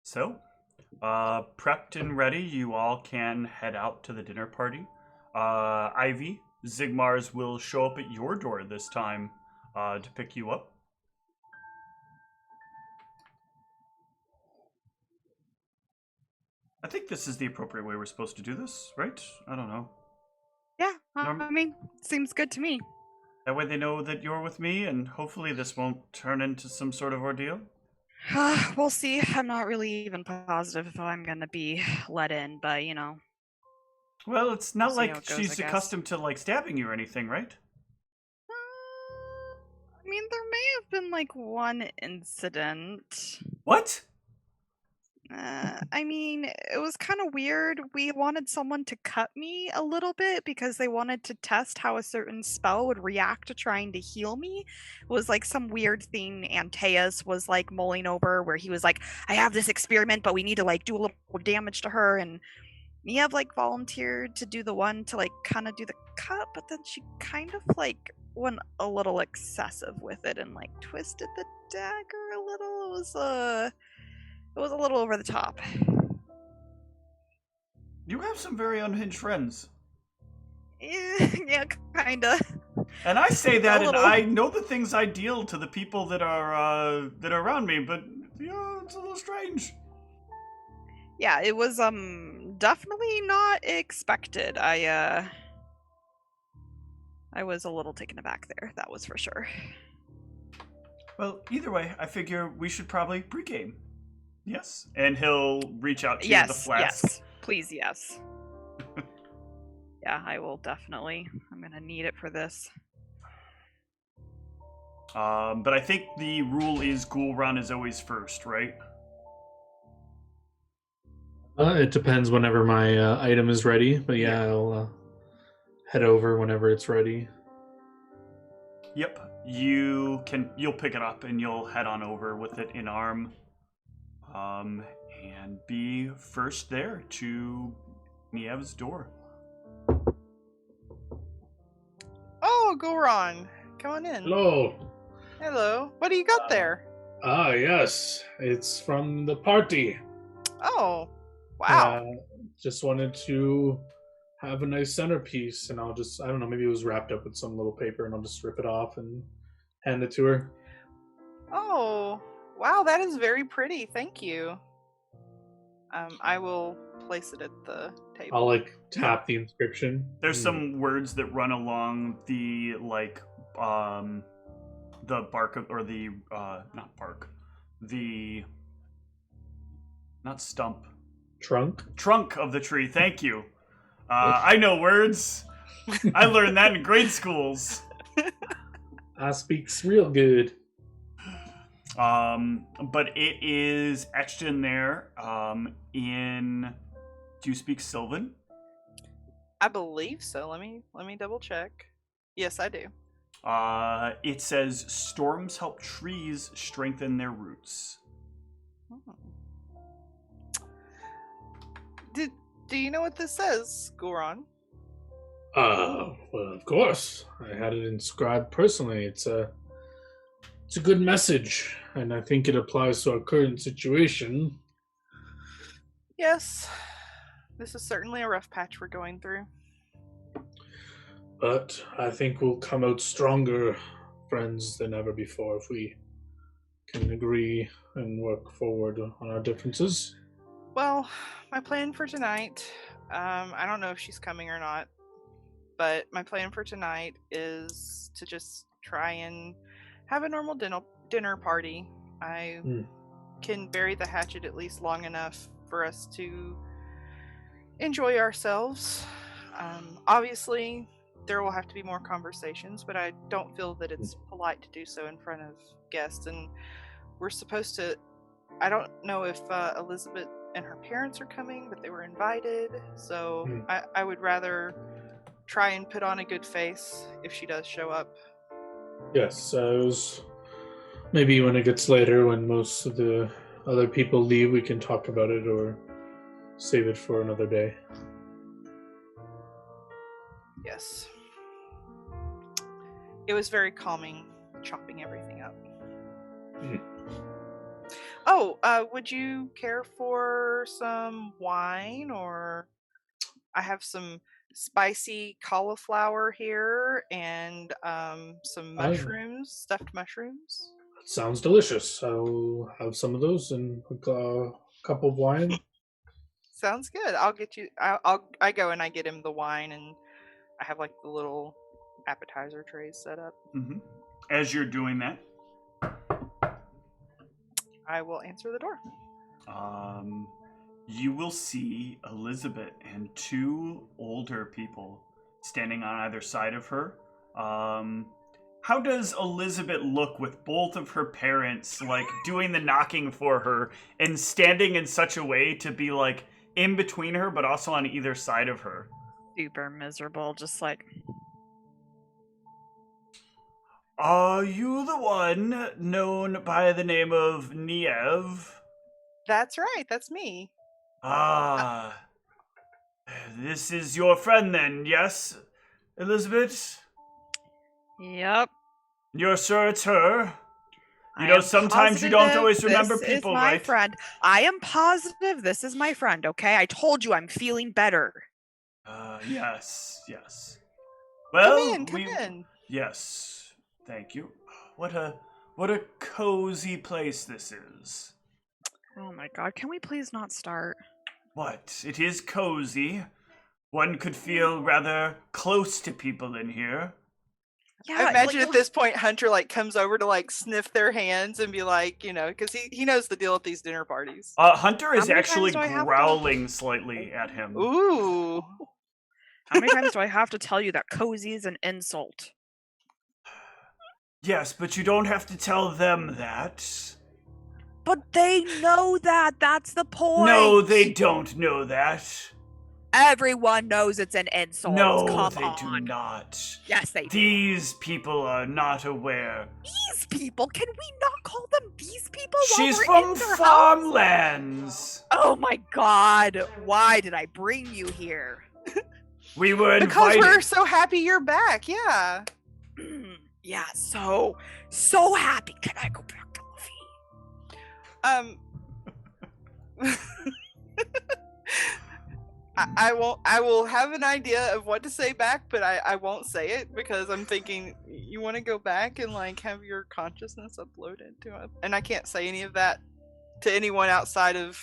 So, prepped and ready, you all can head out to the dinner party. Ivy, Zigmars will show up at your door this time to pick you up. I think this is the appropriate way we're supposed to do this, right? I don't know. Yeah, I mean, seems good to me. That way they know that you're with me, and hopefully this won't turn into some sort of ordeal. We'll see. I'm not really even positive if I'm gonna be let in, but you know. Well, it's not We'll see how like it goes, she's I guess. accustomed to like stabbing you or anything, right? I mean, there may have been like one incident. What? I mean, it was kind of weird. We wanted someone to cut me a little bit because they wanted to test how a certain spell would react to trying to heal me. It was like some weird thing Antaeus was like mulling over where he was like, I have this experiment, but we need to like do a little damage to her. And Niev like volunteered to do the one to like kind of do the cut, but then she kind of like went a little excessive with it and like twisted the dagger a little. It was a little over the top. You have some very unhinged friends. Yeah, kinda. And I say that, and little. I know the things I deal to the people that are around me, but yeah, it's a little strange. Yeah, it was definitely not expected. I was a little taken aback there, that was for sure. Well, either way, I figure we should probably pregame. Yes, and he'll reach out to you Yes, with the flask. yes, please, yes. Yeah, I will definitely. I'm gonna need it for this. But I think the rule is Ghoul Run is always first, right? It depends whenever my item is ready, but yeah, I'll head over whenever it's ready. Yep, you'll pick it up and you'll head on over with it in arm. And be first there to Niev's door. Oh, Goron, come on in. Hello. Hello. What do you got there? Ah, yes. It's from the party. Oh, wow. Just wanted to have a nice centerpiece, and I don't know, maybe it was wrapped up with some little paper, and I'll just rip it off and hand it to her. Oh, wow, that is very pretty. Thank you. I will place it at the table. I'll tap the inscription. There's some words that run along the the bark of, or the not bark, the not stump, trunk of the tree. Thank you. I know words. I learned that in grade schools. I speaks real good. But it is etched in there. Do you speak Sylvan? I believe so. Let me double check. Yes, I do. It says storms help trees strengthen their roots. Do you know what this says, Goron? Well, of course. I had it inscribed personally. It's a good message, and I think it applies to our current situation. Yes. This is certainly a rough patch we're going through. But I think we'll come out stronger friends than ever before if we can agree and work forward on our differences. Well, my plan for tonight, I don't know if she's coming or not, but my plan for tonight is to just try and have a normal dinner party. I can bury the hatchet at least long enough for us to enjoy ourselves. Obviously, there will have to be more conversations, but I don't feel that it's polite to do so in front of guests. And we're supposed to, I don't know if Elizabeth and her parents are coming, but they were invited. So I would rather try and put on a good face if she does show up. Yes, maybe when it gets later, when most of the other people leave, we can talk about it or save it for another day. Yes. It was very calming chopping everything up. Mm. Oh, would you care for some wine? Or I have some spicy cauliflower here and some mushrooms, stuffed mushrooms. Sounds delicious. I'll have some of those and a cup of wine. Sounds good. I'll get you. I go and I get him the wine, and I have like the little appetizer trays set up. Mm-hmm. As you're doing that, I will answer the door. you will see Elizabeth and two older people standing on either side of her. How does Elizabeth look with both of her parents, like, doing the knocking for her and standing in such a way to be, like, in between her, but also on either side of her? Super miserable, just like... Are you the one known by the name of Niev? That's right. That's me. Ah. This is your friend then, yes, Elizabeth? Yep. You're sure it's her? You I know, am sometimes you don't positive always remember this people, is my right? friend. I am positive this is my friend, okay? I told you I'm feeling better. Yes. Well, Come in. Yes, thank you. What a cozy place this is. Oh my god, can we please not start? What? It is cozy. One could feel rather close to people in here. Yeah, I imagine like, at this point Hunter like comes over to like sniff their hands and be like, you know, because he knows the deal at these dinner parties. Hunter is many actually times do I have to- growling slightly at him. Ooh. how many times do I have to tell you that cozy is an insult? Yes, but you don't have to tell them that. But they know that. That's the point. No, they don't know that. Everyone knows it's an insult. No, Come they on. do not. Yes, they do. These people are not aware. These people? Can we not call them these people? She's while we're from in their farmlands. house? Oh my god. Why did I bring you here? We were Because invited. we're so happy you're back, yeah. Yeah, so happy. Can I go back to Luffy? I will have an idea of what to say back, but I won't say it because I'm thinking you want to go back and like have your consciousness uploaded to it, and I can't say any of that to anyone outside of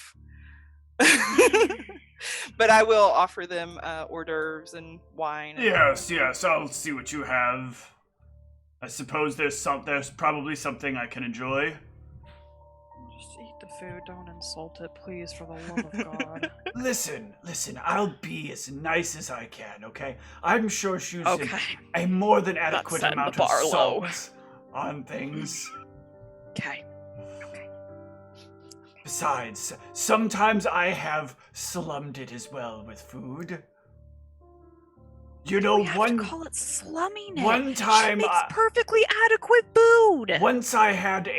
but I will offer them hors d'oeuvres and wine. Yes, I'll see what you have. I suppose there's probably something I can enjoy. Just eat the food. Don't insult it, please, for the love of God. Listen, I'll be as nice as I can, okay? I'm sure she's Okay. a more than adequate setting the amount of bar low. salt on things. Okay. Besides, sometimes I have slummed it as well with food. You know, We have to call it slumming it. one time She makes perfectly adequate food. once I had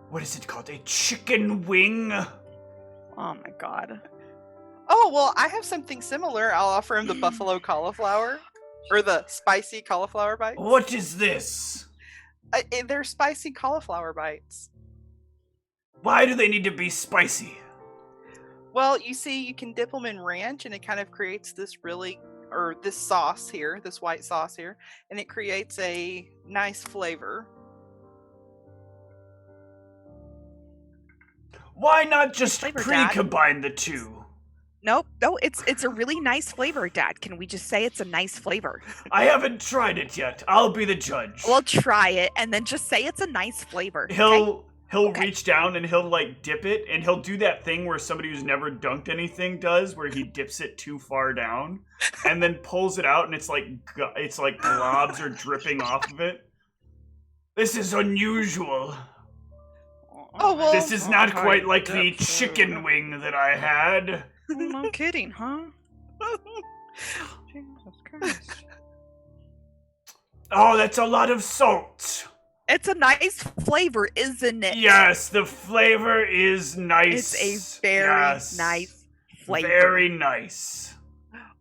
what is it called? A chicken wing? Oh my god. Oh well, I have something similar. I'll offer him the buffalo cauliflower or the spicy cauliflower bites. What is this? They're spicy cauliflower bites. Why do they need to be spicy? Well, you see, you can dip them in ranch, and it kind of creates this this sauce here, this white sauce here, and it creates a nice flavor. Why not just Flavor, Dad? pre-combine the two? Nope. No, it's a really nice flavor, Dad. Can we just say it's a nice flavor? I haven't tried it yet. I'll be the judge. We'll try it and then just say it's a nice flavor. Okay? He'll Okay. reach down and he'll like dip it, and he'll do that thing where somebody who's never dunked anything does, where he dips it too far down and then pulls it out, and it's like globs are dripping off of it. This is unusual. Oh, well, This is not quite like the Dip food. chicken wing that I had. No kidding, huh? Jesus Christ. Oh, that's a lot of salt. It's a nice flavor, isn't it? Yes, the flavor is nice. It's a very Yes. nice flavor. Very nice.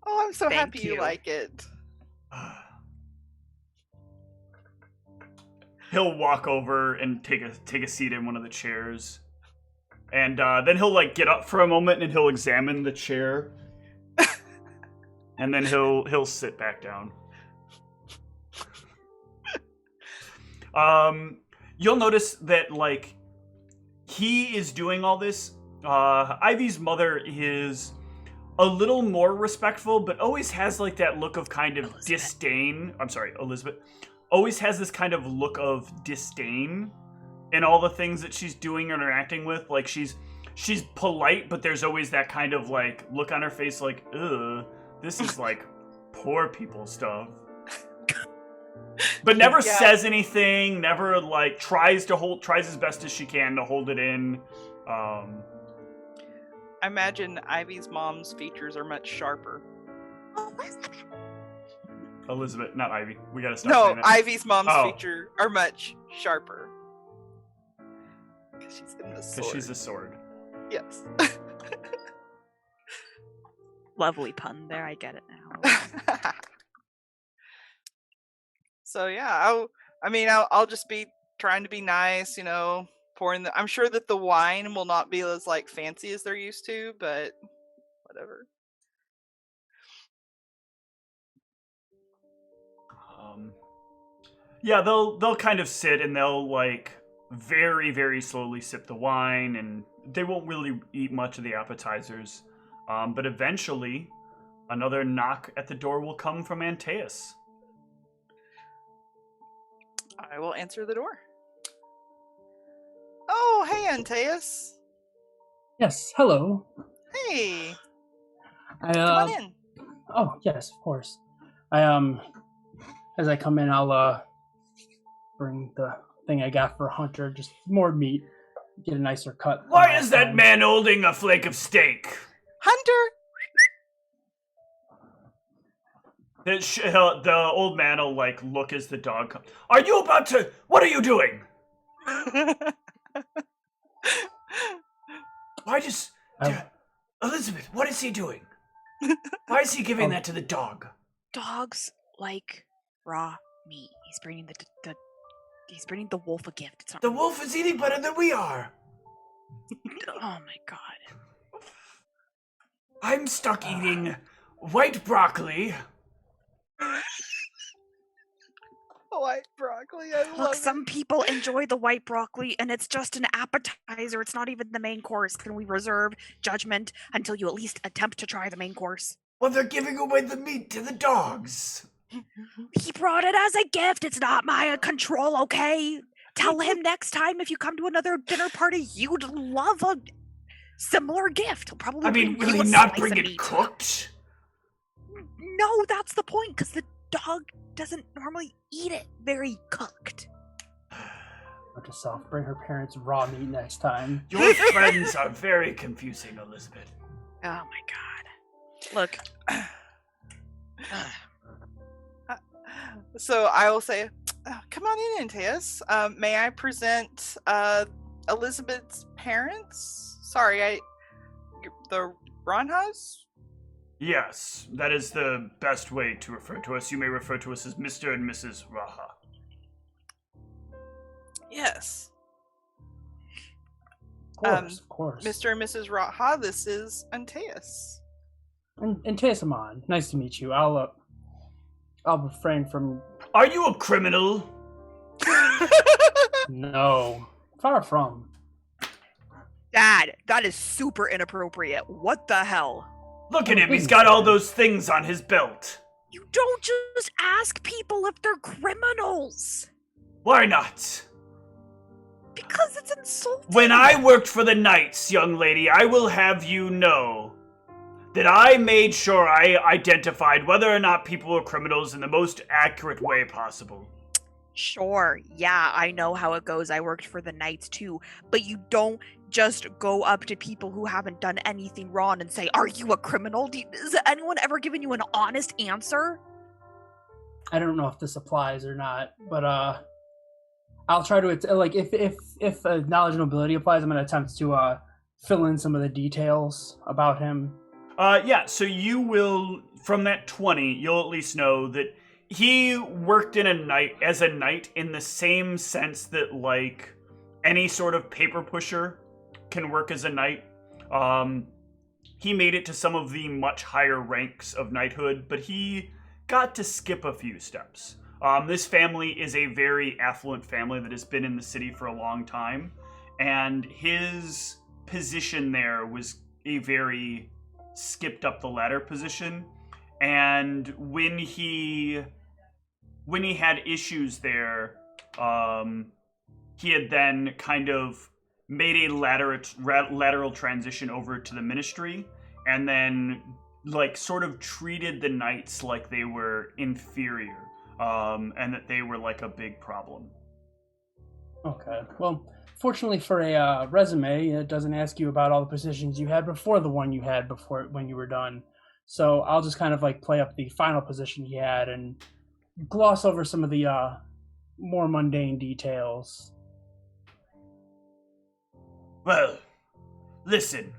Oh, I'm so Thank happy you you. like it. he'll walk over and take a seat in one of the chairs, and then he'll like get up for a moment and he'll examine the chair, and then he'll sit back down. You'll notice that like he is doing all this. Ivy's mother is a little more respectful, but always has like that look of kind of disdain. I'm sorry, Elizabeth. Always has this kind of look of disdain in all the things that she's doing and interacting with. Like she's polite, but there's always that kind of like look on her face like, ugh, this is like poor people stuff. But never says anything, never like tries as best as she can to hold it in. I imagine Ivy's mom's features are much sharper. Elizabeth, not Ivy. We gotta stop saying that. Ivy's mom's features are much sharper. Because she's in the sword. Because she's a sword. Yes. Lovely pun there, I get it now. So yeah, I'll just be trying to be nice, pouring I'm sure that the wine will not be as like fancy as they're used to, but whatever. Yeah, they'll kind of sit and they'll like very, very slowly sip the wine, and they won't really eat much of the appetizers. But eventually, another knock at the door will come from Antaeus. I will answer the door. Oh, hey, Antaeus. Yes, hello. Hey. Come on in. Oh, yes, of course. As I come in, I'll bring the thing I got for Hunter, just more meat, get a nicer cut. Why is that man holding a flake of steak? Hunter! The old man will like look as the dog comes. Are you about to? What are you doing? Why just Elizabeth? What is he doing? Why is he giving that to the dog? Dogs like raw meat. He's bringing he's bringing the wolf a gift. It's not the wolf is eating better than we are. Oh my god! I'm stuck eating white broccoli. White broccoli, I love Look, it. some people enjoy the white broccoli, and it's just an appetizer. It's not even the main course. Can we reserve judgment until you at least attempt to try the main course? Well, they're giving away the meat to the dogs. He brought it as a gift. It's not my control, okay? Tell him next time if you come to another dinner party, you'd love a similar gift. He'll probably will he not bring it cooked? No, that's the point, because the dog doesn't normally eat it very cooked. Note to self, bring her parents raw meat next time. Your friends are very confusing, Elizabeth. Oh my god. Look. So I will say, come on in, Antaeus. May I present Elizabeth's parents? Sorry, the Ronhas? Yes, that is the best way to refer to us. You may refer to us as Mr. and Mrs. Raha. Yes. Of course. Mr. and Mrs. Raha, this is Antaeus. And Tesamon, nice to meet you. I'll refrain from... Are you a criminal? No. Far from. Dad, that is super inappropriate. What the hell? Look at him, he's got all those things on his belt. You don't just ask people if they're criminals. Why not? Because it's insulting. When I worked for the Knights, young lady, I will have you know that I made sure I identified whether or not people were criminals in the most accurate way possible. Sure, yeah, I know how it goes. I worked for the Knights too. But you don't just go up to people who haven't done anything wrong and say, "Are you a criminal?" Has anyone ever given you an honest answer? I don't know if this applies or not, but I'll try to if knowledge and ability applies, I'm gonna attempt to fill in some of the details about him. Yeah, so you will, from that 20, you'll at least know that he worked as a knight in the same sense that, like, any sort of paper pusher can work as a knight. He made it to some of the much higher ranks of knighthood, but he got to skip a few steps. This family is a very affluent family that has been in the city for a long time, and his position there was a very skipped up the ladder position. And when he had issues there, he had then kind of made a lateral transition over to the ministry, and then like sort of treated the knights like they were inferior, and that they were like a big problem. Okay. Well, fortunately for a resume, it doesn't ask you about all the positions you had before the one you had before when you were done. So I'll just kind of like play up the final position he had and gloss over some of the more mundane details. Well, listen.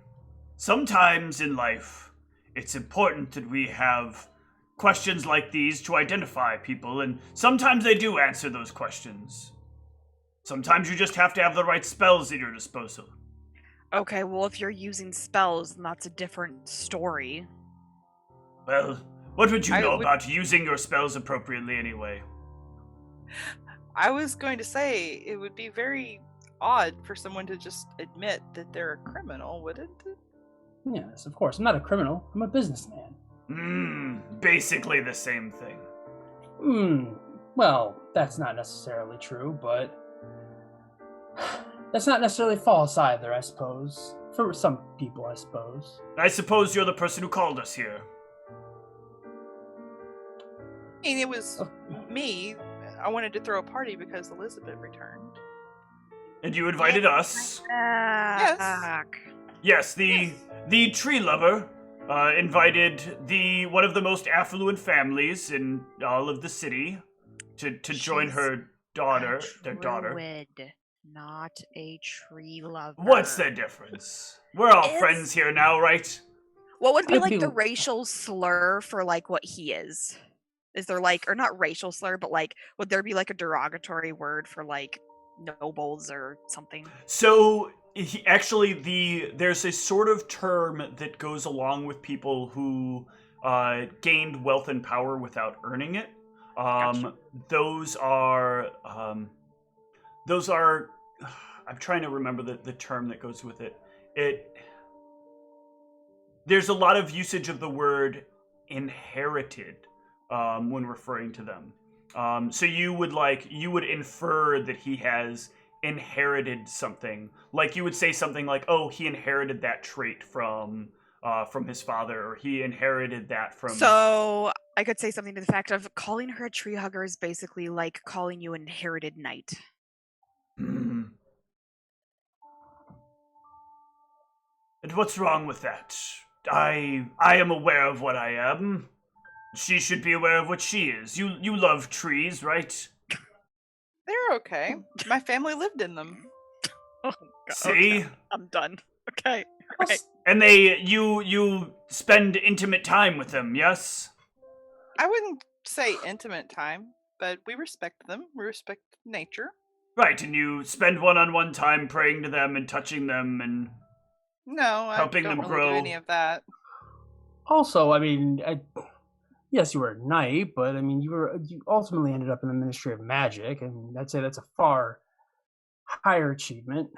Sometimes in life, it's important that we have questions like these to identify people, and sometimes they do answer those questions. Sometimes you just have to have the right spells at your disposal. Okay, well, if you're using spells, then that's a different story. Well, what would you know about using your spells appropriately anyway? I was going to say, it would be very odd for someone to just admit that they're a criminal, wouldn't it? Yes, of course. I'm not a criminal. I'm a businessman. Basically the same thing. Well, that's not necessarily true, but that's not necessarily false either, I suppose. For some people, I suppose. I suppose you're the person who called us here. I mean, it was me. I wanted to throw a party because Elizabeth returned. And you invited us. Yes. Yes, the tree lover invited one of the most affluent families in all of the city to join her daughter. Their daughter. Druid, not a tree lover. What's the difference? We're all friends here now, right? What would be like the racial slur for like what he is? Is there like, or not racial slur, but like, would there be like a derogatory word for like nobles or something? So there's a sort of term that goes along with people who gained wealth and power without earning it. Gotcha. Those are I'm trying to remember the term that goes with it. There's a lot of usage of the word inherited when referring to them. So you would infer that he has inherited something. Like you would say something like, "Oh, he inherited that trait from his father," or "He inherited that from." So I could say something to the fact of calling her a tree hugger is basically like calling you an inherited knight. And what's wrong with that? I am aware of what I am. She should be aware of what she is. You love trees, right? They're okay. My family lived in them. Oh, God. See? Okay. I'm done. Okay. Right. And you spend intimate time with them, yes? I wouldn't say intimate time, but we respect them. We respect nature. Right, and you spend one-on-one time praying to them and touching them and helping I don't them really grow. do any of that. Also, I mean, yes, you were a knight, but I mean, you ultimately ended up in the Ministry of Magic, and I'd say that's a far higher achievement.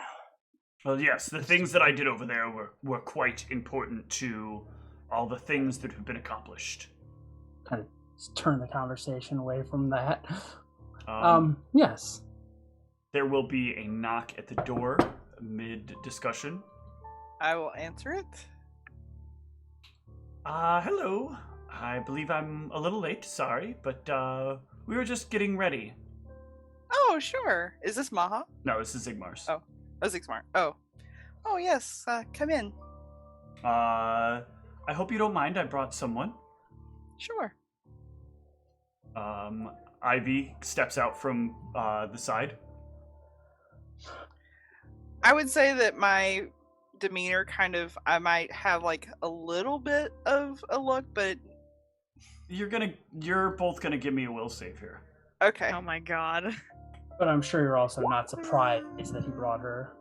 Well, yes, the things that I did over there were quite important to all the things that have been accomplished. Kind of turn the conversation away from that. Yes. There will be a knock at the door mid-discussion. I will answer it. Hello. I believe I'm a little late, sorry, but we were just getting ready. Oh, sure. Is this Maha? No, this is Zigmar's. Oh, Zigmar. Oh, yes. Come in. I hope you don't mind. I brought someone. Sure. Ivy steps out from the side. I would say that my demeanor I might have like a little bit of a look, but You're both gonna give me a will save here. Okay. Oh my god. But I'm sure you're also not surprised that he brought her.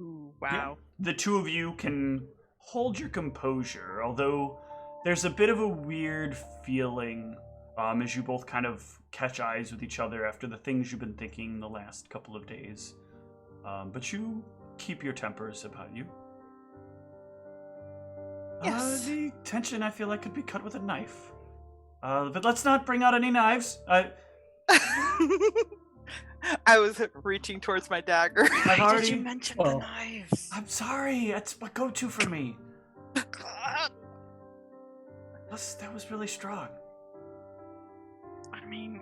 Ooh, wow. The two of you can hold your composure, although there's a bit of a weird feeling as you both kind of catch eyes with each other after the things you've been thinking the last couple of days. But you keep your tempers about you. Yes. The tension, I feel like, could be cut with a knife. But let's not bring out any knives. I was reaching towards my dagger. I've Why already... did you mention the knives? I'm sorry. That's my go-to for me. God. That was really strong. I mean,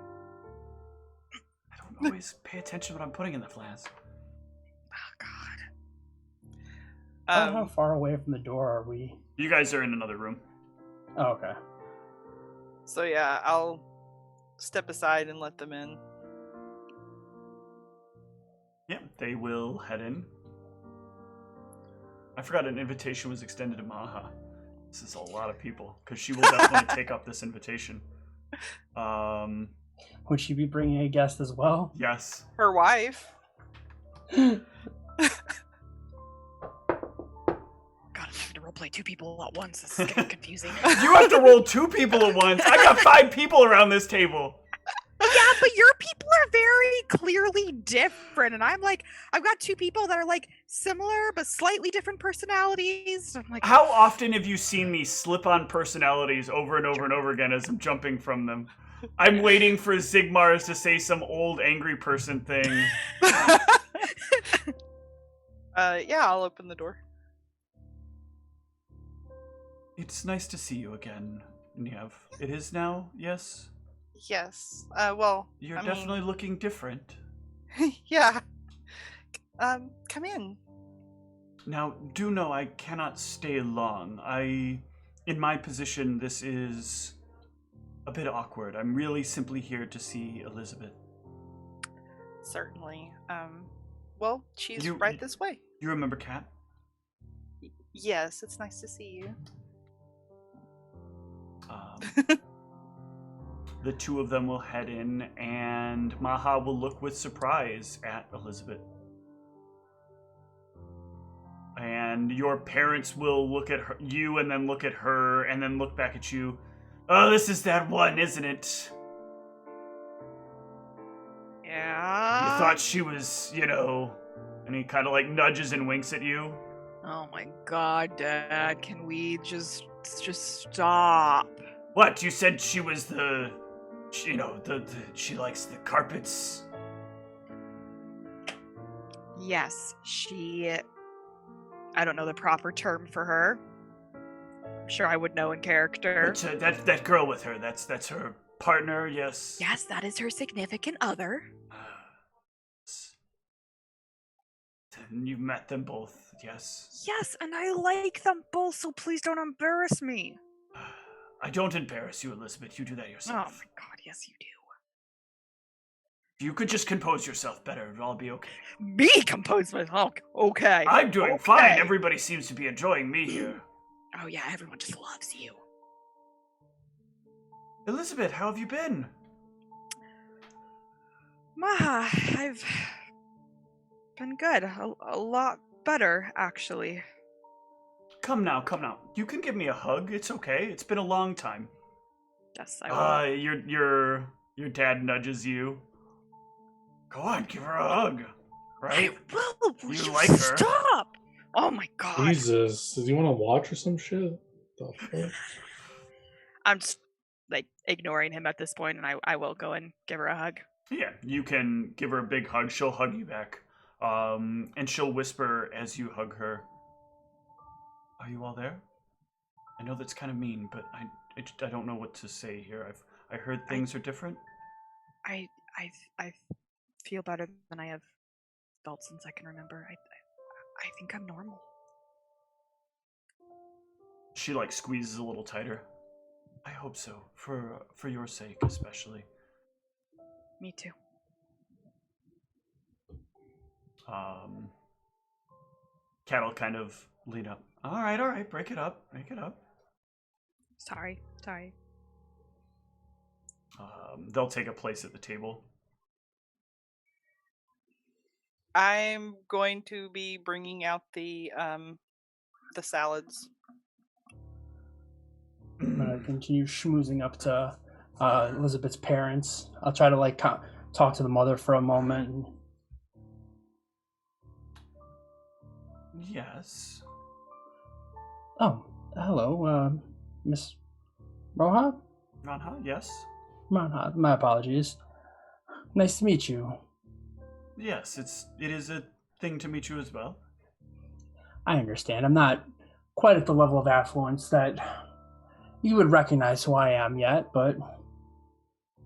I don't always pay attention to what I'm putting in the flask. oh god. How far away from the door are we? You guys are in another room. Oh, okay. So yeah, I'll step aside and let them in. Yeah, they will head in. I forgot an invitation was extended to Maha. This is a lot of people, because she will definitely take up this invitation. Would she be bringing a guest as well? Yes. Her wife. God, I'm having to roleplay two people at once. This is getting confusing. You have to roll two people at once. I got 5 people around this table. Yeah, but your people are very clearly different, and I'm like, I've got two people that are like similar but slightly different personalities. I'm like, How often have you seen me slip on personalities over and over and over again as I'm jumping from them? I'm waiting for Zigmars to say some old angry person thing. Yeah, I'll open the door. It's nice to see you again, Niev. It is now, yes? Yes. Well, You're I definitely looking different. mean, yeah. Come in. Now, do know I cannot stay long. In my position, this is a bit awkward. I'm really simply here to see Elizabeth. Certainly. Well, she's You- right this way. You remember Kat? Yes, it's nice to see you. The two of them will head in, and Maha will look with surprise at Elizabeth. And your parents will look at you, and then look at her, and then look back at you. Oh, this is that one, isn't it? yeah. You thought she was, and he kind of like nudges and winks at you. Oh my god, Dad, can we just stop? What? You said she was she likes the carpets. Yes, I don't know the proper term for her. I'm sure I would know in character. But, that girl with her, that's her partner, yes? Yes, that is her significant other. And you've met them both, yes? Yes, and I like them both, so please don't embarrass me. I don't embarrass you, Elizabeth. You do that Oh yourself. my god, yes you do. If you could just compose yourself better, it'll all be okay. Me compose myself. Okay. I'm doing okay. fine. Everybody seems to be enjoying me here. Oh yeah, everyone just loves you. Elizabeth, how have you been? Maha, I've been good. A lot better, actually. Come now. You can give me a hug. It's okay. It's been a long time. Yes, I will. Your dad nudges you. Go on, give her a hug. Right? Will You like her. Stop! Oh my god. Jesus, does he want to watch or some shit? The fuck? I'm just like ignoring him at this point, and I will go and give her a hug. Yeah, you can give her a big hug. She'll hug you back. And she'll whisper as you hug her. Are you all there? I know that's kind of mean, but I don't know what to say here. I heard things are different. I feel better than I have felt since I can remember. I think I'm normal. She like squeezes a little tighter. I hope so, for your sake especially. Me too. Cat'll kind of lean up. All right, break it up. Sorry. They'll take a place at the table. I'm going to be bringing out the salads. I'm gonna continue schmoozing up to Elizabeth's parents. I'll try to like talk to the mother for a moment. Yes. Oh, hello, Miss Roja? Ranha, yes? Roja, my apologies. Nice to meet you. Yes, it is a thing to meet you as well. I understand. I'm not quite at the level of affluence that you would recognize who I am yet, but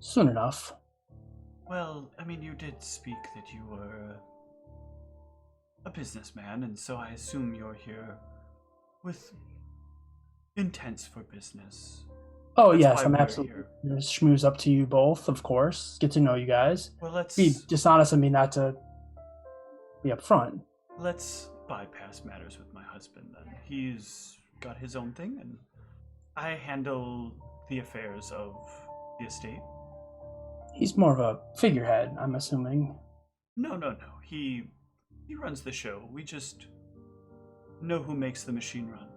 soon enough. Well, I mean, you did speak that you were a businessman, and so I assume you're here with intents for business. Oh, That's yes, why I'm we're absolutely here. gonna schmooze up to you both, of course. Get to know you guys. Well, let's Be dishonest of me not to be upfront. bypass matters with my husband then. He's got his own thing, and I handle the affairs of the estate. He's more of a figurehead, I'm assuming. No. He runs the show. We just know who makes the machine run.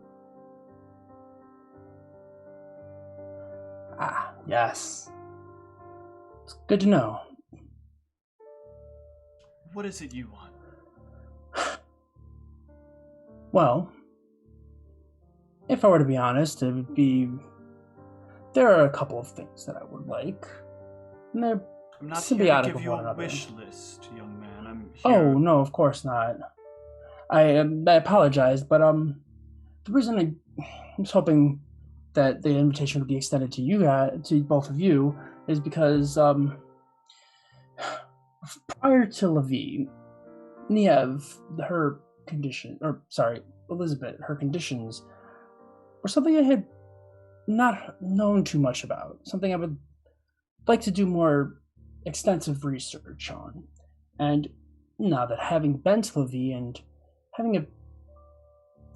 Ah, yes. It's good to know. What is it you want? Well, if I were to be honest, it would be... There are a couple of things that I would like. And they're I'm not symbiotic here to give of you one a another. wish list, young man. I'm here. Oh, no, of course not. I apologize, but the reason I was hoping that the invitation would be extended to you guys, to both of you, is because prior to Levi, Elizabeth, her conditions were something I had not known too much about. Something I would like to do more extensive research on. And now that having been to Levi and having a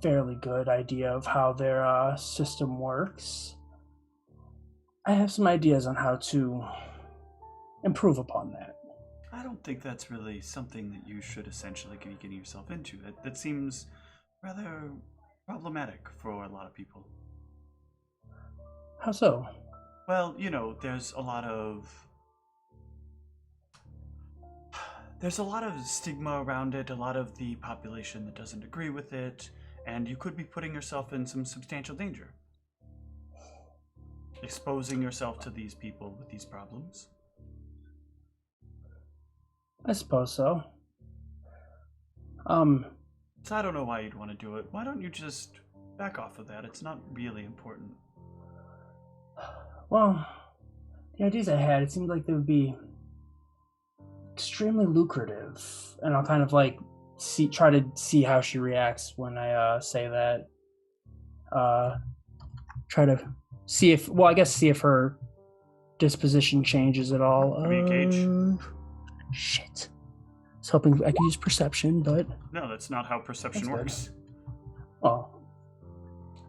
fairly good idea of how their system works, I have some ideas on how to improve upon that. I don't think that's really something that you should essentially be getting yourself into. That seems rather problematic for a lot of people. How so? Well, there's a lot of stigma around it, a lot of the population that doesn't agree with it, and you could be putting yourself in some substantial danger. Exposing yourself to these people with these problems. I suppose so. So I don't know why you'd want to do it. Why don't you just back off of that? It's not really important. Well, the ideas I had, it seemed like they would be extremely lucrative, and I'll kind of like try to see how she reacts when I say that. Try to see if her disposition changes at all. Give me a gauge. Shit. I was hoping I could use perception, but No, that's not how perception That's good. works. well,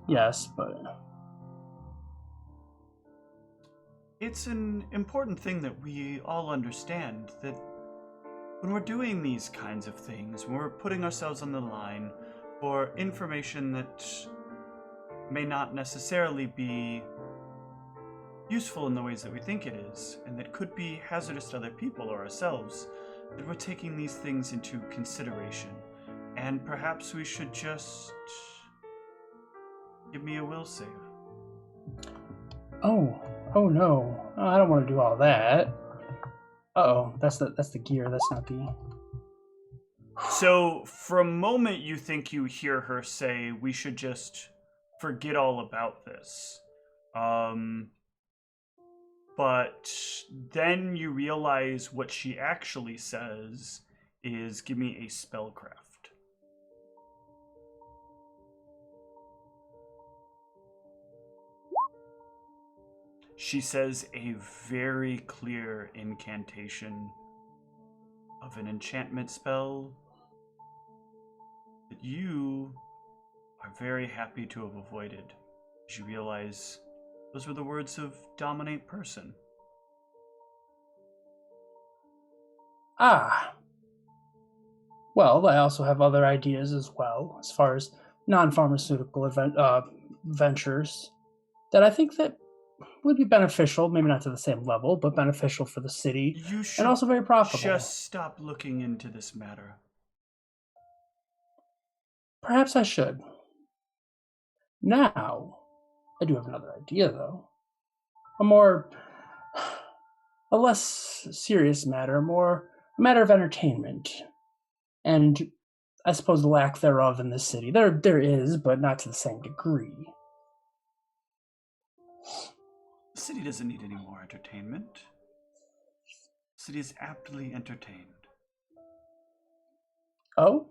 yes, but It's an important thing that we all understand that when we're doing these kinds of things, when we're putting ourselves on the line for information that may not necessarily be useful in the ways that we think it is, and that could be hazardous to other people or ourselves, that we're taking these things into consideration. And perhaps we should just give me a will save. Oh no, I don't want to do all that. Uh-oh, that's the gear. That's not the. So, for a moment, you think you hear her say, we should just forget all about this. But then you realize what she actually says is, give me a spellcraft. She says a very clear incantation of an enchantment spell that you are very happy to have avoided. You realize Those were the words of dominate person. Ah. Well, I also have other ideas as well, as far as non-pharmaceutical ventures that I think that would be beneficial, maybe not to the same level, but beneficial for the city, You should and also very profitable. just stop looking into this matter. Perhaps I should. Now, I do have another idea, though. A less serious matter, a matter of entertainment, and I suppose the lack thereof in this city. There is, but not to the same degree. The city doesn't need any more entertainment. The city is aptly entertained. Oh?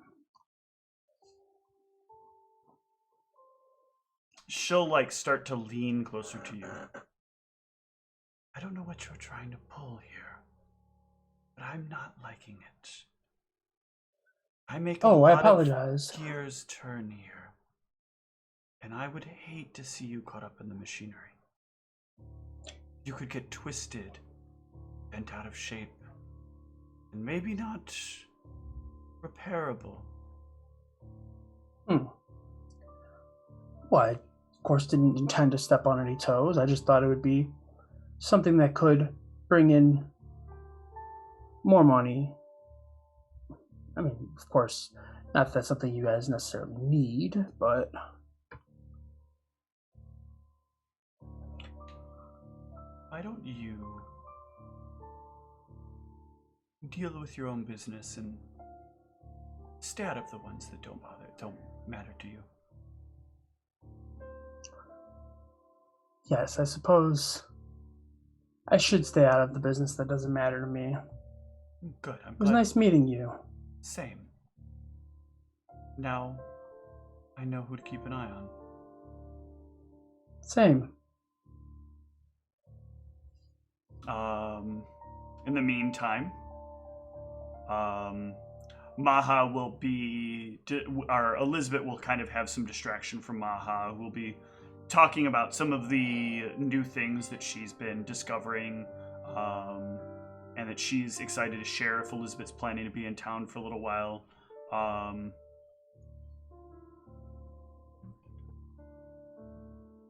She'll, start to lean closer to you. I don't know what you're trying to pull here, but I'm not liking it. I make a I lot apologize. of gears turn here, and I would hate to see you caught up in the machinery. You could get twisted, bent out of shape, and maybe not repairable. Well, I, of course, didn't intend to step on any toes. I just thought it would be something that could bring in more money. I mean, of course, not that that's something you guys necessarily need, but... Why don't you deal with your own business and stay out of the ones that don't matter to you? Yes, I suppose I should stay out of the business that doesn't matter to me. Good, I'm glad. It was nice meeting you. Same. Now, I know who to keep an eye on. Same. In the meantime, Maha will be, or Elizabeth will kind of have some distraction from Maha, who will be talking about some of the new things that she's been discovering, and that she's excited to share if Elizabeth's planning to be in town for a little while.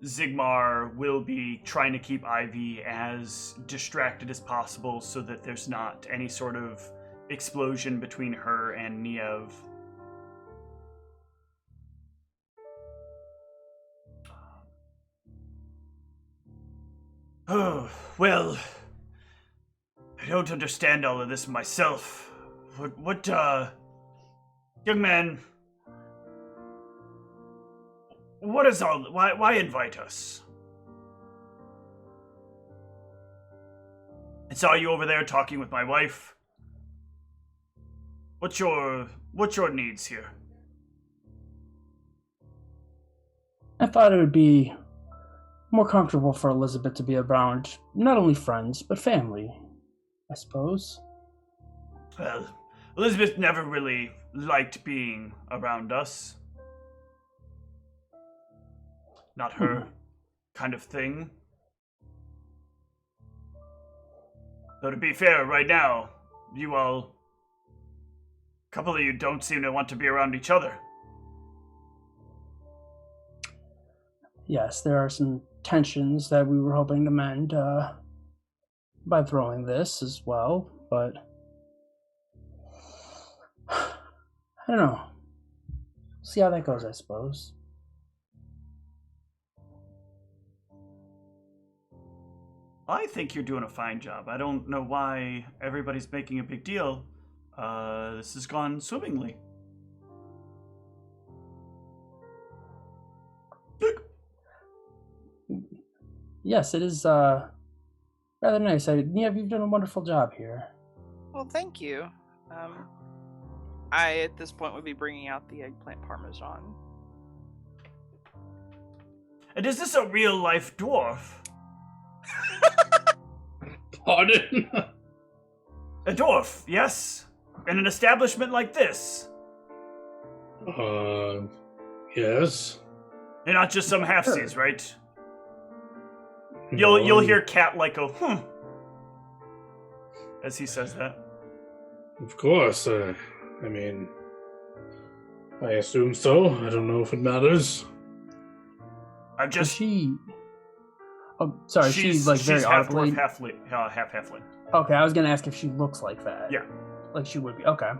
Zigmar will be trying to keep Ivy as distracted as possible so that there's not any sort of explosion between her and Niev. Oh, well, I don't understand all of this myself. What, young man, what is all, why invite us? I saw you over there talking with my wife. What's your needs here? I thought it would be more comfortable for Elizabeth to be around not only friends, but family, I suppose. Well, Elizabeth never really liked being around us. Not her kind of thing. Though to be fair, right now, a couple of you don't seem to want to be around each other. Yes, there are some tensions that we were hoping to mend by throwing this as well, but I don't know. See how that goes, I suppose. I think you're doing a fine job. I don't know why everybody's making a big deal. This has gone swimmingly. Yes, it is rather nice. Niev, you've done a wonderful job here. Well, thank you. I, at this point, would be bringing out the eggplant parmesan. And is this a real-life dwarf? Pardon? A dwarf, yes. In an establishment like this. Yes. You're not just some halfsies, right? You'll hear Cat like go, as he says that. Of course. I mean, I assume so. I don't know if it matters. I'm Is just. she? Oh, sorry. She's like very half audibly. dwarf, half halfling. Okay, I was gonna ask if she looks like that. Yeah. Like she would be. Okay.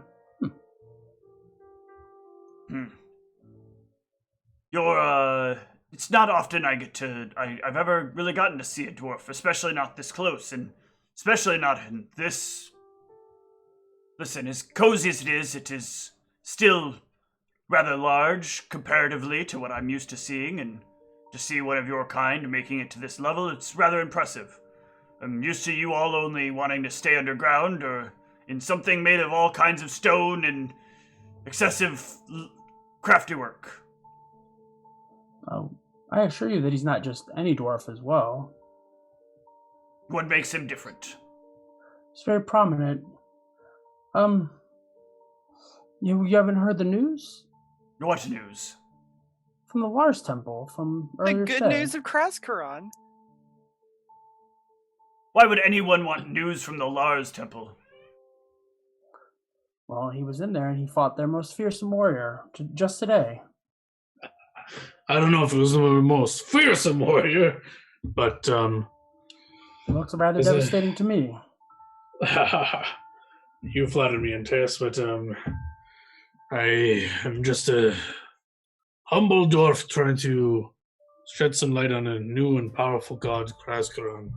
You're it's not often I've ever really gotten to see a dwarf, especially not this close, and especially not in this. Listen, as cozy as it is still rather large comparatively to what I'm used to seeing, and to see one of your kind making it to this level, it's rather impressive. I'm used to you all only wanting to stay underground or in something made of all kinds of stone and excessive crafty work. Oh, I assure you that he's not just any dwarf as well. What makes him different? He's very prominent. You haven't heard the news? What news? From the Lars Temple from The earlier good today. news of Kraskaran. Why would anyone want news from the Lars Temple? Well, he was in there and he fought their most fearsome warrior just today. I don't know if it was the most fearsome warrior, but It looks rather Is it- devastating to me. you flattered me in taste, but I am just a humble dwarf trying to shed some light on a new and powerful god, Kraskaran.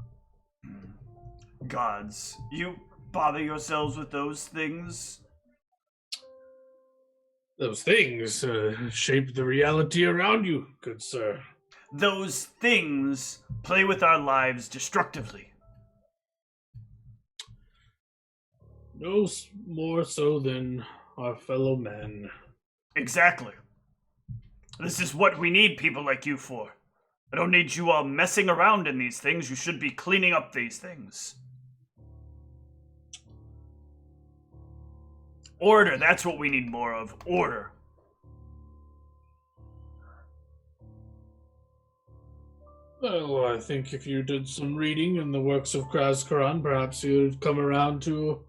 Gods. You bother yourselves with those things? Those things shape the reality around you, good sir. Those things play with our lives destructively. No more so than our fellow men. Exactly. This is what we need people like you for. I don't need you all messing around in these things. You should be cleaning up these things. Order, that's what we need more of. Order. Well, I think if you did some reading in the works of Kraskaran, perhaps you'd come around to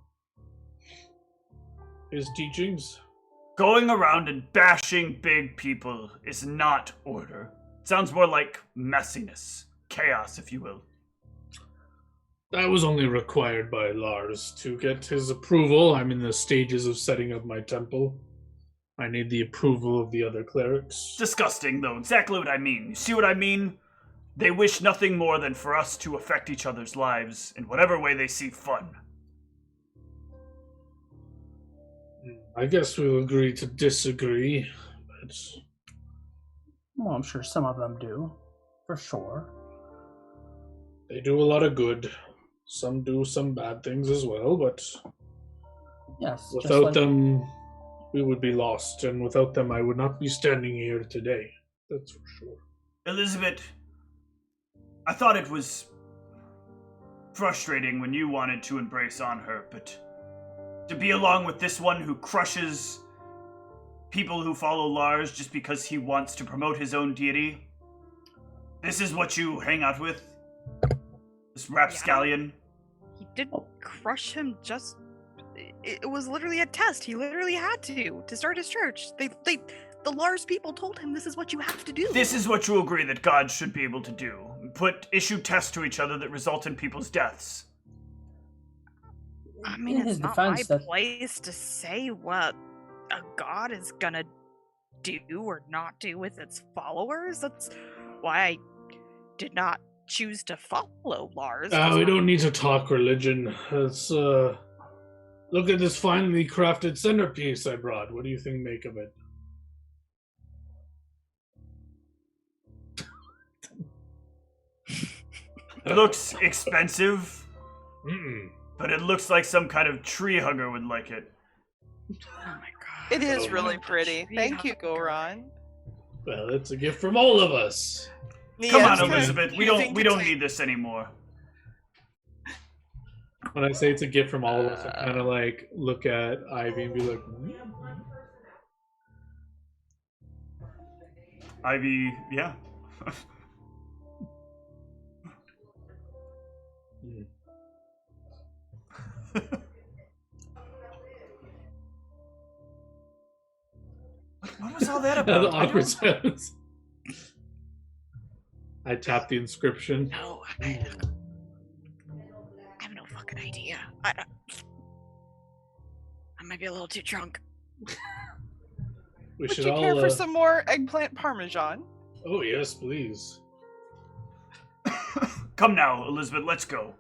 his teachings. Going around and bashing big people is not order. It sounds more like messiness. Chaos, if you will. That was only required by Lars to get his approval. I'm in the stages of setting up my temple. I need the approval of the other clerics. Disgusting, though. Exactly what I mean. You see what I mean? They wish nothing more than for us to affect each other's lives in whatever way they see fun. I guess we'll agree to disagree, but Well, I'm sure some of them do. For sure. they do a lot of good. Some do some bad things as well, but Yes. just without like- them, we would be lost, and without them, I would not be standing here today. That's for sure. Elizabeth, I thought it was frustrating when you wanted to embrace on her, but to be along with this one who crushes people who follow Lars just because he wants to promote his own deity, this is what you hang out with? This rapscallion? He didn't crush him just. It was literally a test. He literally had to start his church. The Lars people told him this is what you have to do. This is what you agree that gods should be able to do. Issue tests to each other that result in people's deaths. I mean, in it's his not my defense, that- place to say what a god is gonna do or not do with its followers. That's why I did not choose to follow Lars. We don't need to talk religion. Let's look at this finely crafted centerpiece I brought. What do you think make of it? It looks expensive, Mm-mm. but it looks like some kind of tree hugger would like it. Oh my god. It is Oh, really the pretty. tree Thank you, hugger. Goron. Well, it's a gift from all of us. Come Yeah, on, it's kinda Elizabeth. We confusing don't to take- need this anymore. When I say it's a gift from all of us, I kind of like look at Ivy and be like, Ivy, yeah. What was all that The about? awkward silence. I tapped the inscription. No, I have no fucking idea. I might be a little too drunk. We Would should you all. care for some more eggplant parmesan? Oh yes, please. Come now, Elizabeth, let's go.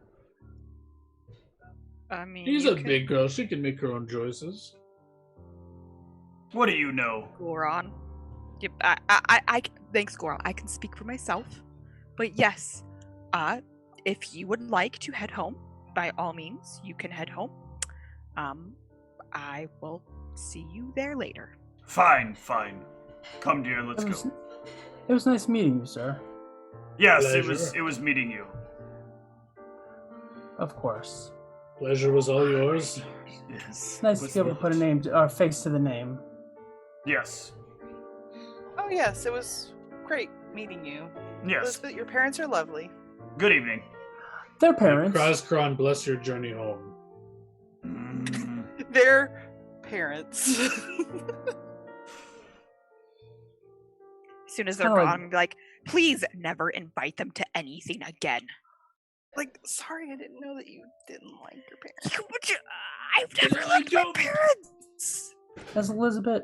I mean, She's you a can big girl. She can make her own choices. What do you know? Goron. Yep, thanks, Goron. I can speak for myself. But yes, if you would like to head home, by all means, you can head home. I will see you there later. Fine. Come, dear, let's go. It was nice meeting you, sir. Yes, Pleasure. it was meeting you. Of course. Pleasure was all yours. Yes. It's nice to be able to put a name or face to the name. Yes. Oh yes, it was great meeting you. Yes. Elizabeth, your parents are lovely. Good evening. Their parents. Krozkron, bless your journey home. Their parents. As soon as they're Kinda gone, like- I'm gonna be like, please never invite them to anything again. Like, sorry, I didn't know that you didn't like your parents. I've never liked my parents. As Elizabeth,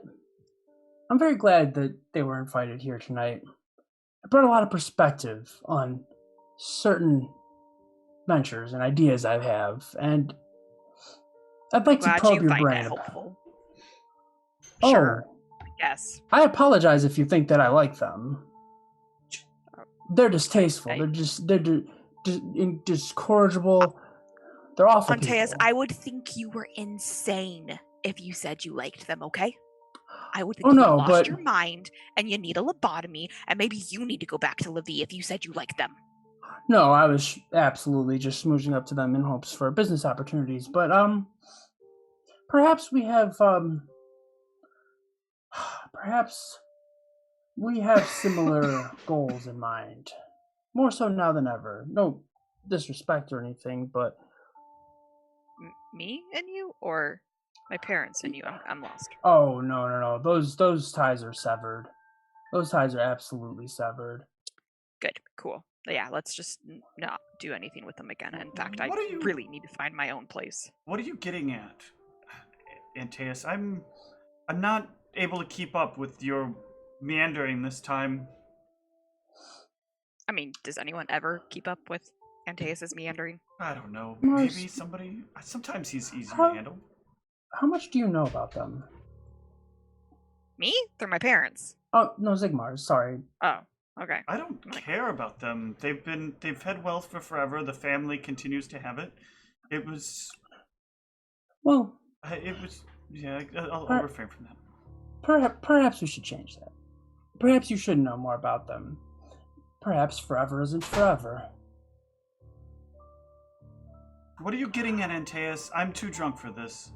I'm very glad that they were invited here tonight. It brought a lot of perspective on certain ventures and ideas I have, and I'd like to Glad probe you your find brain. that helpful. Oh, Sure. Yes. I apologize if you think that I like them. They're distasteful. I- They're discorrigible. They're awful Antaeus, people. I would think you were insane if you said you liked them, okay? I would think Oh, you no, lost but- your mind and you need a lobotomy, and maybe you need to go back to Levi if you said you liked them. No, I was absolutely just smoozing up to them in hopes for business opportunities. But perhaps we have similar goals in mind. More so now than ever. No disrespect or anything, but Me and you, or my parents and you? I'm lost. oh no. Those ties are severed. Those ties are absolutely severed. Good, cool. Yeah, let's just not do anything with them again. In fact, I What are you- really need to find my own place. What are you getting at, Antaeus? I'm not able to keep up with your meandering this time. I mean, does anyone ever keep up with Antaeus' meandering? I don't know. Mars- Maybe somebody. Sometimes he's easier Huh? to handle. How much do you know about them? Me? They're my parents. Oh no, Zigmar. Sorry. Oh, okay. I don't care about them. They've had wealth for forever. The family continues to have it. It was. Well, Yeah. I'll Per- refrain from that. perhaps we should change that. Perhaps you should know more about them. Perhaps forever isn't forever. What are you getting at, Antaeus? I'm too drunk for this.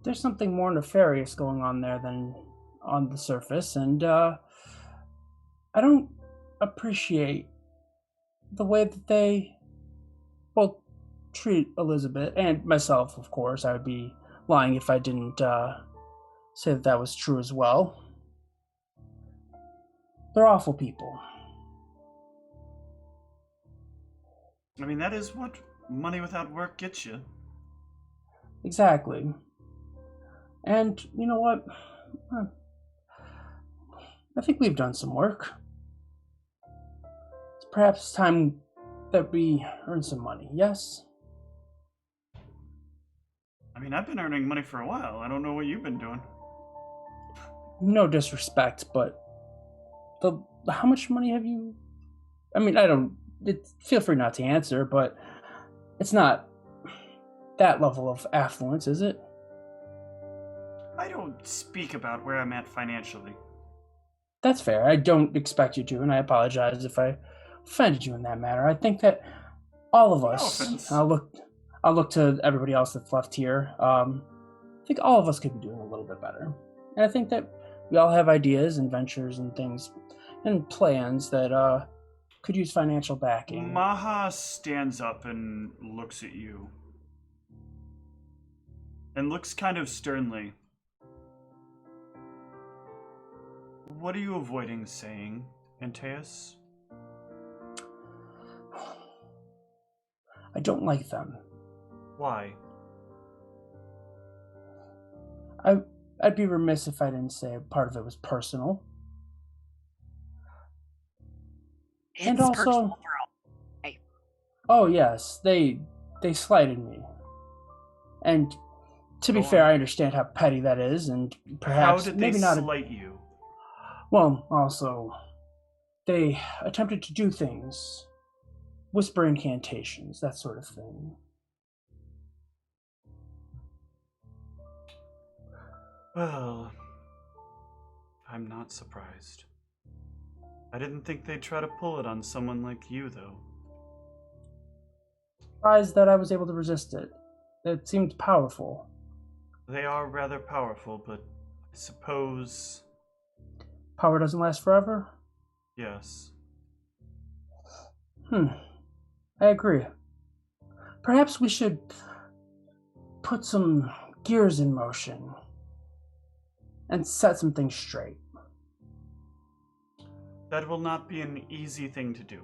There's something more nefarious going on there than on the surface, and I don't appreciate the way that they both treat Elizabeth and myself. Of course, I would be lying if I didn't say that that was true as well. They're awful people. I mean, that is what money without work gets you. Exactly. And you know what? I think we've done some work. It's perhaps time that we earn some money, yes? I mean, I've been earning money for a while. I don't know what you've been doing. No disrespect, but how much money have you? I mean, feel free not to answer, but it's not that level of affluence, is it? I don't speak about where I'm at financially. That's fair. I don't expect you to, and I apologize if I offended you in that matter. I think that all of us, offense. I'll look to everybody else that's left here. I think all of us could be doing a little bit better. And I think that we all have ideas and ventures and things and plans that could use financial backing. Maha stands up and looks at you. And looks kind of sternly. What are you avoiding saying, Antaeus? I don't like them. Why? I'd be remiss if I didn't say part of it was personal. And also, personal for all. oh yes, they slighted me. And to be Go fair, on. I understand how petty that is, and perhaps How did maybe they not. slight you? Well, also, they attempted to do things, whisper incantations, that sort of thing. Well, I'm not surprised. I didn't think they'd try to pull it on someone like you, though. Surprised that I was able to resist it. It seemed powerful. They are rather powerful, but I suppose... Power doesn't last forever? Yes. I agree. Perhaps we should put some gears in motion and set some things straight. That will not be an easy thing to do.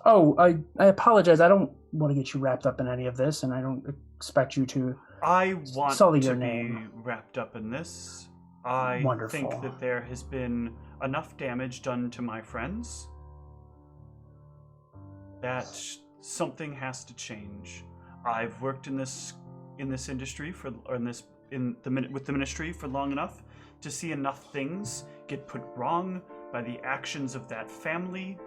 Oh, I apologize. I don't want to get you wrapped up in any of this, and I don't expect you to. I want sully to your be name. wrapped up in this. I Wonderful. think that there has been enough damage done to my friends that something has to change. I've worked in this industry with the ministry for long enough to see enough things get put wrong by the actions of that family.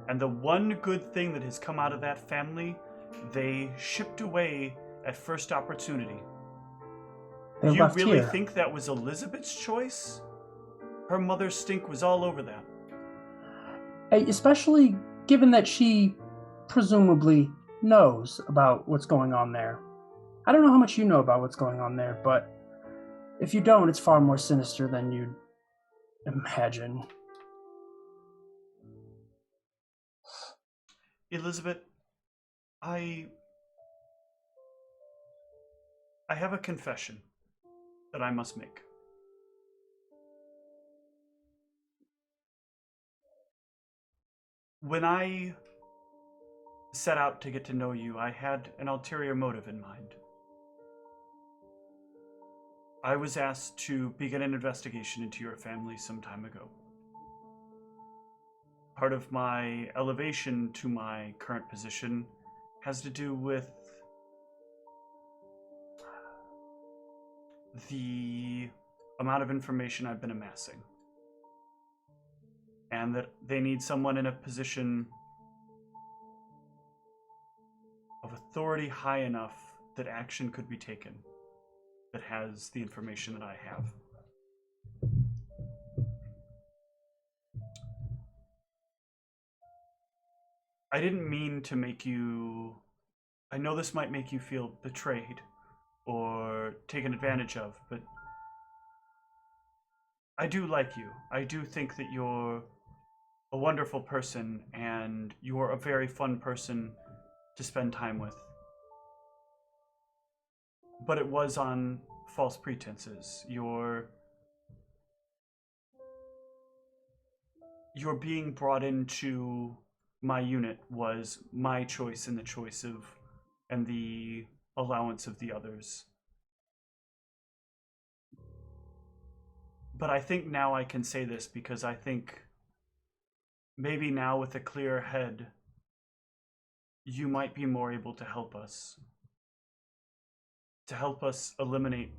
And the one good thing that has come out of that family, they shipped away at first opportunity. They You left really here. think that was Elizabeth's choice? Her mother's stink was all over that. Especially given that she presumably knows about what's going on there. I don't know how much you know about what's going on there, but if you don't, it's far more sinister than you'd imagine. Elizabeth, I have a confession that I must make. When I set out to get to know you, I had an ulterior motive in mind. I was asked to begin an investigation into your family some time ago. Part of my elevation to my current position has to do with the amount of information I've been amassing. And that they need someone in a position of authority high enough that action could be taken that has the information that I have. I didn't mean to make you... I know this might make you feel betrayed or taken advantage of, but I do like you. I do think that you're a wonderful person, and you're a very fun person to spend time with. But it was on false pretenses. Your being brought into my unit was my choice and the choice of, and the allowance of the others. But I think now I can say this because I think maybe now with a clear head, you might be more able to help us. To help us eliminate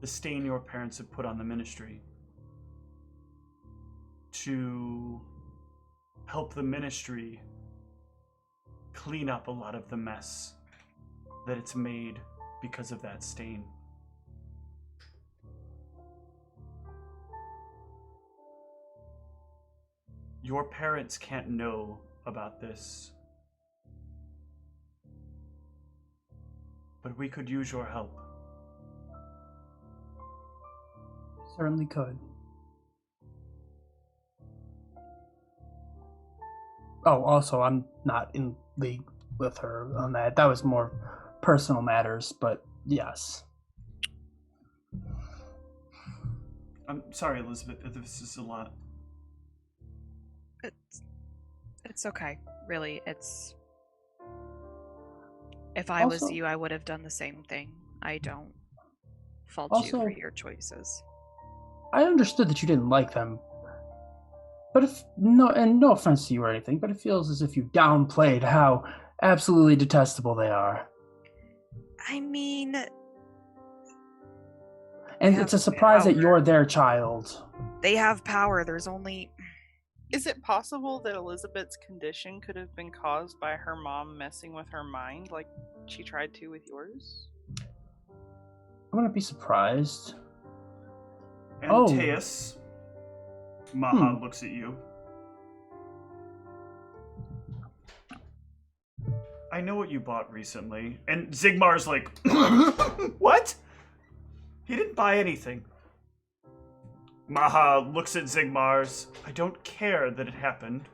the stain your parents have put on the ministry. To help the ministry clean up a lot of the mess that it's made because of that stain. Your parents can't know about this, but we could use your help. Certainly could. Oh, also, I'm not in league with her on that. That was more personal matters, but yes. I'm sorry, Elizabeth, if this is a lot. It's okay. Really, it's... If I was Also- you, I would have done the same thing. I don't fault you Also- for your choices. I understood that you didn't like them, but no offense to you or anything, but it feels as if you downplayed how absolutely detestable they are. I mean... And They it's a have surprise that power. you're their child. They have power. There's only... Is it possible that Elizabeth's condition could have been caused by her mom messing with her mind like she tried to with yours? I'm gonna be surprised. And Oh. Teus, Maha looks at you. I know what you bought recently. And Zigmar's like, what? He didn't buy anything. Maha looks at Zigmar's. I don't care that it happened.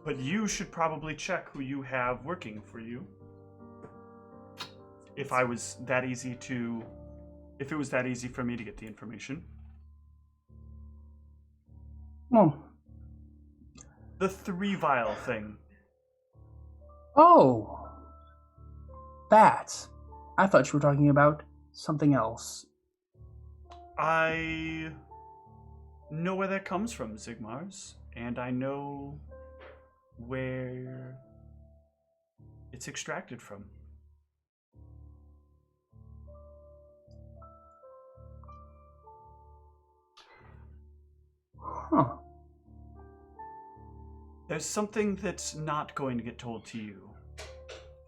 But you should probably check who you have working for you. If it was that easy for me to get the information. Well, The 3 vial thing. oh. That. I thought you were talking about something else. I know where that comes from, Zigmar's, and I know where it's extracted from. Huh. There's something that's not going to get told to you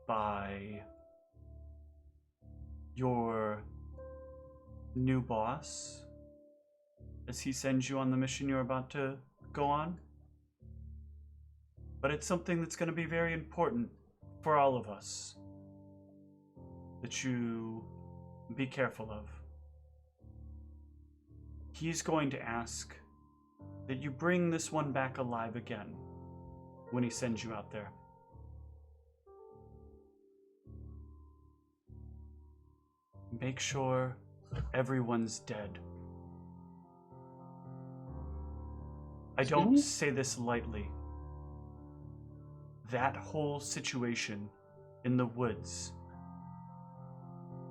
by your new boss as he sends you on the mission you're about to go on. But it's something that's going to be very important for all of us that you be careful of. He's going to ask that you bring this one back alive again when he sends you out there. Make sure everyone's dead. I don't say this lightly. That whole situation in the woods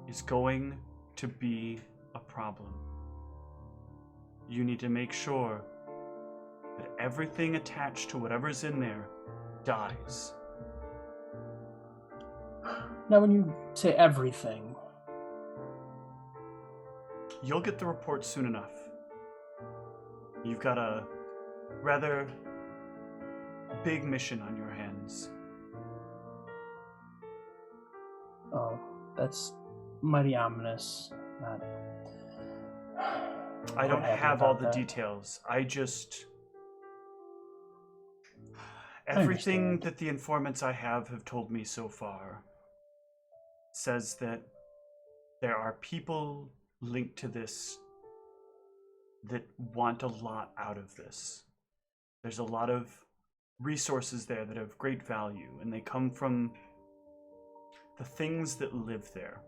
is going to be a problem. You need to make sure that everything attached to whatever's in there dies. Now, when you say everything, You'll get the report soon enough. You've got a rather big mission on your hands. oh, that's mighty ominous. Not I don't happy have all about the that. details. I Everything understand. that the informants I have told me so far says that there are people linked to this that want a lot out of this. There's a lot of resources there that have great value, and they come from the things that live there.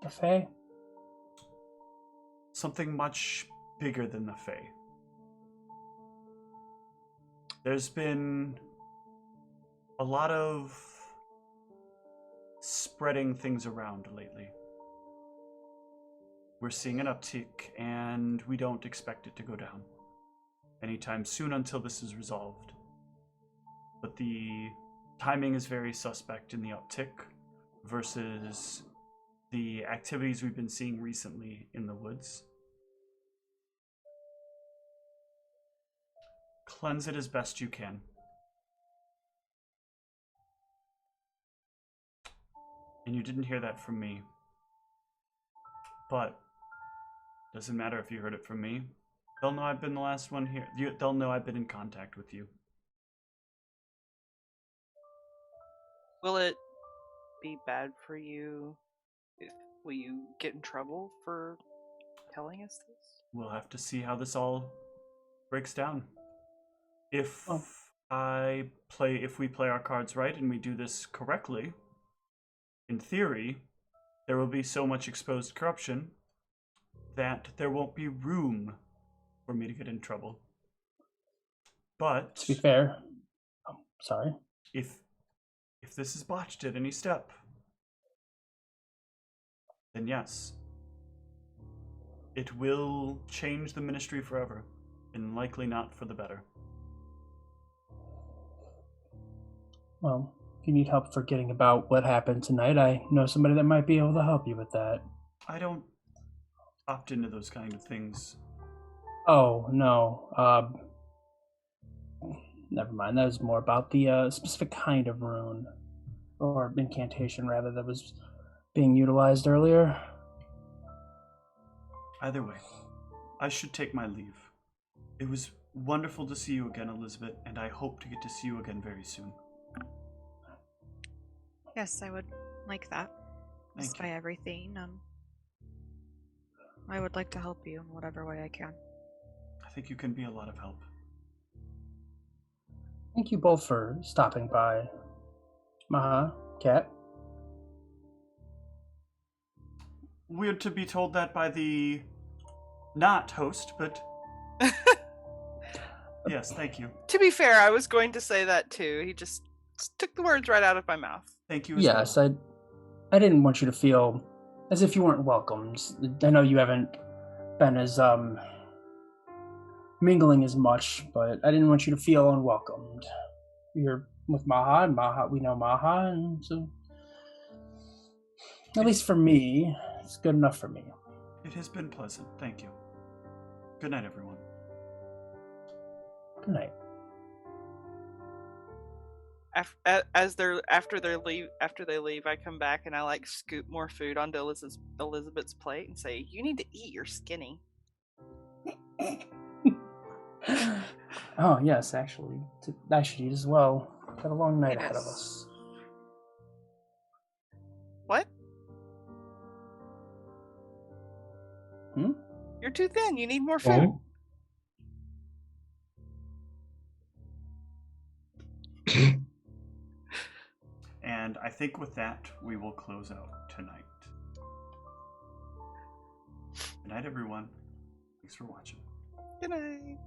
The Fae? Something much bigger than the Fae. There's been a lot of spreading things around lately. We're seeing an uptick, and we don't expect it to go down anytime soon until this is resolved. But the timing is very suspect in the uptick versus the activities we've been seeing recently in the woods. Cleanse it as best you can. And you didn't hear that from me. But doesn't matter if you heard it from me. They'll know I've been the last one here. They'll know I've been in contact with you. Will it be bad for you? Will you get in trouble for telling us this? We'll have to see how this all breaks down. If Oh. if we play our cards right and we do this correctly, in theory, there will be so much exposed corruption that there won't be room for me to get in trouble. But To be fair, sorry. if this is botched at any step, then yes, it will change the ministry forever, and likely not for the better. Well, if you need help forgetting about what happened tonight, I know somebody that might be able to help you with that. I don't opt into those kind of things. Oh, no. Never mind. That was more about the specific kind of rune, or incantation, rather, that was being utilized earlier. Either way, I should take my leave. It was wonderful to see you again, Elizabeth, and I hope to get to see you again very soon. Yes, I would like that. Thank Despite everything, I would like to help you in whatever way I can. I think you can be a lot of help. Thank you both for stopping by. Maha, Kat. Weird to be told that by the not host, but yes, thank you. To be fair, I was going to say that too. He just took the words right out of my mouth. Thank you as Yes, well. I didn't want you to feel as if you weren't welcomed. I know you haven't been as mingling as much, but I didn't want you to feel unwelcomed. You're with Maha, and Maha, we know Maha, and so at least for me, it's good enough for me. It has been pleasant. Thank you. Good night, everyone. Good night. After they leave, I come back and I like scoop more food onto Elizabeth's plate and say, "You need to eat. You're skinny." Oh yes, actually, I should eat as well. Got a long night ahead of Yes. us. What? Hmm? You're too thin. You need more food. Oh. And I think with that, we will close out tonight. Good night, everyone. Thanks for watching. Good night.